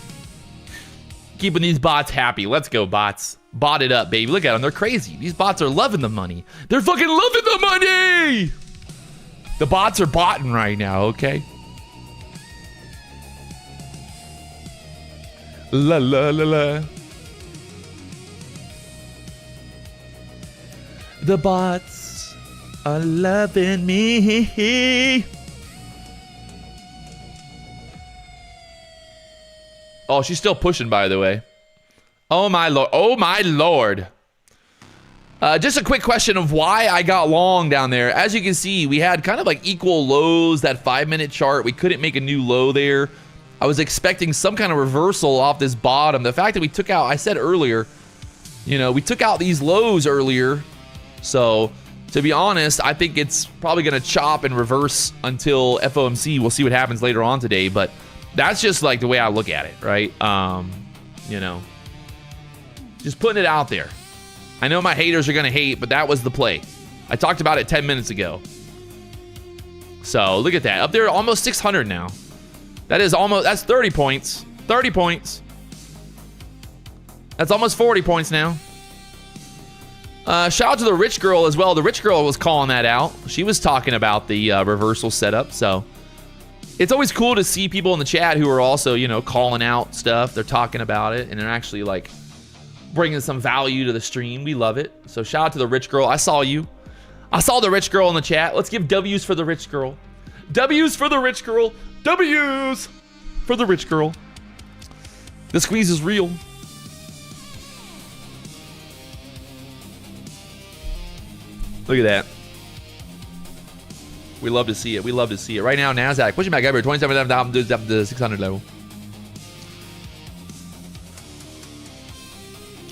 Keeping these bots happy. Let's go, bots. Bot it up, baby. Look at them. They're crazy. These bots are loving the money. They're fucking loving the money! The bots are botting right now, okay? La la la la. The bots are loving me. Oh, she's still pushing, by the way. Oh my Lord. Oh my Lord. Just a quick question of why I got long down there. As you can see, we had kind of like equal lows, that 5-minute chart. We couldn't make a new low there. I was expecting some kind of reversal off this bottom. The fact that we took out, I said earlier, you know, we took out these lows earlier. So To be honest, I think it's probably going to chop and reverse until FOMC. We'll see what happens later on today, but that's just like the way I look at it, right? You know, just putting it out there. I know my haters are going to hate, but that was the play. I talked about it 10 minutes ago. So look at that. Up there, almost 600 now. That's 30 points. 30 points. That's almost 40 points now. Shout out to the rich girl as well. The rich girl was calling that out. She was talking about the reversal setup. So it's always cool to see people in the chat who are also, you know, calling out stuff. They're talking about it and they're actually like bringing some value to the stream. We love it. So shout out to the rich girl. I saw you. I saw the rich girl in the chat. Let's give W's for the rich girl. W's for the rich girl. W's for the rich girl. The squeeze is real. Look at that. We love to see it. We love to see it. Right now, Nasdaq pushing back over 27,000 to the 600 level.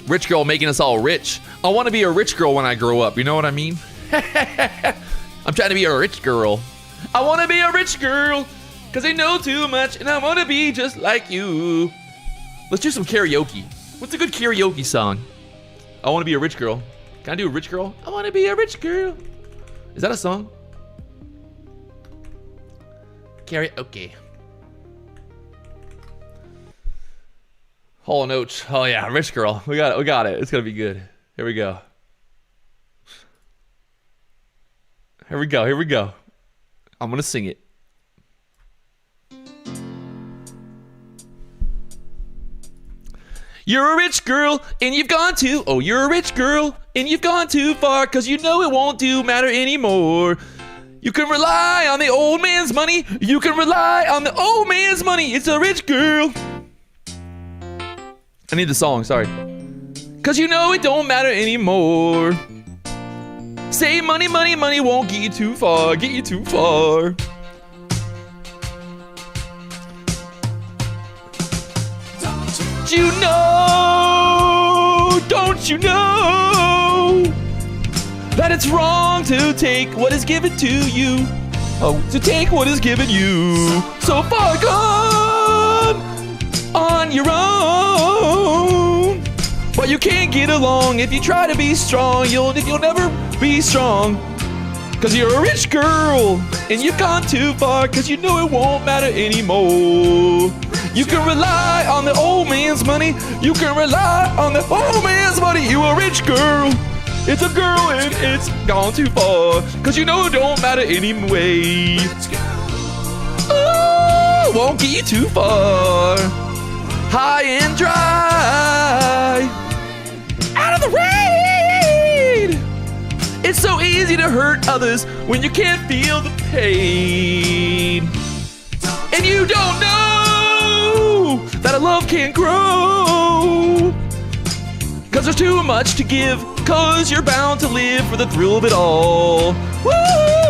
Rich girl making us all rich. I want to be a rich girl when I grow up. You know what I mean? I'm trying to be a rich girl. I want to be a rich girl because I know too much and I want to be just like you. Let's do some karaoke. What's a good karaoke song? I want to be a rich girl. Can I do a rich girl? I want to be a rich girl. Is that a song? Karaoke. Hall & Oates. Oh yeah, rich girl. We got it. We got it. It's gonna be good. Here we go. Here we go. Here we go. I'm gonna sing it. You're a rich girl and you've gone too. Oh, you're a rich girl and you've gone too far, cause you know it won't matter anymore. You can rely on the old man's money. You can rely on the old man's money. It's a rich girl. I need the song, sorry. Cause you know it don't matter anymore. Say money, money, money won't get you too far. Get you too far. You know, don't you know that it's wrong to take what is given to you? Oh, to take what is given you. So far gone on your own. But you can't get along if you try to be strong. You'll never be strong. Cause you're a rich girl and you've gone too far, cause you know it won't matter anymore. You can rely on the old man's money. You can rely on the old man's money. You a rich girl. It's a girl and it's gone too far, cause you know it don't matter anyway. Oh, won't get you too far. High and dry, out of the rain. It's so easy to hurt others when you can't feel the pain. And you don't know that a love can't grow, cause there's too much to give, cause you're bound to live for the thrill of it all. Woo,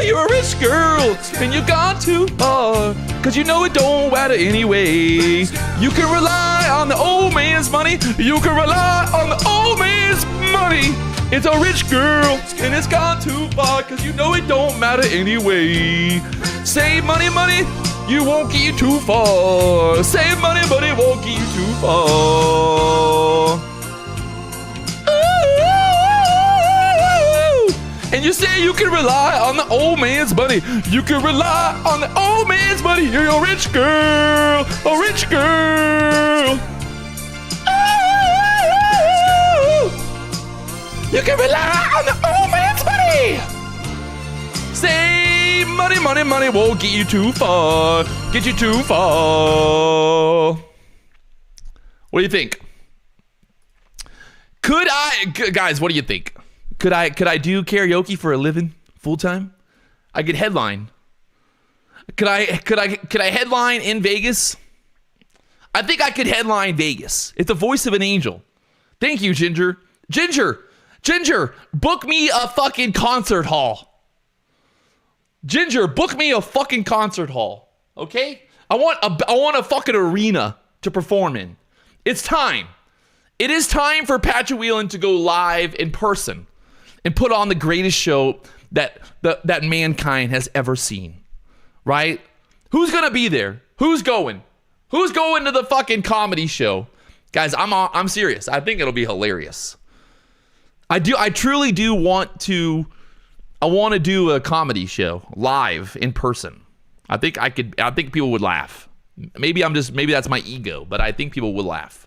you're a rich girl and you've gone too far, cause you know it don't matter anyway. You can rely on the old man's money. You can rely on the old man's money. It's a rich girl and it's gone too far, cause you know it don't matter anyway. Save money, money, you won't get you too far. Save money, money won't get you too far. Ooh. And you say you can rely on the old man's money. You can rely on the old man's money. You're a rich girl, a rich girl. You can rely on the old man's money. Say money, money, money won't get you too far. Get you too far. What do you think? Guys, what do you think? Could I do karaoke for a living full time? I could headline. Could I headline in Vegas? I think I could headline Vegas. It's the voice of an angel. Thank you, Ginger. Ginger, book me a fucking concert hall. Ginger, book me a fucking concert hall. Okay? I want a fucking arena to perform in. It's time. It is time for Patrick Wieland to go live in person. and put on the greatest show that mankind has ever seen, right? Who's gonna be there? Who's going? Who's going to the fucking comedy show? Guys, I'm serious. I think it'll be hilarious. I truly do want to. I want to do a comedy show live in person. I think people would laugh. Maybe that's my ego, but I think people would laugh.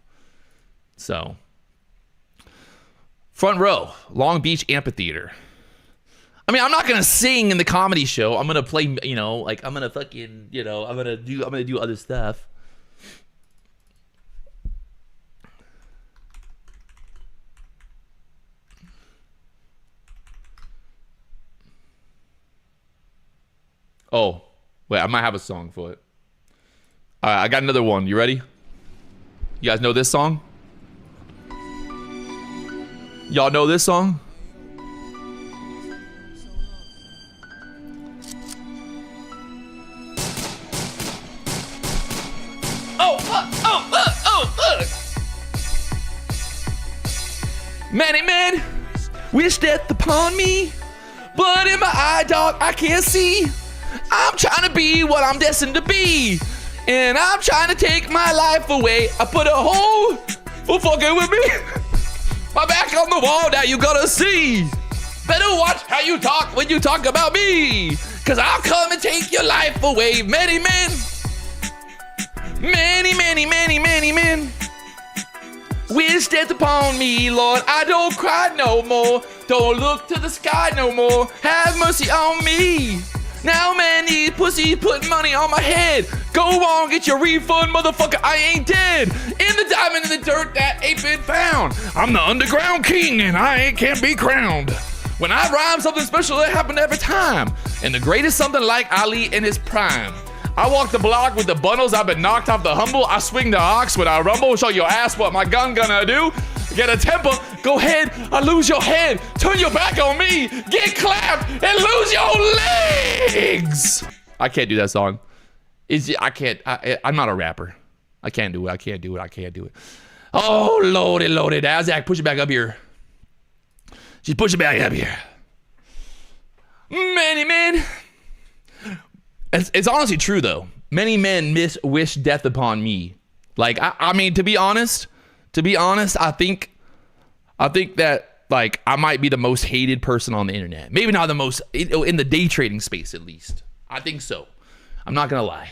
So, front row, Long Beach Amphitheater. I mean, I'm not gonna sing in the comedy show. I'm gonna play, I'm gonna fucking, I'm gonna do other stuff. Oh, wait, I might have a song for it. All right, I got another one. You ready? You guys know this song? Y'all know this song? Many men wish death upon me, but in my eye, dog, I can't see. I'm trying to be what I'm destined to be, and I'm trying to take my life away. I put a hole for fucking with me. My back on the wall, now you gotta see. Better watch how you talk when you talk about me, cause I'll come and take your life away. Many men, many men wish death upon me, Lord. I don't cry no more. Don't look to the sky no more. Have mercy on me. Now man, these pussies putting money on my head. Go on, get your refund, motherfucker. I ain't dead. In the diamond in the dirt that ain't been found. I'm the underground king and I can't be crowned. When I rhyme something special, it happened every time. And the greatest something like Ali in his prime. I walk the block with the bundles. I've been knocked off the humble. I swing the ox when I rumble. Show your ass what my gun gonna do. Get a temper. Go ahead. I lose your head. Turn your back on me. Get clapped and lose your legs. I can't do that song. I'm not a rapper. I can't do it. Oh, loaded. Nasdaq, push it back up here. Just push it back up here. Many men. It's honestly true though. Many men wish death upon me. Like I mean, to be honest, I think that like I might be the most hated person on the internet. Maybe not the most in the day trading space, at least. I think so. I'm not gonna lie.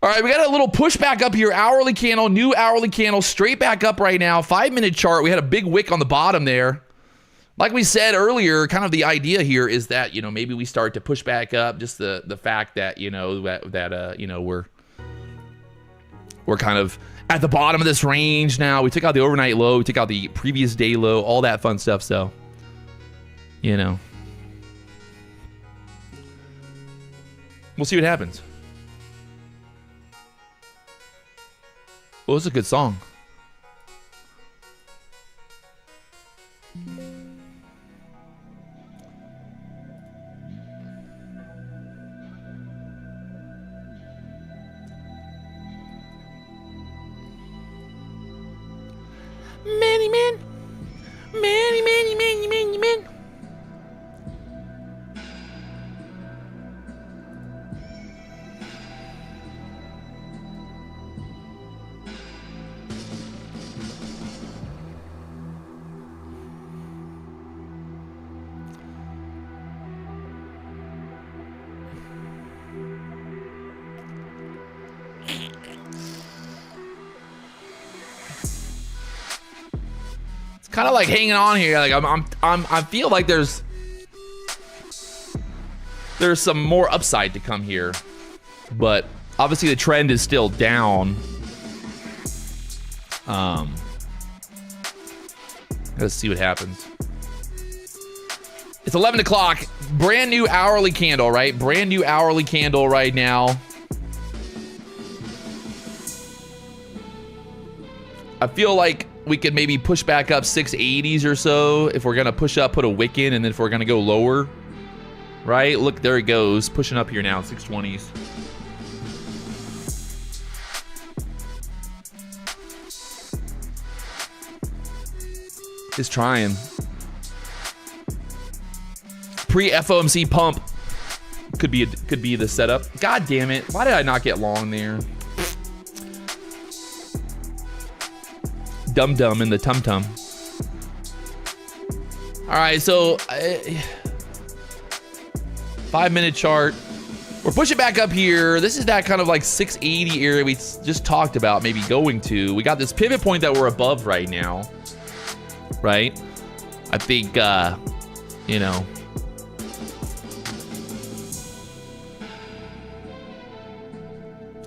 All right, we got a little pushback up here. Hourly candle, new hourly candle, straight back up right now. 5-minute chart. We had a big wick on the bottom there. Like we said earlier, kind of the idea here is that, maybe we start to push back up. Just the fact that, we're kind of at the bottom of this range now. We took out the overnight low. We took out the previous day low. All that fun stuff. So, we'll see what happens. Well, it's a good song. Many men. Kind of like hanging on here. Like I feel like there's some more upside to come here, but obviously the trend is still down. Let's see what happens. It's 11 o'clock. Brand new hourly candle, right? Brand new hourly candle right now. I feel like we could maybe push back up 680s or so if we're gonna push up, put a wick in, and then if we're gonna go lower, right? Look, there it goes, pushing up here now, 620s. Just trying. pre-FOMC pump could be the setup. God damn it! Why did I not get long there? Dum dum in the tum tum. All right, so 5-minute chart. We're pushing back up here. This is that kind of like 680 area we just talked about maybe going to. We got this pivot point that we're above right now, right? I think, you know,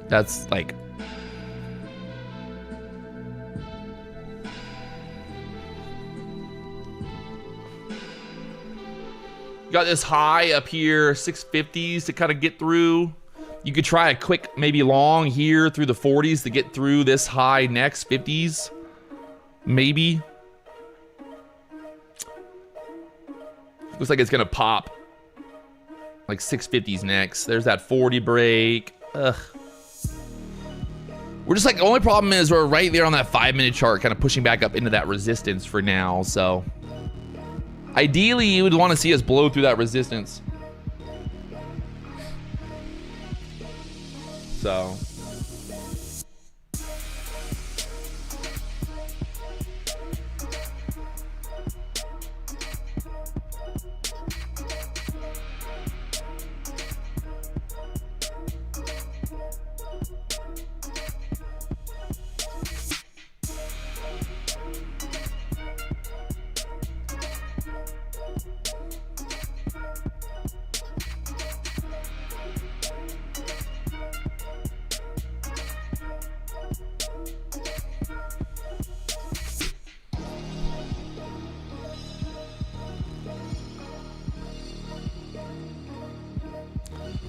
that's like, got this high up here, 650s to kind of get through. You could try a quick maybe long here through the 40s to get through this high next, 50s. Maybe. Looks like it's gonna pop. Like 650s next. There's that 40 break. Ugh. We're just like, the only problem is we're right there on that 5-minute chart, kind of pushing back up into that resistance for now, so. Ideally, you would want to see us blow through that resistance. So.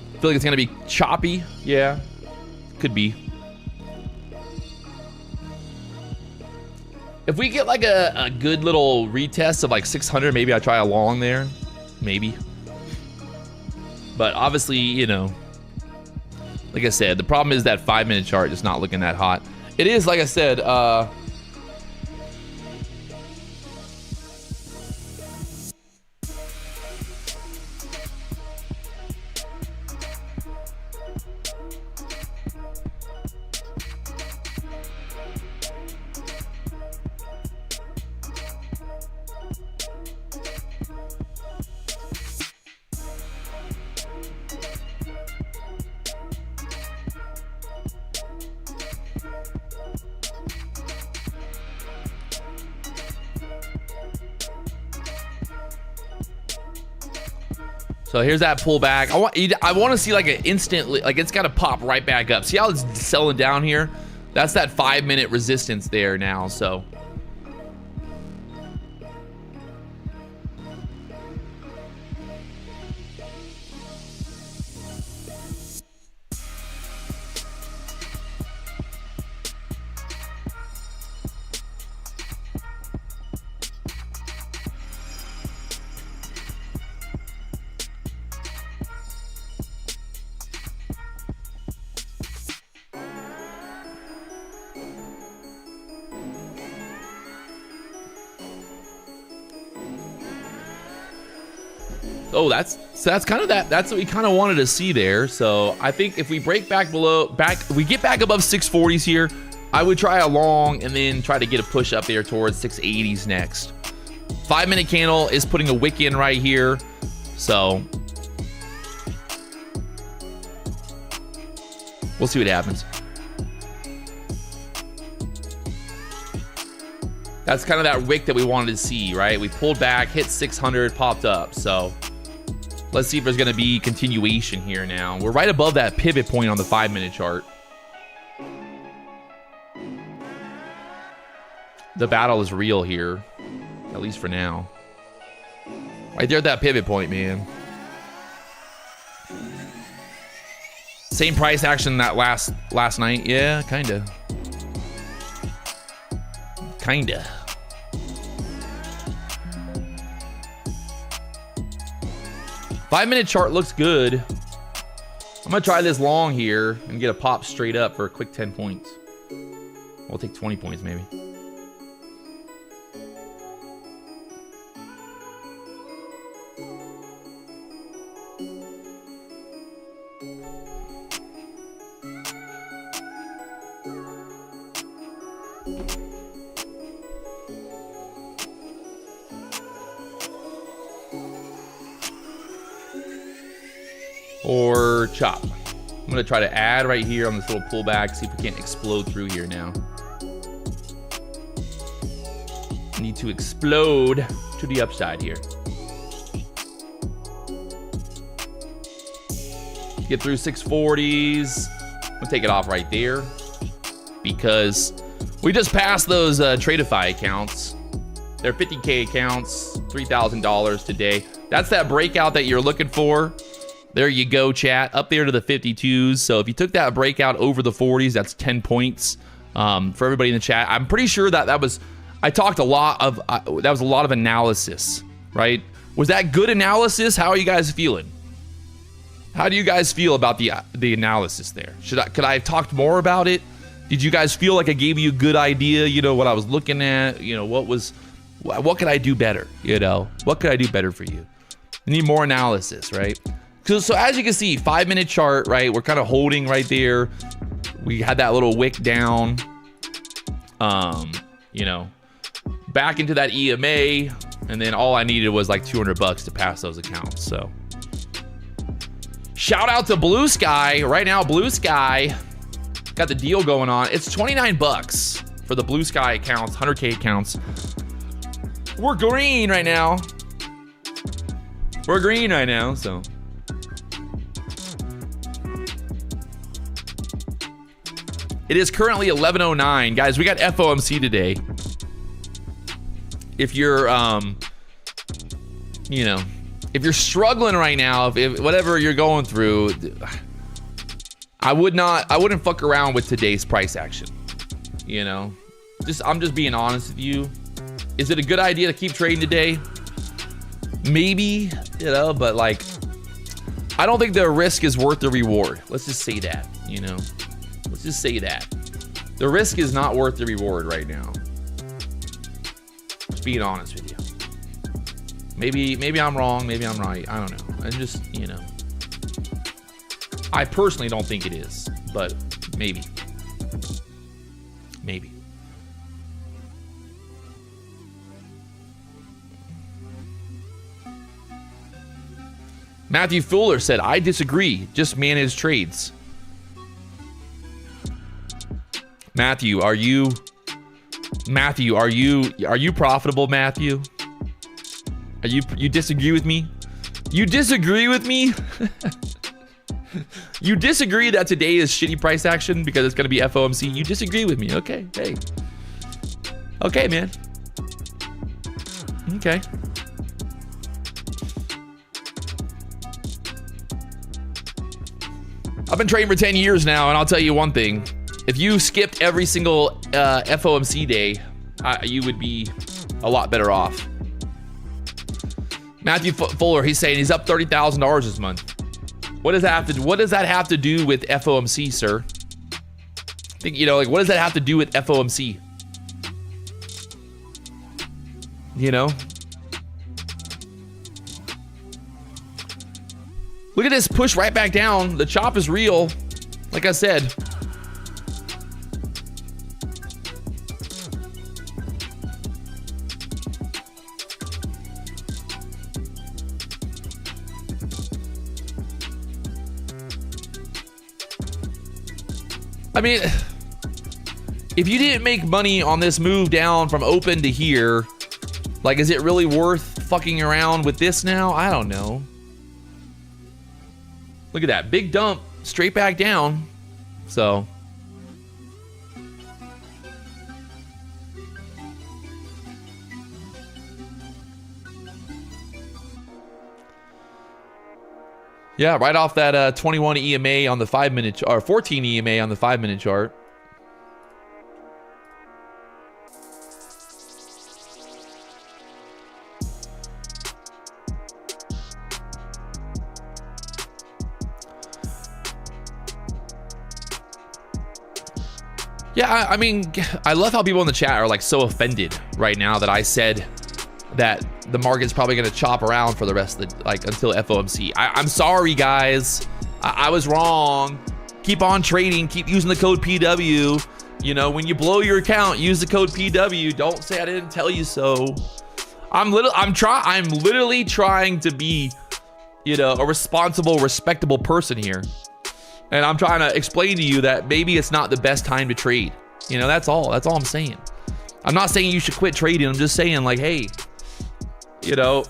I feel like it's gonna be choppy. Yeah, could be. If we get like a good little retest of like 600, maybe I try a long there, maybe. But obviously, you know, like I said, the problem is that 5-minute chart is not looking that hot. It is, like I said, so here's that pullback. I want to see like an instant, like it's got to pop right back up. See how it's selling down here? That's that 5-minute resistance there now. So oh, that's kind of that's what we kind of wanted to see there. So I think if we break back we get back above 640s here, I would try a long and then try to get a push up there towards 680s next. 5-minute candle is putting a wick in right here, so we'll see what happens. That's kind of that wick that we wanted to see, right? We pulled back, hit 600, popped up, so let's see if there's going to be continuation here now. We're right above that pivot point on the 5-minute chart. The battle is real here, at least for now. Right there at that pivot point, man. Same price action that last night. Yeah, kinda. Kinda. Five-minute chart looks good. I'm gonna try this long here and get a pop straight up for a quick 10 points. We'll take 20 points maybe. or chop? I'm gonna try to add right here on this little pullback, see if we can't explode through here now. Need to explode to the upside here. Get through 640s. We'll take it off right there because we just passed those Tradeify accounts. They're 50K accounts, $3,000 today. That's that breakout that you're looking for. There you go, chat. Up there to the 52s. So if you took that breakout over the 40s, that's 10 points for everybody in the chat. I'm pretty sure that was, I talked a lot of, that was a lot of analysis, right? Was that good analysis? How are you guys feeling? How do you guys feel about the analysis there? Could I have talked more about it? Did you guys feel like I gave you a good idea? You know, what I was looking at, you know, what could I do better? You know, what could I do better for you? I need more analysis, right? So as you can see, 5-minute chart, right? We're kind of holding right there. We had that little wick down, you know, back into that EMA. And then all I needed was like $200 to pass those accounts. So shout out to Blue Sky. Right now, Blue Sky got the deal going on. It's $29 for the Blue Sky accounts, 100K accounts. We're green right now. We're green right now, so. It is currently 11:09. Guys, we got FOMC today. If you're, you know, if you're struggling right now, if whatever you're going through, I wouldn't fuck around with today's price action. You know, I'm just being honest with you. Is it a good idea to keep trading today? Maybe, you know, but like, I don't think the risk is worth the reward. Let's just say that, you know. Let's just say that. The risk is not worth the reward right now. Just being honest with you. Maybe I'm wrong, maybe I'm right. I don't know. I'm just, you know. I personally don't think it is, but maybe. Maybe. Matthew Fuller said, I disagree. Just manage trades. Matthew, are you profitable, Matthew? You disagree with me? You disagree with me? You disagree that today is shitty price action because it's going to be FOMC? You disagree with me. Okay. Hey. Okay, man. Okay. I've been trading for 10 years now, and I'll tell you one thing. If you skipped every single FOMC day, you would be a lot better off. Matthew Fuller, he's saying he's up $30,000 this month. What does that have to do with FOMC, sir? I think, you know, like, what does that have to do with FOMC? You know? Look at this push right back down. The chop is real. Like I said. I mean, if you didn't make money on this move down from open to here, like, is it really worth fucking around with this now? I don't know. Look at that. Big dump straight back down. So. Yeah, right off that 21 EMA on the 5-minute or 14 EMA on the 5-minute chart. Yeah, I mean, I love how people in the chat are like so offended right now that I said that the market's probably going to chop around for the rest of the, like, until FOMC. I'm sorry, guys. I was wrong. Keep on trading. Keep using the code PW. You know, when you blow your account, use the code PW. Don't say I didn't tell you so. I'm literally trying to be you know, a responsible, respectable person here. And I'm trying to explain to you that maybe it's not the best time to trade. You know, that's all. That's all I'm saying. I'm not saying you should quit trading. I'm just saying, like, hey, you know,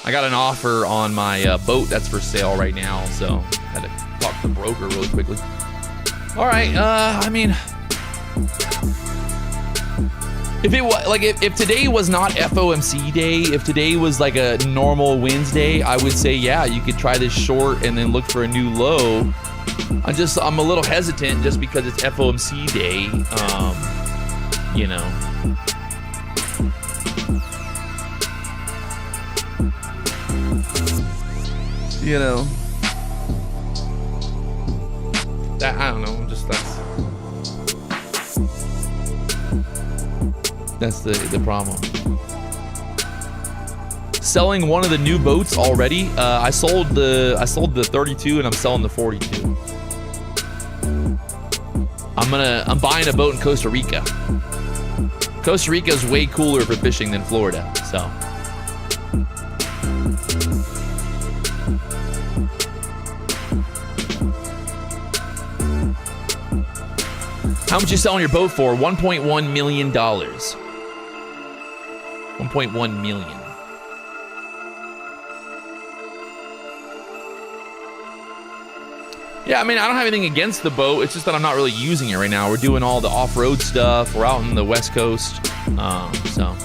I got an offer on my boat that's for sale right now, so I had to talk to the broker really quickly. All right, I mean, if it was like if today was not FOMC day, if today was like a normal Wednesday, I would say yeah, you could try this short and then look for a new low. I'm a little hesitant just because it's FOMC day, you know. You know, that I don't know. Just that's the problem. Selling one of the new boats already. I sold the 32 and I'm selling the 42. I'm buying a boat in Costa Rica. Costa Rica is way cooler for fishing than Florida, so. How much you selling your boat for? $1.1 million. 1.1 million. Yeah, I mean, I don't have anything against the boat. It's just that I'm not really using it right now. We're doing all the off-road stuff. We're out in the West Coast, so.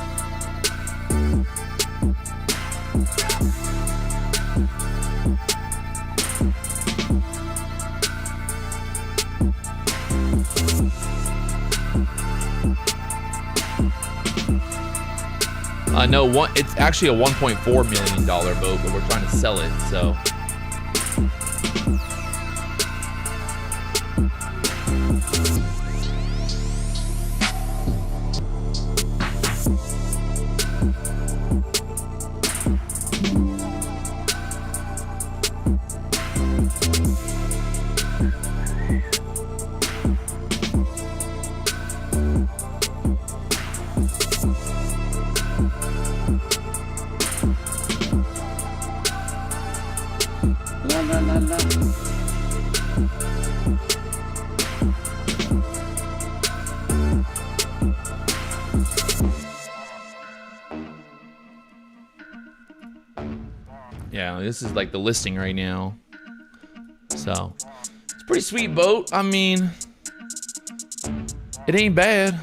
No, it's actually a $1.4 million boat, but we're trying to sell it, so. Yeah, this is like the listing right now. So, it's a pretty sweet boat. I mean, It ain't bad.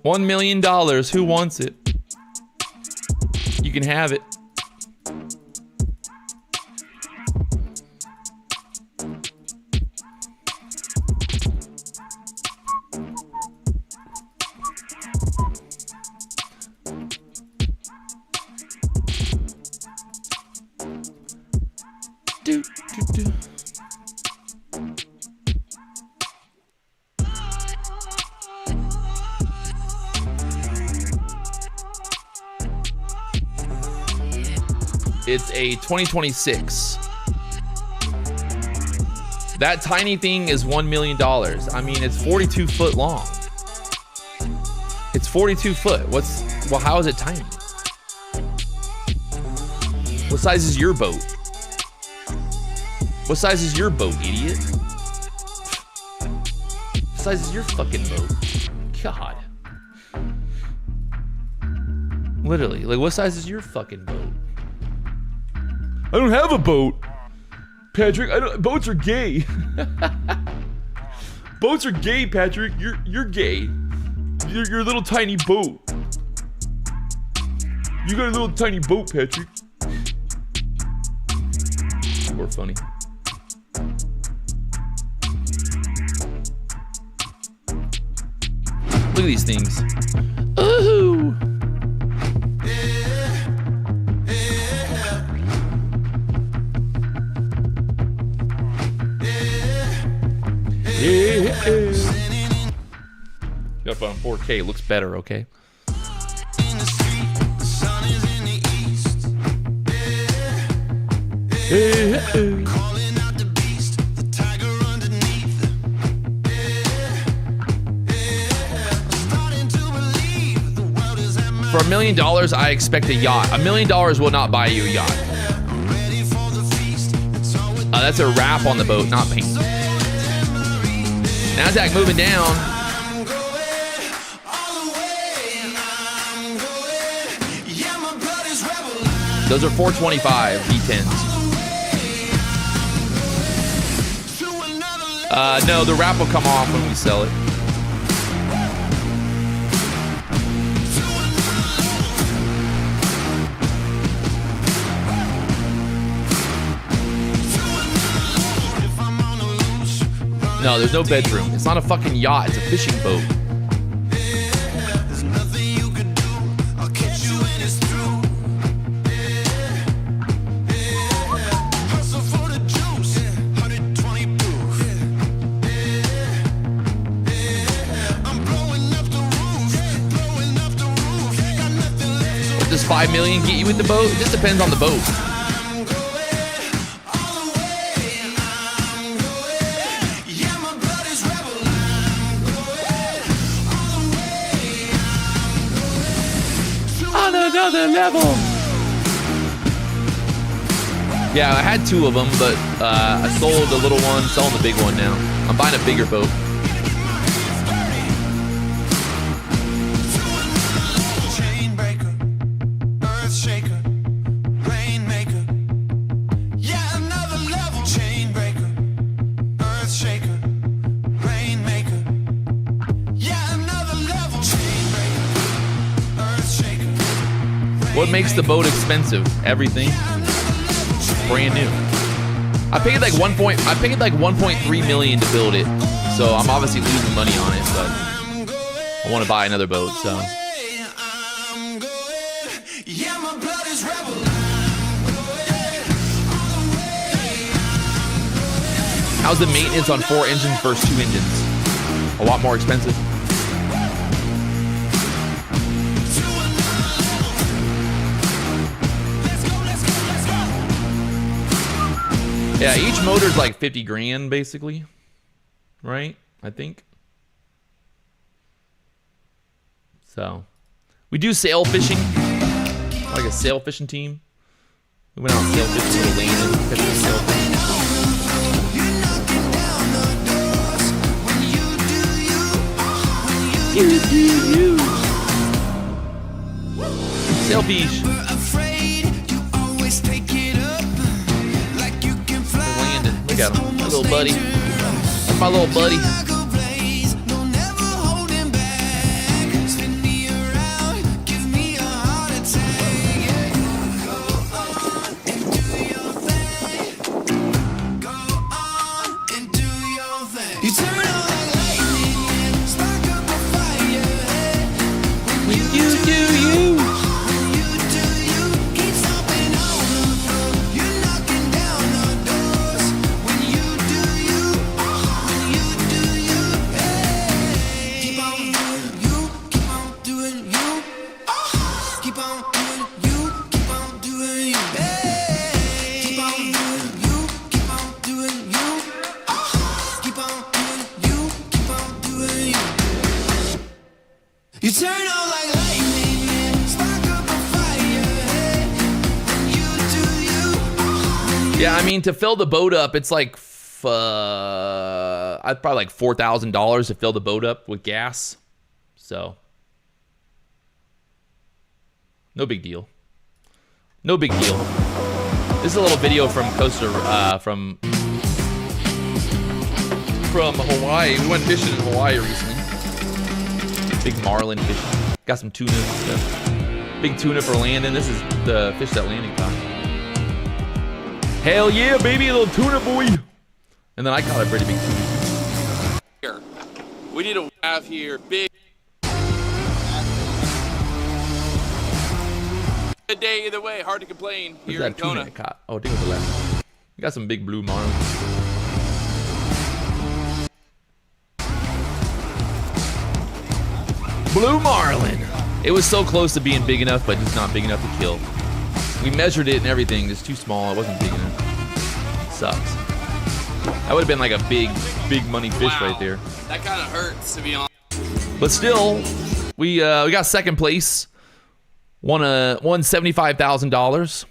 $1 million. Who wants it? You can have it. Do, do, do. It's a 2026. That tiny thing is $1 million. I mean, it's 42 foot long. It's 42 foot. Well, how is it tiny? What size is your boat? What size is your boat, idiot? What size is your fucking boat? God. Literally, like, what size is your fucking boat? I don't have a boat, Patrick. Boats are gay. Boats are gay, Patrick. You're gay. You're a little tiny boat. You got a little tiny boat, Patrick. We're funny. Look at these things. Ooh. Got it on 4K. It looks better, okay? For $1 million, I expect a yacht. $1 million will not buy you a yacht. That's a wrap on the boat, not paint. Nasdaq moving down. Those are 425 V10s. No, the wrap will come off when we sell it. No, there's no bedroom. It's not a fucking yacht. It's a fishing boat. What does $5 million get you with the boat? It just depends on the boat. Another level. Yeah, I had two of them, but I sold the little one, selling the big one now. I'm buying a bigger boat. What makes the boat expensive? Everything. Brand new. I paid like 1.3 million to build it, so I'm obviously losing money on it, but I want to buy another boat, so. How's the maintenance on 4 engines versus 2 engines? A lot more expensive. Yeah, each motor's like 50 grand basically, right? I think. So, we do sail fishing, like a sail fishing team. We went out sail fishing with Wieland and fishing sail fishing. Sail fish. Look at him, my little buddy. That's my little buddy. You turn on like lightning, spark up a fire. When you do you. Yeah, I mean, to fill the boat up, it's like, I'd probably like $4,000 to fill the boat up with gas. So, no big deal. No big deal. This is a little video from from Hawaii. We went fishing in Hawaii recently. Big marlin fishing. Got some tuna and stuff. Big tuna for Landon. This is the fish that Landon caught. Hell yeah, baby, a little tuna boy. And then I caught a pretty big tuna. Here, we need to have here big. Good day either way. Hard to complain here in Where's that tuna Kona. I caught? Oh, I think it was the last one. We got some big blue marlin. Blue marlin. It was so close to being big enough, but just not big enough to kill. We measured it and everything. It's too small. It wasn't big enough. Sucks. That would have been like a big money fish Wow. right there. That kind of hurts, to be honest. But still, we got second place. Won $75,000.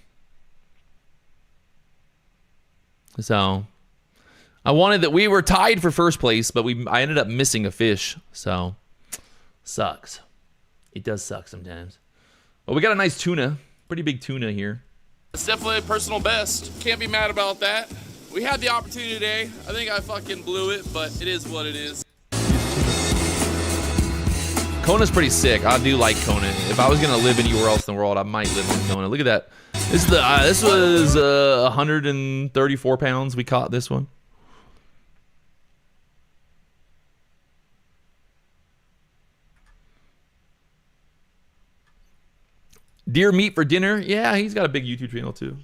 So I wanted that. We were tied for first place, but I ended up missing a fish. So sucks. It does suck sometimes. But we got a nice tuna, pretty big tuna here. It's definitely a personal best. Can't be mad about that. We had the opportunity today. I think I fucking blew it, but it is what it is. Kona's pretty sick. I do like Kona. If I was gonna live anywhere else in the world, I might live in Kona. Look at that. This is this was 134 pounds. We caught this one. Deer meat for dinner. Yeah, he's got a big YouTube channel too.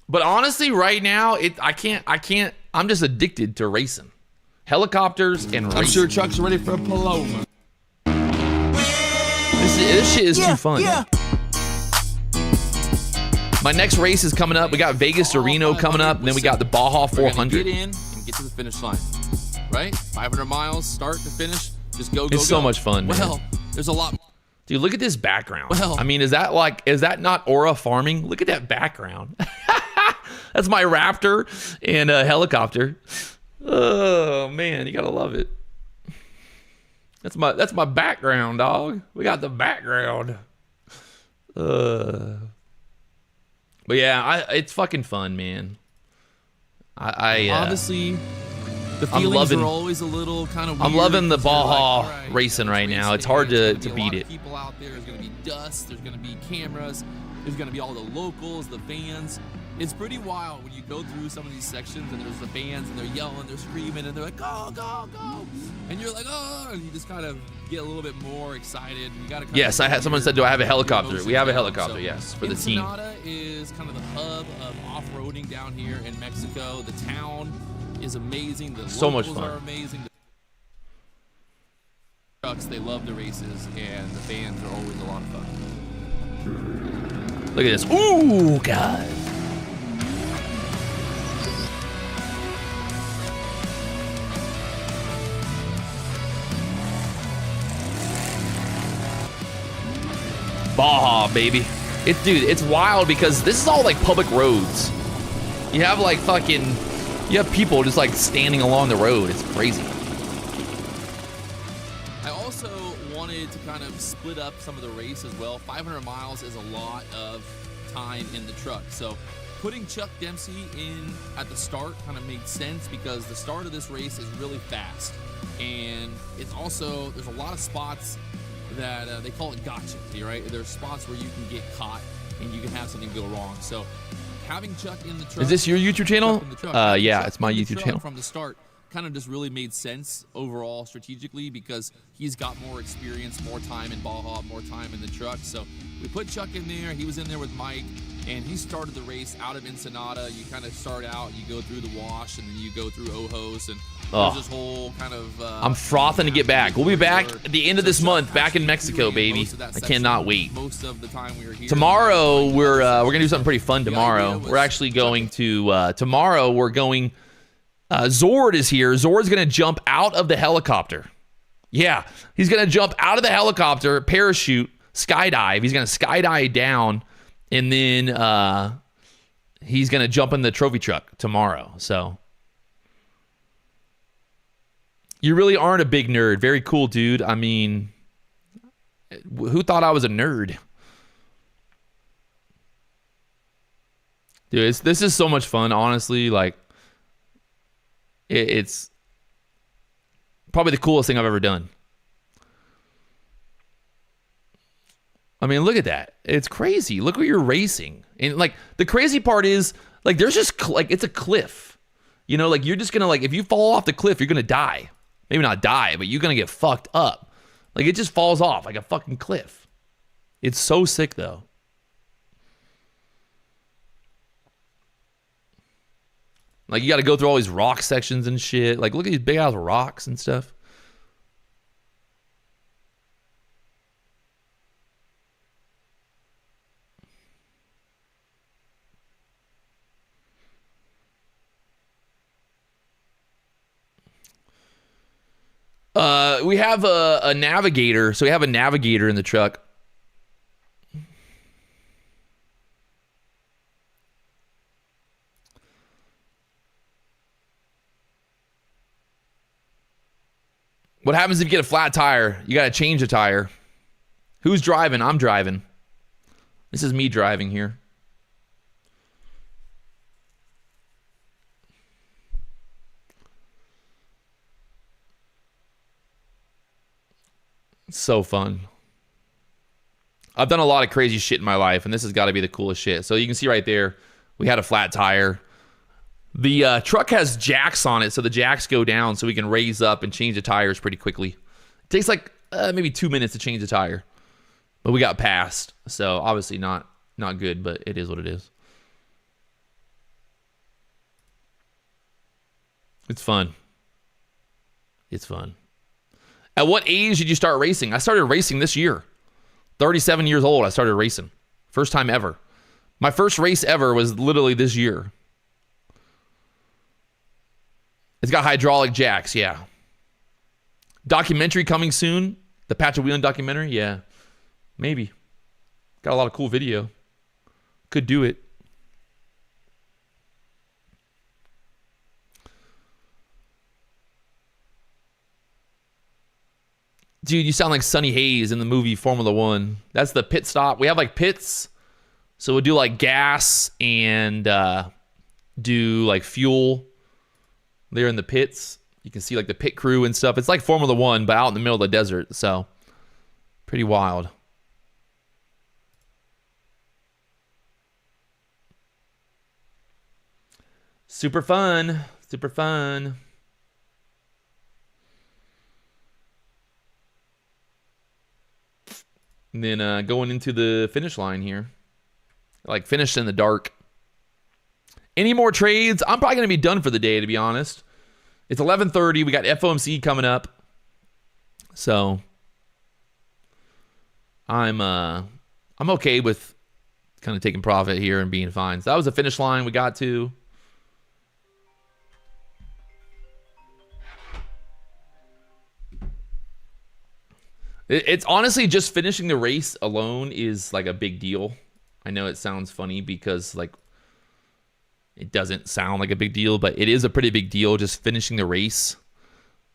But honestly, right now, I can't. I'm just addicted to racing. Helicopters and racing. I'm sure Chuck's ready for a Paloma. This shit is too fun. My next race is coming up. We got Vegas to Reno coming up, and then we got the Baja We're gonna 400. get in and get to the finish line, right? 500 miles, start to finish. Just go. It's so much fun, man. Well, there's a lot. Dude, look at this background. Well- I mean, is that not Aura farming? Look at that background. That's my Raptor and a helicopter. Oh man, you gotta love it. That's my background, dog. We got the background. But yeah, it's fucking fun, man. Obviously, the I'm feelings loving- are always a little kind of. I'm loving the because you're Baja like, all right, racing right race now. It's day, hard there's to gonna be a beat lot it. of people out there. There's gonna be dust. There's gonna be cameras. There's gonna be all the locals, the fans. It's pretty wild when you go through some of these sections and there's the fans and they're yelling, they're screaming, and they're like, go, go, go, and you're like, oh, and you just kind of get a little bit more excited. You gotta. Yes, I had someone said, do I have a helicopter? We have a helicopter, So, yes, for the team. Ensenada is kind of the hub of off-roading down here in Mexico. The town is amazing. The So much locals fun. are amazing. The trucks, they love the races, and the fans are always a lot of fun. Look at this. Ooh, God. Baja, baby. It's wild because this is all like public roads. You have like you have people just like standing along the road. It's crazy. I also wanted to kind of split up some of the race as well. 500 miles is a lot of time in the truck. So putting Chuck Dempsey in at the start kind of made sense because the start of this race is really fast. And it's also, there's a lot of spots that they call it gotcha, right? There's spots where you can get caught and you can have something go wrong. So having Chuck in the truck. Is this your YouTube channel? Yeah, it's my YouTube channel. From the start kind of just really made sense overall strategically because he's got more experience, more time in Baja, more time in the truck. So we put Chuck in there. He was in there with Mike, and he started the race out of Ensenada. You kind of start out, you go through the wash, and then you go through Ojos, and there's this whole kind of... I'm frothing to get back. We'll be back at the end of this month, back in Mexico, baby. I cannot wait. Most of the time we were here. Tomorrow, we're going to do something pretty fun tomorrow. We're actually going to... tomorrow, we're going... Zord is here. Zord's going to jump out of the helicopter. Yeah, he's going to jump out of the helicopter, parachute, skydive. He's going to skydive down, and then he's going to jump in the trophy truck tomorrow. So you really aren't a big nerd. Very cool, dude. I mean, who thought I was a nerd? Dude, this is so much fun, honestly. Like, it's probably the coolest thing I've ever done. I mean, look at that. It's crazy. Look what you're racing. And like the crazy part is like there's just like it's a cliff. You know, like you're just going to like if you fall off the cliff, you're going to die. Maybe not die, but you're going to get fucked up. Like it just falls off like a fucking cliff. It's so sick though. Like, you got to go through all these rock sections and shit. Like, look at these big-ass rocks and stuff. We have a navigator. So we have a navigator in the truck. What happens if you get a flat tire? You got to change the tire. Who's driving? I'm driving. This is me driving here. It's so fun. I've done a lot of crazy shit in my life, and this has got to be the coolest shit. So you can see right there, we had a flat tire. The truck has jacks on it, so the jacks go down so we can raise up and change the tires pretty quickly. It takes like maybe 2 minutes to change the tire. But we got passed, so obviously not good, but it is what it is. It's fun. It's fun. At what age did you start racing? I started racing this year. 37 years old, I started racing. First time ever. My first race ever was literally this year. It's got hydraulic jacks, yeah. Documentary coming soon. The Patch of Wieland documentary, yeah. Maybe. Got a lot of cool video. Could do it. Dude, you sound like Sonny Hayes in the movie Formula One. That's the pit stop. We have like pits. So we'll do like gas and do like fuel. They're in the pits. You can see like the pit crew and stuff. It's like Formula One, but out in the middle of the desert. So pretty wild. Super fun. Super fun. And then going into the finish line here. Like finished in the dark. Any more trades? I'm probably going to be done for the day, to be honest. It's 11:30. We got FOMC coming up. So I'm okay with kind of taking profit here and being fine. So that was the finish line we got to. It's honestly just finishing the race alone is like a big deal. I know it sounds funny because like it doesn't sound like a big deal, but it is a pretty big deal just finishing the race.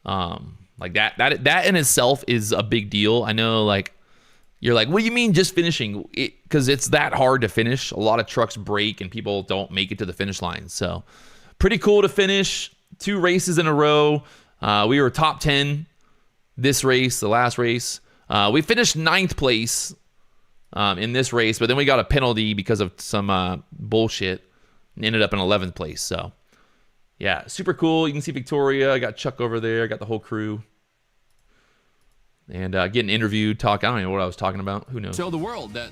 Like that in itself is a big deal. I know like You're like, what do you mean just finishing? Because it's that hard to finish. A lot of trucks break and people don't make it to the finish line. So pretty cool to finish 2 races in a row. We were top 10 this race, the last race. We finished 9th place in this race, but then we got a penalty because of some bullshit and ended up in 11th place. So yeah, super cool. You can see Victoria. I got Chuck over there. I got the whole crew. And getting interviewed, I don't know what I was talking about. Who knows? Show the world that.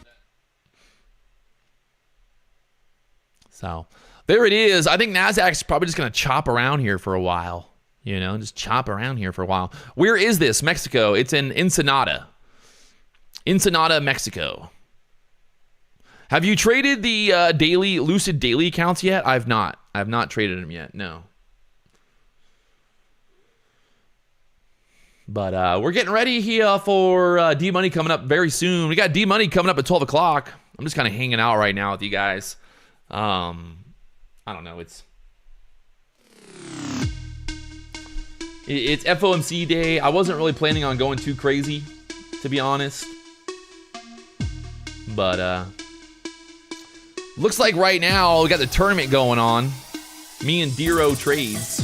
So there it is. I think Nasdaq's probably just going to chop around here for a while. You know, just chop around here for a while. Where is this? Mexico. It's in Ensenada. Ensenada, Mexico. Have you traded the Lucid daily accounts yet? I've not. I've not traded them yet. No. But we're getting ready here for D-Money coming up very soon. We got D-Money coming up at 12 o'clock. I'm just kind of hanging out right now with you guys. I don't know. It's FOMC day. I wasn't really planning on going too crazy, to be honest. But looks like right now we got the tournament going on. Me and Dero trades.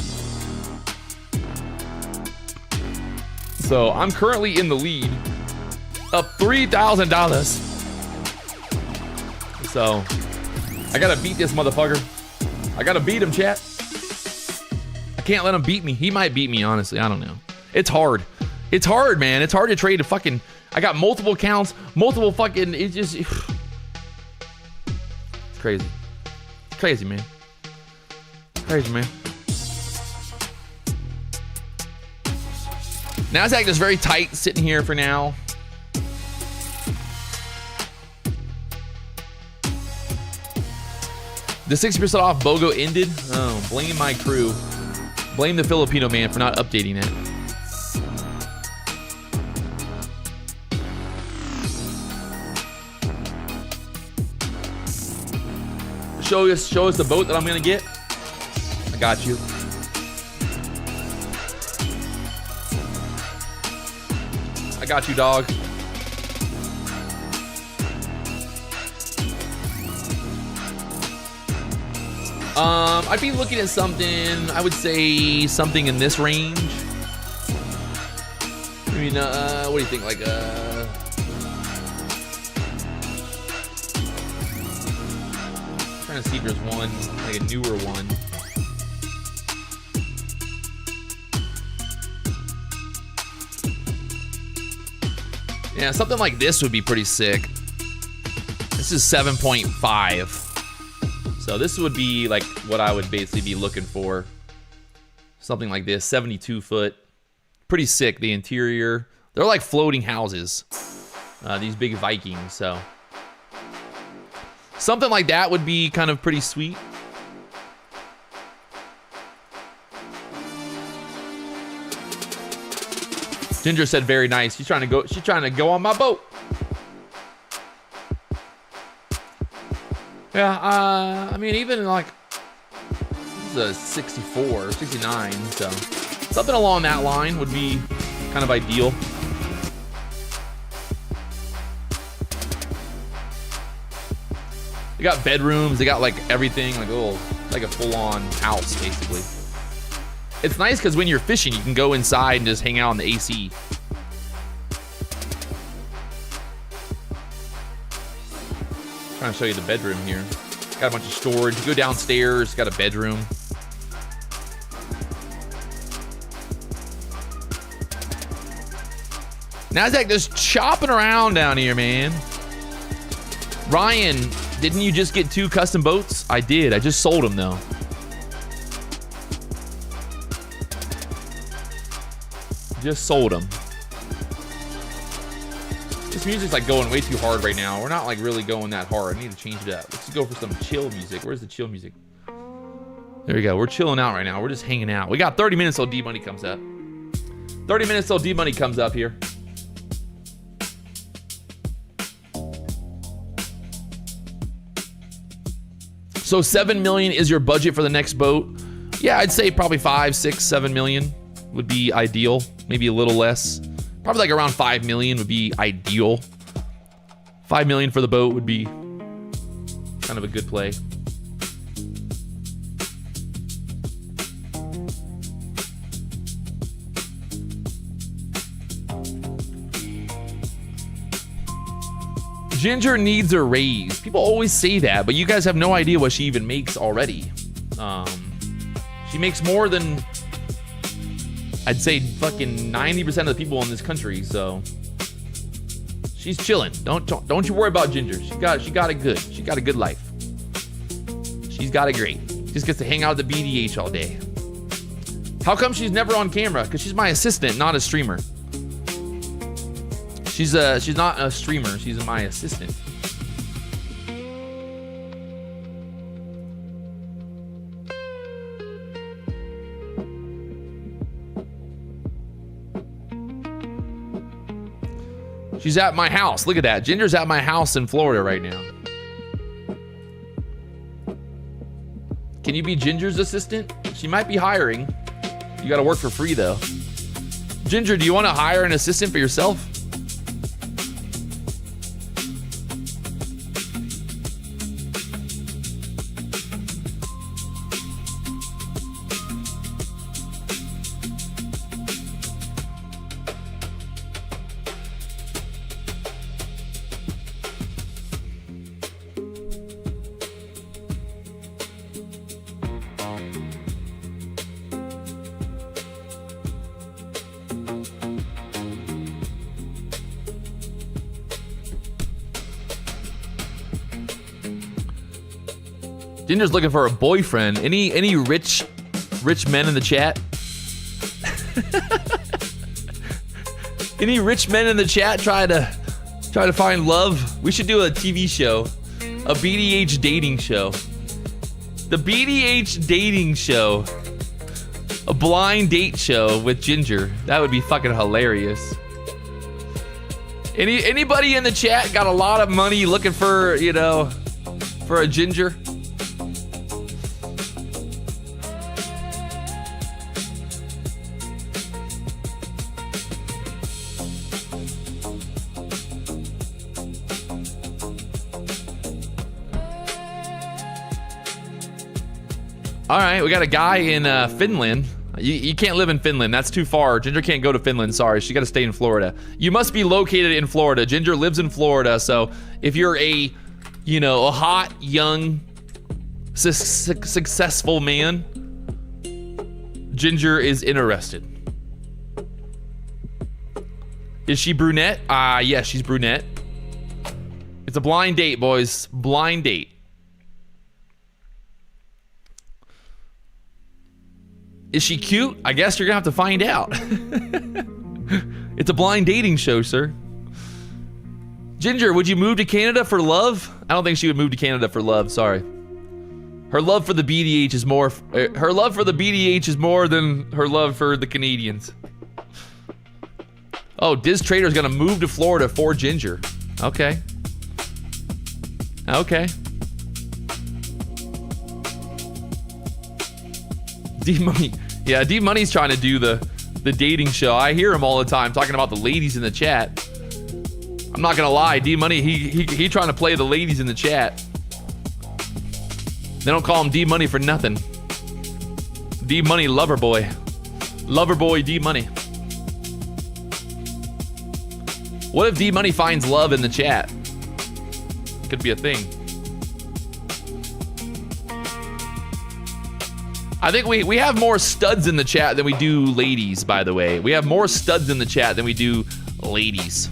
So I'm currently in the lead, up $3,000. So I gotta beat this motherfucker. I gotta beat him, chat. I can't let him beat me. He might beat me, honestly. I don't know. It's hard. It's hard, man. It's hard to trade a fucking. I got multiple accounts, multiple fucking. It's just. It's crazy. It's crazy, man. Crazy, man. Nasdaq is very tight, sitting here for now. The 60% off BOGO ended. Oh, blame my crew. Blame the Filipino man for not updating it. Show us the boat that I'm gonna get. I got you. I got you, dog. I'd be looking at something, I would say something in this range. I mean, what do you think? Like, trying to see if there's one, like a newer one. Yeah, something like this would be pretty sick. This is 7.5. So this would be like what I would basically be looking for. Something like this, 72 foot. Pretty sick, the interior. They're like floating houses, these big Vikings, so. Something like that would be kind of pretty sweet. Ginger said very nice. She's trying to go on my boat. Yeah, I mean, even like, this is a 64, 69, so something along that line would be kind of ideal. They got bedrooms, they got like everything, like like a full-on house, basically. It's nice because when you're fishing, you can go inside and just hang out on the AC. Trying to show you the bedroom here. Got a bunch of storage. You go downstairs, got a bedroom. Nasdaq just chopping around down here, man. Ryan, didn't you just get 2 custom boats? I did. I just sold them, though. Just sold them. This music's like going way too hard right now. We're not like really going that hard. I need to change it up. Let's just go for some chill music. Where's the chill music? There we go. We're chilling out right now. We're just hanging out. We got 30 minutes till D-Money comes up. 30 minutes till D-Money comes up here. So 7 million is your budget for the next boat? Yeah, I'd say probably 5, 6, 7 million would be ideal. Maybe a little less. Probably like around 5 million would be ideal. $5 million for the boat would be kind of a good play. Ginger needs a raise. People always say that, but you guys have no idea what she even makes already. She makes more than, I'd say, fucking 90% of the people in this country. So she's chilling. Don't you worry about Ginger. She got it good. She got a good life. She's got it great. Just gets to hang out at the BDH all day. How come she's never on camera? Because she's my assistant, not a streamer. She's not a streamer. She's my assistant. She's at my house. Look at that. Ginger's at my house in Florida right now. Can you be Ginger's assistant? She might be hiring. You got to work for free though. Ginger, do you want to hire an assistant for yourself? Ginger's looking for a boyfriend. Any rich men in the chat? Any rich men in the chat try to find love? We should do a TV show, a BDH dating show. The BDH dating show, a blind date show with Ginger. That would be fucking hilarious. Anybody in the chat got a lot of money looking for, for a Ginger? All right, we got a guy in Finland. You can't live in Finland. That's too far. Ginger can't go to Finland. Sorry, she got to stay in Florida. You must be located in Florida. Ginger lives in Florida, so if you're a hot, young, successful man, Ginger is interested. Is she brunette? Yes, she's brunette. It's a blind date, boys. Blind date. Is she cute? I guess you're gonna have to find out. It's a blind dating show, sir. Ginger, would you move to Canada for love? I don't think she would move to Canada for love, sorry. Her love for the BDH is more than her love for the Canadians. Oh, DayTrader's gonna move to Florida for Ginger. Okay. D-Money. Yeah, D-Money's trying to do the dating show. I hear him all the time talking about the ladies in the chat. I'm not gonna lie, D-Money, he trying to play the ladies in the chat. They don't call him D-Money for nothing. D-Money lover boy. Lover boy D-Money. What if D-Money finds love in the chat? Could be a thing. I think we have more studs in the chat than we do ladies, by the way. We have more studs in the chat than we do ladies.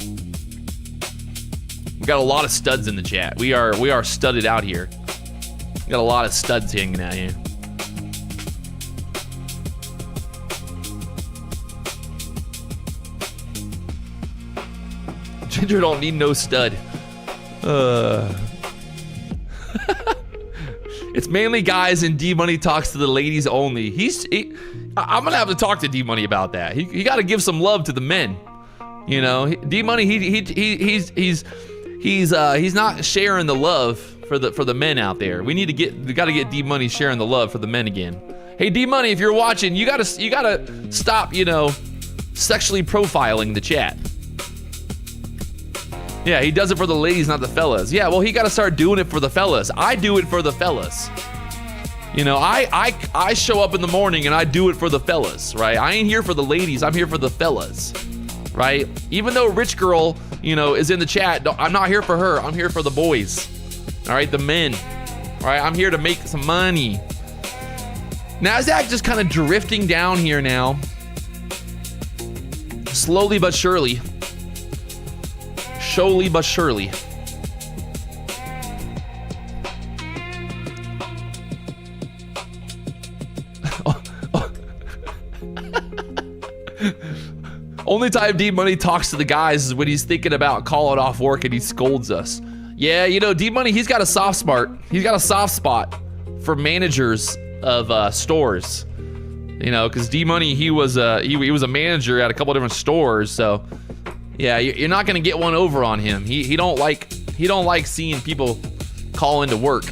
We got a lot of studs in the chat. We are studded out here. We got a lot of studs hanging out here. Ginger don't need no stud. It's mainly guys, and D-Money talks to the ladies only. I'm gonna have to talk to D-Money about that. He got to give some love to the men. D-Money he's not sharing the love for the men out there. We got to get D-Money sharing the love for the men again. Hey D-Money, if you're watching, you gotta stop sexually profiling the chat. Yeah, he does it for the ladies, not the fellas. Yeah, well, he got to start doing it for the fellas. I do it for the fellas. You know, I show up in the morning and I do it for the fellas, right? I ain't here for the ladies. I'm here for the fellas, right? Even though Rich Girl, you know, is in the chat, I'm not here for her. I'm here for the boys, all right? The men, all right? I'm here to make some money. Nasdaq just kind of drifting down here now. Slowly but surely. Slowly but surely. Only time D Money talks to the guys is when he's thinking about calling off work and he scolds us. Yeah, you know, D Money, he's got a soft spot for managers of stores. You know, because D Money, he was a manager at a couple different stores. So yeah, you're not gonna get one over on him. He don't like seeing people call into work.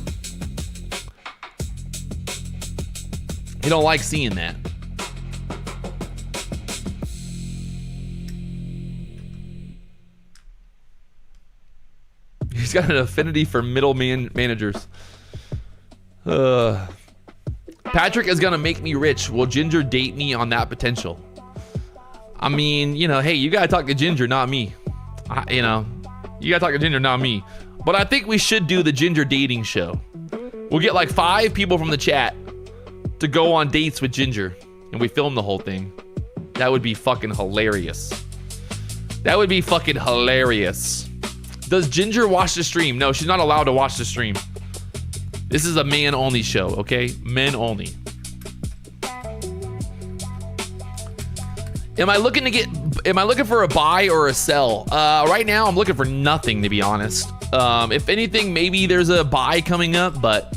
He don't like seeing that. He's got an affinity for middleman managers. Patrick is gonna make me rich. Will Ginger date me on that potential? I mean, you know, hey, you gotta talk to Ginger, not me. You know, you gotta talk to Ginger, not me. But I think we should do the Ginger dating show. We'll get like 5 people from the chat to go on dates with Ginger, and we film the whole thing. That would be fucking hilarious. That would be fucking hilarious. Does Ginger watch the stream? No, she's not allowed to watch the stream. This is a man-only show, okay? Men only. Am I looking for a buy or a sell? Right now, I'm looking for nothing, to be honest. If anything, maybe there's a buy coming up, but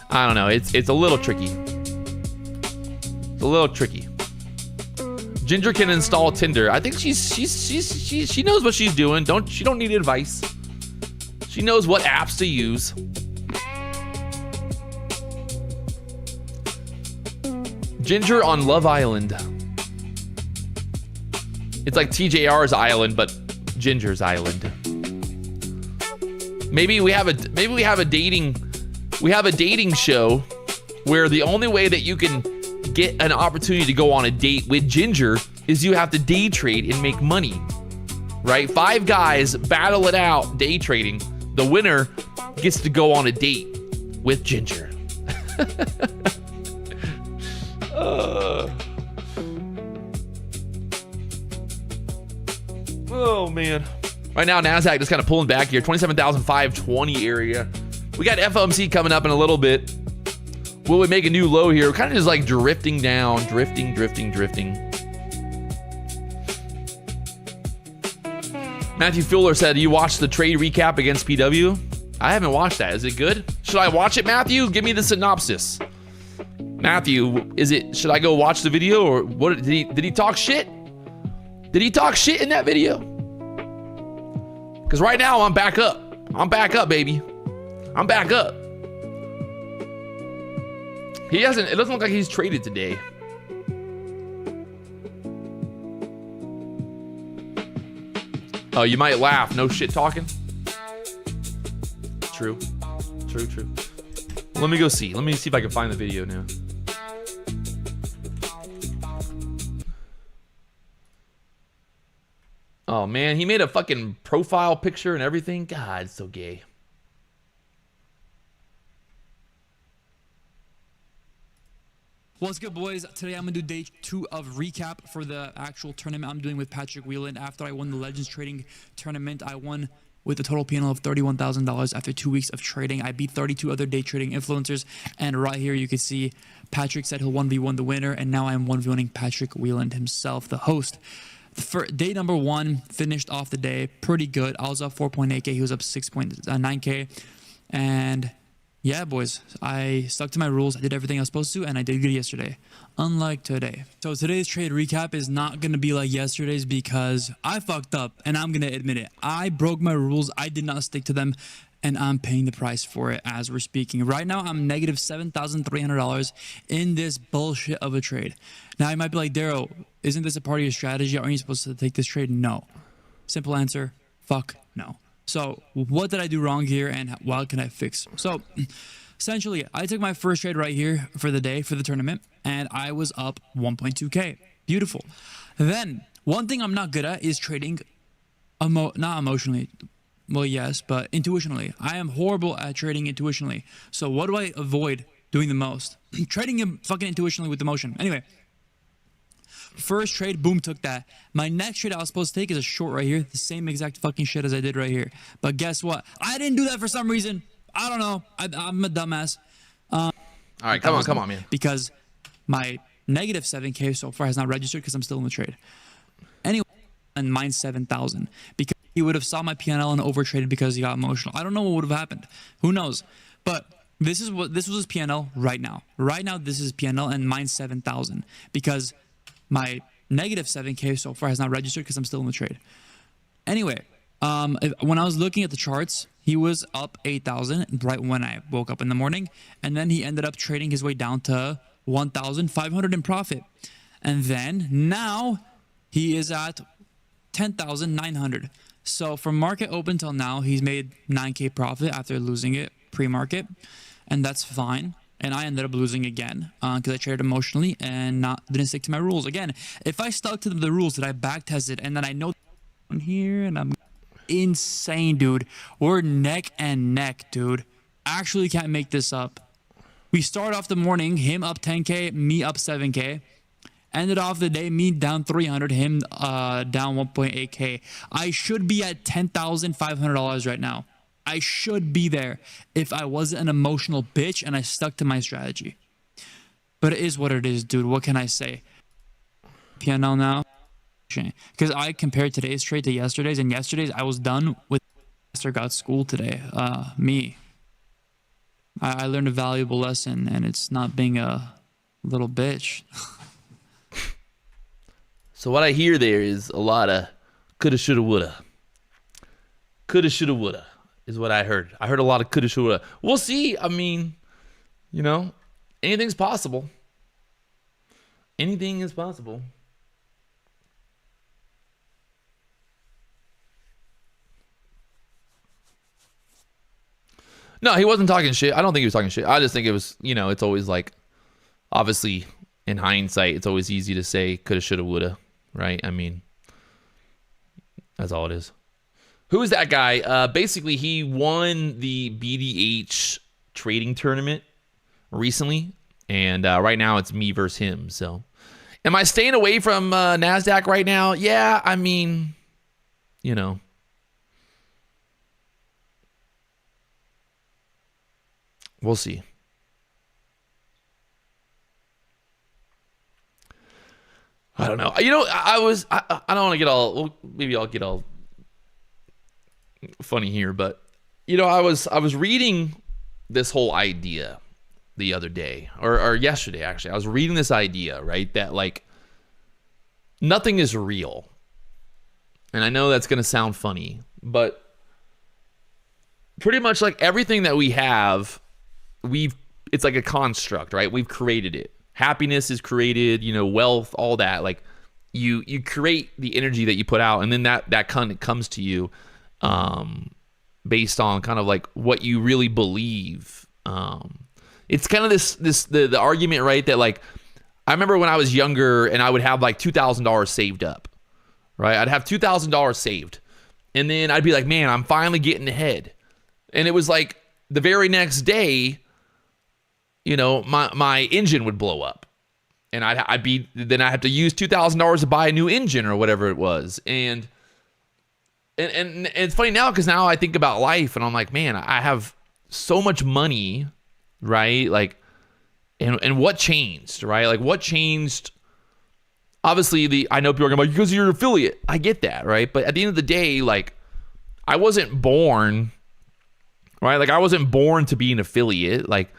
I don't know. It's a little tricky. It's a little tricky. Ginger can install Tinder. I think she knows what she's doing. She don't need advice. She knows what apps to use. Ginger on Love Island. It's like TJR's island, but Ginger's island. Maybe we have a dating show where the only way that you can get an opportunity to go on a date with Ginger is you have to day trade and make money, right? 5 guys battle it out day trading. The winner gets to go on a date with Ginger. Oh man. Right now Nasdaq just kind of pulling back here, 27,520 area. We got FOMC coming up in a little bit. Will we make a new low here? We're kind of just like drifting down, drifting. Matthew Fuller said, you watched the trade recap against PW? I haven't watched that. Is it good? Should I watch it, Matthew? Give me the synopsis. Matthew, should I go watch the video, or what? Did he talk shit? Did he talk shit in that video? Because right now I'm back up. I'm back up, baby. I'm back up. It doesn't look like he's traded today. Oh, you might laugh. No shit talking. True. Let me go see. Let me see if I can find the video now. Oh man, he made a fucking profile picture and everything. God, it's so gay. What's good, boys? Today I'm gonna do day 2 of recap for the actual tournament I'm doing with Patrick Wieland. After I won the Legends Trading Tournament, I won with a total P&L of $31,000 after 2 weeks of trading. I beat 32 other day trading influencers, and right here you can see Patrick said he'll 1v1 the winner, and now I'm 1v1ing Patrick Wieland himself, the host. For day number 1, finished off the day pretty good. I was up 4.8K, he was up 6.9K, and yeah, boys, I stuck to my rules. I did everything I was supposed to, and I did good yesterday, unlike today. So today's trade recap is not going to be like yesterday's because I fucked up, and I'm going to admit it. I broke my rules. I did not stick to them, and I'm paying the price for it as we're speaking. Right now, I'm negative $7,300 in this bullshit of a trade. Now, you might be like, Daryl, isn't this a part of your strategy? Aren't you supposed to take this trade? No. Simple answer, Fuck no. So what did I do wrong here, and what can I fix? So essentially, I took my first trade right here for the day, for the tournament, and I was up 1.2K. Beautiful. Then, one thing I'm not good at is trading, not emotionally, well, yes, but intuitionally. I am horrible at trading intuitionally. So what do I avoid doing the most? Trading fucking intuitionally with emotion. Anyway, first trade, boom, took that. My next trade I was supposed to take is a short right here. The same exact fucking shit as I did right here. But guess what? I didn't do that for some reason. I don't know. I'm a dumbass. All right, come on, man. Because my negative 7K so far has not registered because I'm still in the trade. Anyway, and mine 7,000 because he would have saw my P&L and overtraded because he got emotional. I don't know what would have happened. Who knows? But this was his P&L right now. Right now, this is P&L and mine 7,000 because my negative 7K so far has not registered because I'm still in the trade. Anyway, when I was looking at the charts, he was up 8,000 right when I woke up in the morning, and then he ended up trading his way down to 1,500 in profit. And then now he is at 10,900. So from market open till now, he's made 9K profit after losing it pre-market, and that's fine. And I ended up losing again because I traded emotionally and didn't stick to my rules. Again, if I stuck to the rules that I back tested and then I know here and I'm insane, dude. We're neck and neck, dude. Actually can't make this up. We start off the morning, him up 10K, me up 7K. Ended off the day, me down 300, him down 1.8K. I should be at $10,500 right now. I should be there if I wasn't an emotional bitch and I stuck to my strategy. But it is what it is, dude. What can I say? P&L now. Because I compared today's trade to yesterday's, and yesterday's I was done with Master got school today. I learned a valuable lesson, and it's not being a little bitch. So what I hear there is a lot of coulda, shoulda, woulda. Coulda, shoulda, woulda is what I heard. I heard a lot of coulda, shoulda, woulda. We'll see. I mean, you know, anything's possible. Anything is possible. No, he wasn't talking shit. I don't think he was talking shit. I just think it was, you know, it's always like, obviously, in hindsight, it's always easy to say coulda, shoulda, woulda, right? I mean, that's all it is. Who is that guy? Basically, he won the BDH trading tournament recently, and right now it's me versus him. So, am I staying away from Nasdaq right now? Yeah, I mean, you know. We'll see. I don't know. You know, I don't want to get all, well, maybe I'll get all funny here, but you know, I was reading this whole idea the other day, or yesterday actually. I was reading this idea, right? That like nothing is real. And I know that's going to sound funny, but pretty much like everything that we have, it's like a construct, right? We've created it. Happiness is created, you know, wealth, all that. Like you create the energy that you put out, and then that kind of comes to you based on kind of like what you really believe. It's kind of the argument, right? That like I remember when I was younger and I would have like $2,000 saved up, right? I'd have $2,000 saved, and then I'd be like, man, I'm finally getting ahead. And it was like the very next day, you know, my engine would blow up, and then I had to use $2,000 to buy a new engine or whatever it was. And it's funny now because now I think about life and I'm like, man, I have so much money, right? Like, and what changed, right? Like what changed? Obviously, I know people are going to be like, because you're an affiliate. I get that, right? But at the end of the day, like I wasn't born, right? Like I wasn't born to be an affiliate. Like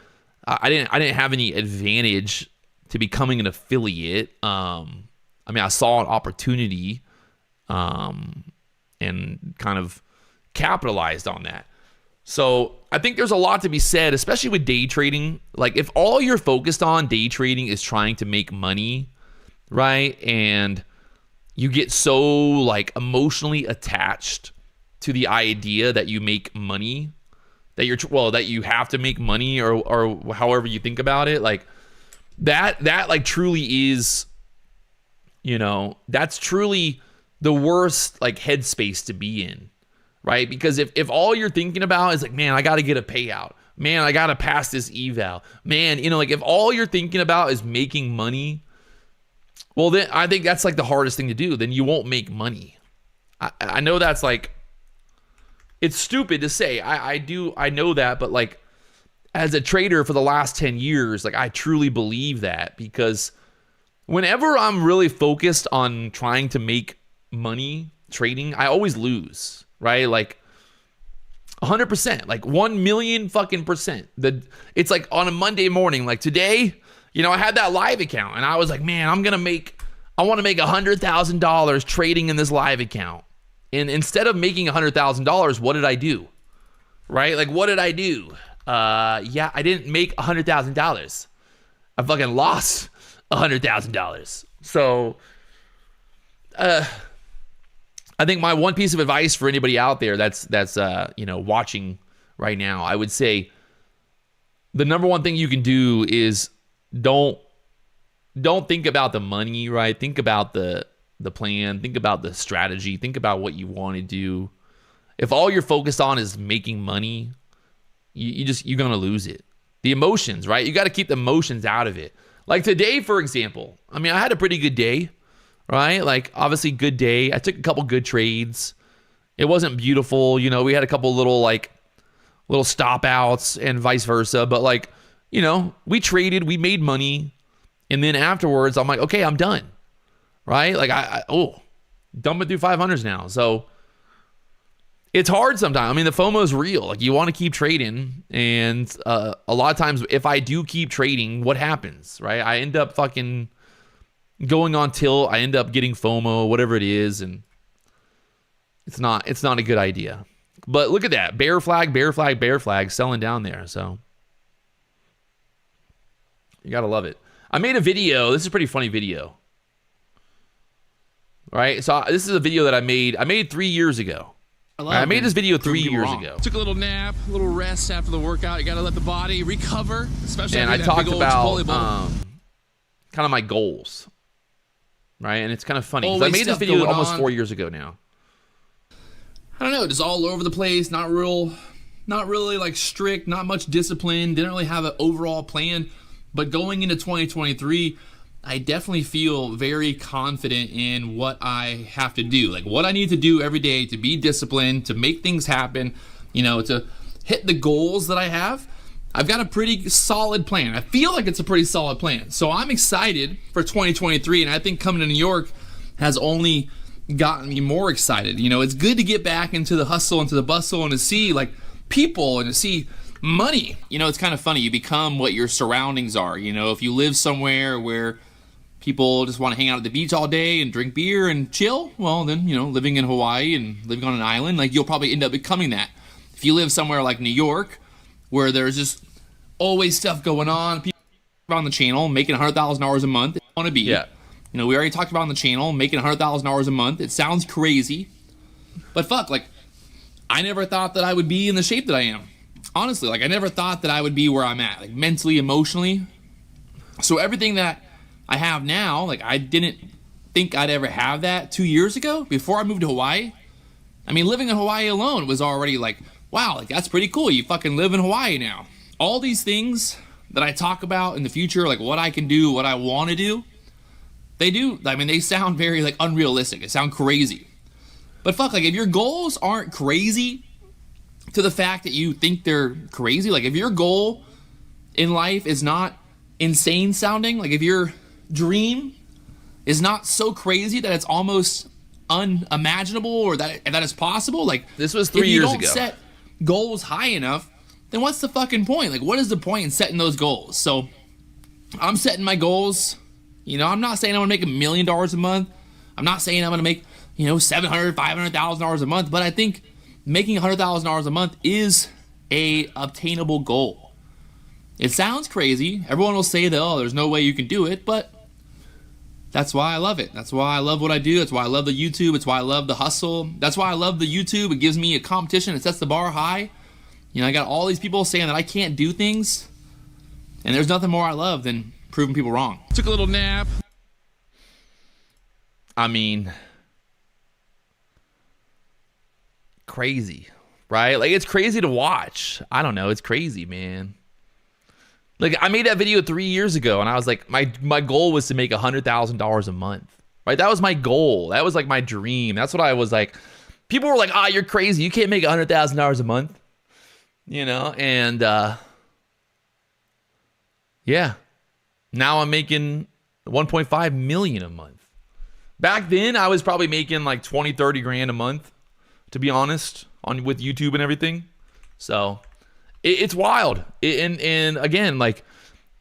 I didn't have any advantage to becoming an affiliate. I mean, I saw an opportunity, and kind of capitalized on that. So I think there's a lot to be said, especially with day trading. Like if all you're focused on day trading is trying to make money, right? And you get so like emotionally attached to the idea that you make money, that you have to make money, or however you think about it, like that like truly is, that's truly the worst like headspace to be in, right? Because if all you're thinking about is like, man, I got to get a payout, man, I got to pass this eval, man, like if all you're thinking about is making money, well, then I think that's like the hardest thing to do. Then you won't make money. I know that's like, it's stupid to say. I know that, but like as a trader for the last 10 years, like I truly believe that, because whenever I'm really focused on trying to make money trading, I always lose, right? Like 100%, like 1 million fucking percent. It's like on a Monday morning, like today, I had that live account and I was like, man, I want to make $100,000 trading in this live account. And instead of making $100,000, what did I do? Right? Like, what did I do? Yeah, I didn't make $100,000. I fucking lost $100,000. So, I think my one piece of advice for anybody out there that's watching right now, I would say the number one thing you can do is don't think about the money, right? Think about the plan, think about the strategy, think about what you want to do. If all you're focused on is making money, you're going to lose it. The emotions, right? You got to keep the emotions out of it. Like today, for example, I mean, I had a pretty good day, right? Like obviously good day. I took a couple good trades. It wasn't beautiful. We had a couple little stop outs and vice versa. But like, we traded, we made money. And then afterwards, I'm like, okay, I'm done. Right? Like dumping through 500s now. So it's hard sometimes. I mean, the FOMO is real. Like you want to keep trading. And a lot of times if I do keep trading, what happens? Right? I end up fucking going on tilt. I end up getting FOMO, whatever it is. And it's not a good idea. But look at that. Bear flag, bear flag, bear flag selling down there. So you got to love it. I made a video. This is a pretty funny video. Right? So this is a video that I made 3 years ago. I made this video 3 years ago. Took a little nap, a little rest after the workout. You got to let the body recover, especially. And I talked about kind of my goals, right? And it's kind of funny because I made this video almost 4 years ago now. I don't know, just all over the place. Not really like strict, not much discipline. Didn't really have an overall plan. But going into 2023, I definitely feel very confident in what I have to do, like what I need to do every day to be disciplined, to make things happen, to hit the goals that I have. I've got a pretty solid plan. I feel like it's a pretty solid plan. So I'm excited for 2023, and I think coming to New York has only gotten me more excited. It's good to get back into the hustle, into the bustle, and to see like people and to see money. It's kind of funny. You become what your surroundings are. If you live somewhere where people just want to hang out at the beach all day and drink beer and chill, well then, living in Hawaii and living on an island, like you'll probably end up becoming that. If you live somewhere like New York, where there's just always stuff going on, people on the channel making $100,000 a month, they want to be. Yeah. We already talked about on the channel making $100,000 a month. It sounds crazy, but fuck, like I never thought that I would be in the shape that I am. Honestly, like I never thought that I would be where I'm at, like mentally, emotionally. So everything that I have now, like I didn't think I'd ever have that 2 years ago before I moved to Hawaii. I mean, living in Hawaii alone was already like, wow, like that's pretty cool. You fucking live in Hawaii now. All these things that I talk about in the future, like what I can do, what I want to do, they sound very like unrealistic. They sound crazy. But fuck, like if your goals aren't crazy to the fact that you think they're crazy, like if your goal in life is not insane sounding, like if your dream is not so crazy that it's almost unimaginable or that it's possible, like this was 3 years ago. If you don't set goals high enough, then what's the fucking point? Like what is the point in setting those goals? So I'm setting my goals. I'm not saying I'm gonna make $1 million a month. I'm not saying I'm gonna make $700,000, $500,000 a month, but I think making $100,000 a month is a obtainable goal. It sounds crazy. Everyone will say that, oh, there's no way you can do it, but That's why I love it. That's why I love what I do. That's why I love the YouTube. It's why I love the hustle. That's why I love the YouTube. It gives me a competition. It sets the bar high. You know, I got all these people saying that I can't do things. And there's nothing more I love than proving people wrong. Took a little nap. I mean, crazy, right? Like, it's crazy to watch. I don't know. It's crazy, man. Like, I made that video 3 years ago, and I was like, my goal was to make $100,000 a month, right? That was my goal. That was like my dream. That's what I was like. People were like, you're crazy. You can't make $100,000 a month, you know? And, yeah, now I'm making 1.5 million a month. Back then, I was probably making like 20, 30 grand a month, to be honest, with YouTube and everything. So it's wild. And again, like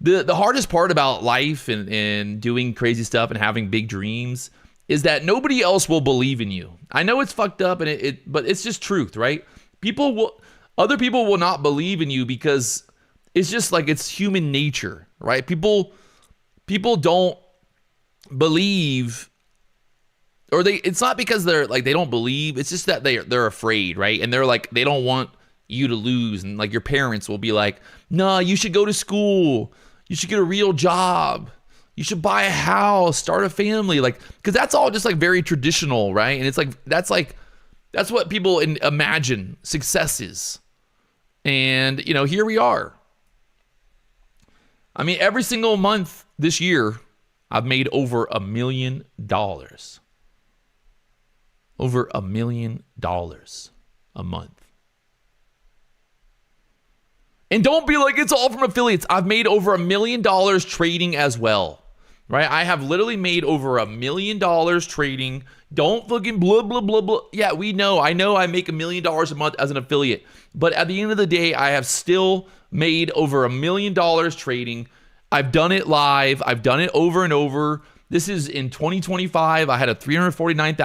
the hardest part about life and doing crazy stuff and having big dreams is that nobody else will believe in you. I know it's fucked up, but it's just truth, right? Other people will not believe in you because it's just like, it's human nature, right? People don't believe, or it's not because they're like, they don't believe. It's just that they're afraid, right? And they're like, they don't want you to lose. And like, your parents will be like, no, you should go to school. You should get a real job. You should buy a house, start a family. Like, because that's all just like very traditional, right? And it's like, that's what people imagine success is. And, you know, here we are. I mean, every single month this year, I've made over $1 million. Over $1 million a month. And don't be like, it's all from affiliates. I've made over $1 million trading as well, right? I have literally made over $1 million trading. Don't fucking blah, blah, blah, blah. Yeah, I know I make $1 million a month as an affiliate. But at the end of the day, I have still made over $1 million trading. I've done it live. I've done it over and over. This is in 2025. I had a $349,000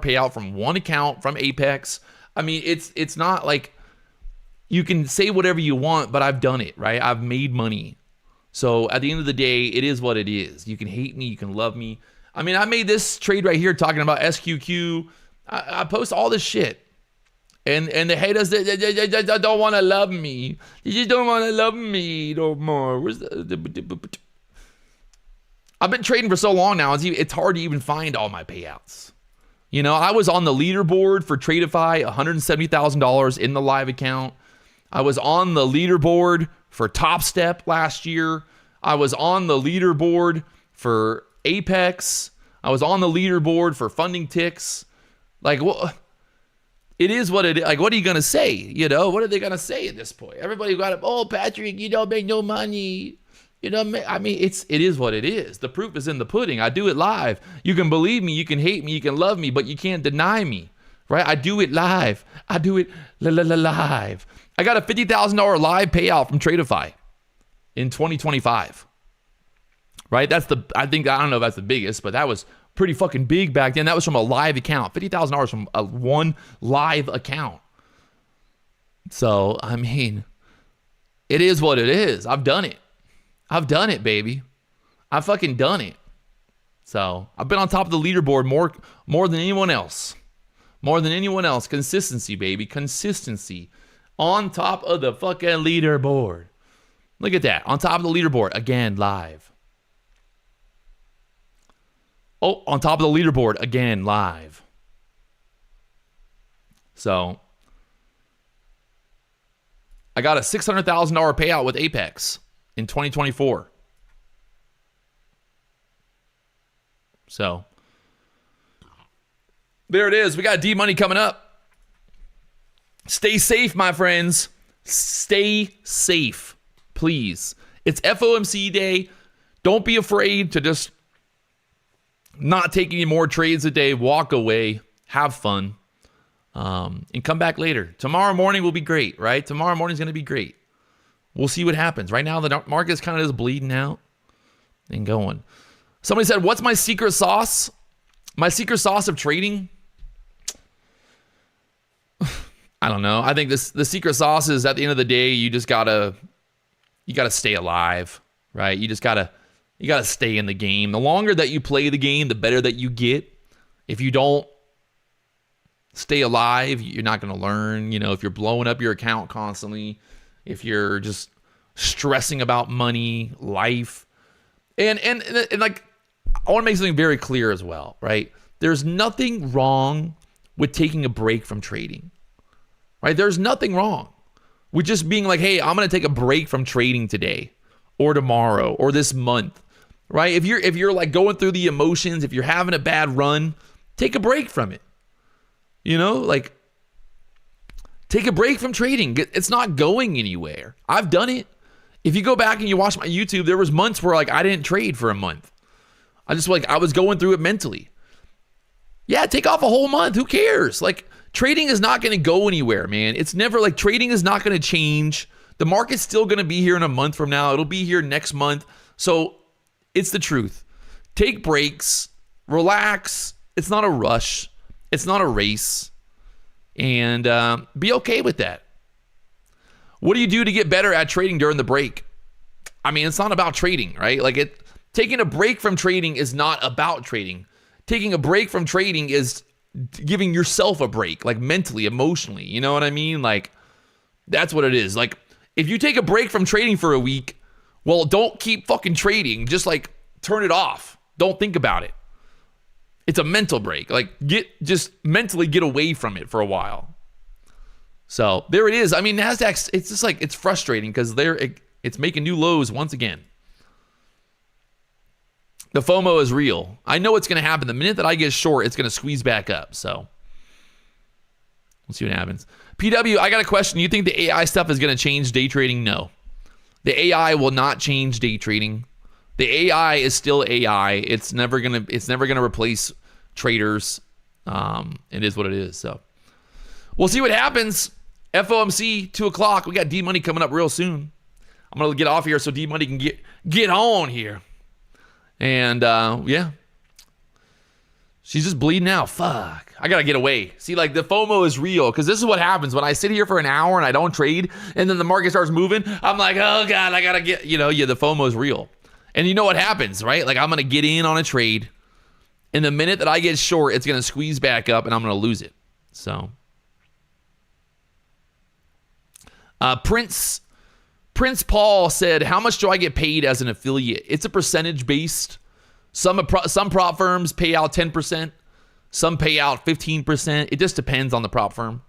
payout from one account from Apex. I mean, it's not like you can say whatever you want, but I've done it, right? I've made money. So at the end of the day, it is what it is. You can hate me. You can love me. I mean, I made this trade right here talking about SQQ. I post all this shit. And the haters, they don't want to love me. They just don't want to love me no more. I've been trading for so long now, it's hard to even find all my payouts. You know, I was on the leaderboard for Tradeify, $170,000 in the live account. I was on the leaderboard for Top Step last year. I was on the leaderboard for Apex. I was on the leaderboard for Funding Ticks. Like, what? It is what it is. Like, what are you going to say? You know, what are they going to say at this point? Everybody got it. Patrick, you don't make no money. You know, I mean, it is what it is. The proof is in the pudding. I do it live. You can believe me. You can hate me. You can love me, but you can't deny me, right? I do it live. I do it live. I got a $50,000 live payout from Tradeify in 2025, right? I don't know if that's the biggest, but that was pretty fucking big back then. That was from a live account. $50,000 from one live account. So, I mean, it is what it is. I've done it. I've done it, baby. I've fucking done it. So, I've been on top of the leaderboard more than anyone else. More than anyone else. Consistency, baby. Consistency. On top of the fucking leaderboard. Look at that. On top of the leaderboard. Again, live. Oh, on top of the leaderboard, again, live. So, I got a $600,000 payout with Apex in 2024. So, there it is. We got D-Money coming up. Stay safe, my friends. Stay safe, please. It's FOMC day. Don't be afraid to just not take any more trades a day. Walk away. Have fun. And come back later. Tomorrow morning will be great, right? Tomorrow morning is going to be great. We'll see what happens. Right now, the market's kind of just bleeding out and going. Somebody said, what's my secret sauce? My secret sauce of trading? I don't know. I think the secret sauce is, at the end of the day, you just gotta stay alive, right? You just gotta You got to stay in the game. The longer that you play the game, the better that you get. If you don't stay alive, you're not going to learn. You know, if you're blowing up your account constantly, if you're just stressing about money, life, and like, I want to make something very clear as well, right? There's nothing wrong with taking a break from trading, right? There's nothing wrong with just being like, hey, I'm going to take a break from trading today or tomorrow or this month, right? If you're like going through the emotions, if you're having a bad run, take a break from it. You know, like, take a break from trading. It's not going anywhere. I've done it. If you go back and you watch my YouTube, there was months where like I didn't trade for a month. I was going through it mentally. Yeah, take off a whole month. Who cares? Like, trading is not going to go anywhere, man. It's never like, trading is not going to change. The market's still going to be here in a month from now. It'll be here next month. So it's the truth. Take breaks, relax. It's not a rush. It's not a race. And be okay with that. What do you do to get better at trading during the break? I mean, it's not about trading, right? Like, taking a break from trading is not about trading. Taking a break from trading is giving yourself a break, like mentally, emotionally. You know what I mean? Like, that's what it is. Like, if you take a break from trading for a week, well, don't keep fucking trading. Just like turn it off. Don't think about it. It's a mental break. Like, just mentally get away from it for a while. So there it is. I mean, Nasdaq's, it's just like, it's frustrating because it's making new lows once again. The FOMO is real. I know what's going to happen. The minute that I get short, it's going to squeeze back up. So we'll see what happens. PW, I got a question. You think the AI stuff is going to change day trading? No. The AI will not change day trading. The AI is still AI. It's never going to replace traders. It is what it is. So we'll see what happens. FOMC, 2 o'clock. We got D-Money coming up real soon. I'm going to get off here so D-Money can get on here. And, yeah. She's just bleeding out. Fuck. I got to get away. See, like, the FOMO is real because this is what happens when I sit here for an hour and I don't trade and then the market starts moving. I'm like, oh, God, I got to get, the FOMO is real. And you know what happens, right? Like, I'm going to get in on a trade. And the minute that I get short, it's going to squeeze back up and I'm going to lose it. So, Prince Paul said, how much do I get paid as an affiliate? It's a percentage based. Some prop firms pay out 10%. Some pay out 15%. It just depends on the prop firm.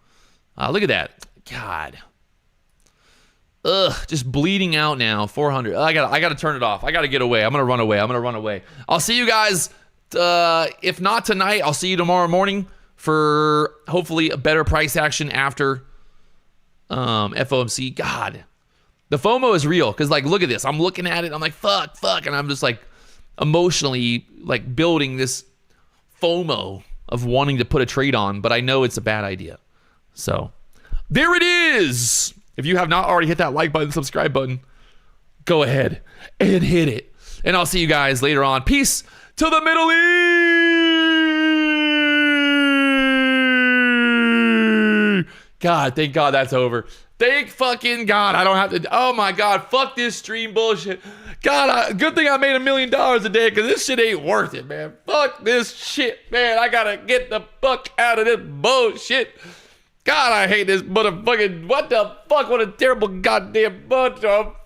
Look at that. God. Ugh, just bleeding out now. 400. I got to turn it off. I got to get away. I'm going to run away. I'll see you guys. If not tonight, I'll see you tomorrow morning for hopefully a better price action after FOMC. God. The FOMO is real because, like, look at this. I'm looking at it. I'm like, fuck. And I'm just, like, emotionally, like, building this FOMO of wanting to put a trade on, but I know it's a bad idea. So, there it is. If you have not already hit that like button, subscribe button, go ahead and hit it. And I'll see you guys later on. Peace to the Middle East. God, thank God that's over. Thank fucking God I don't have to. Oh my God, fuck this stream bullshit. God, good thing I made $1 million a day because this shit ain't worth it, man. Fuck this shit, man. I gotta get the fuck out of this bullshit. God, I hate this motherfucking. What the fuck? What a terrible goddamn bunch of.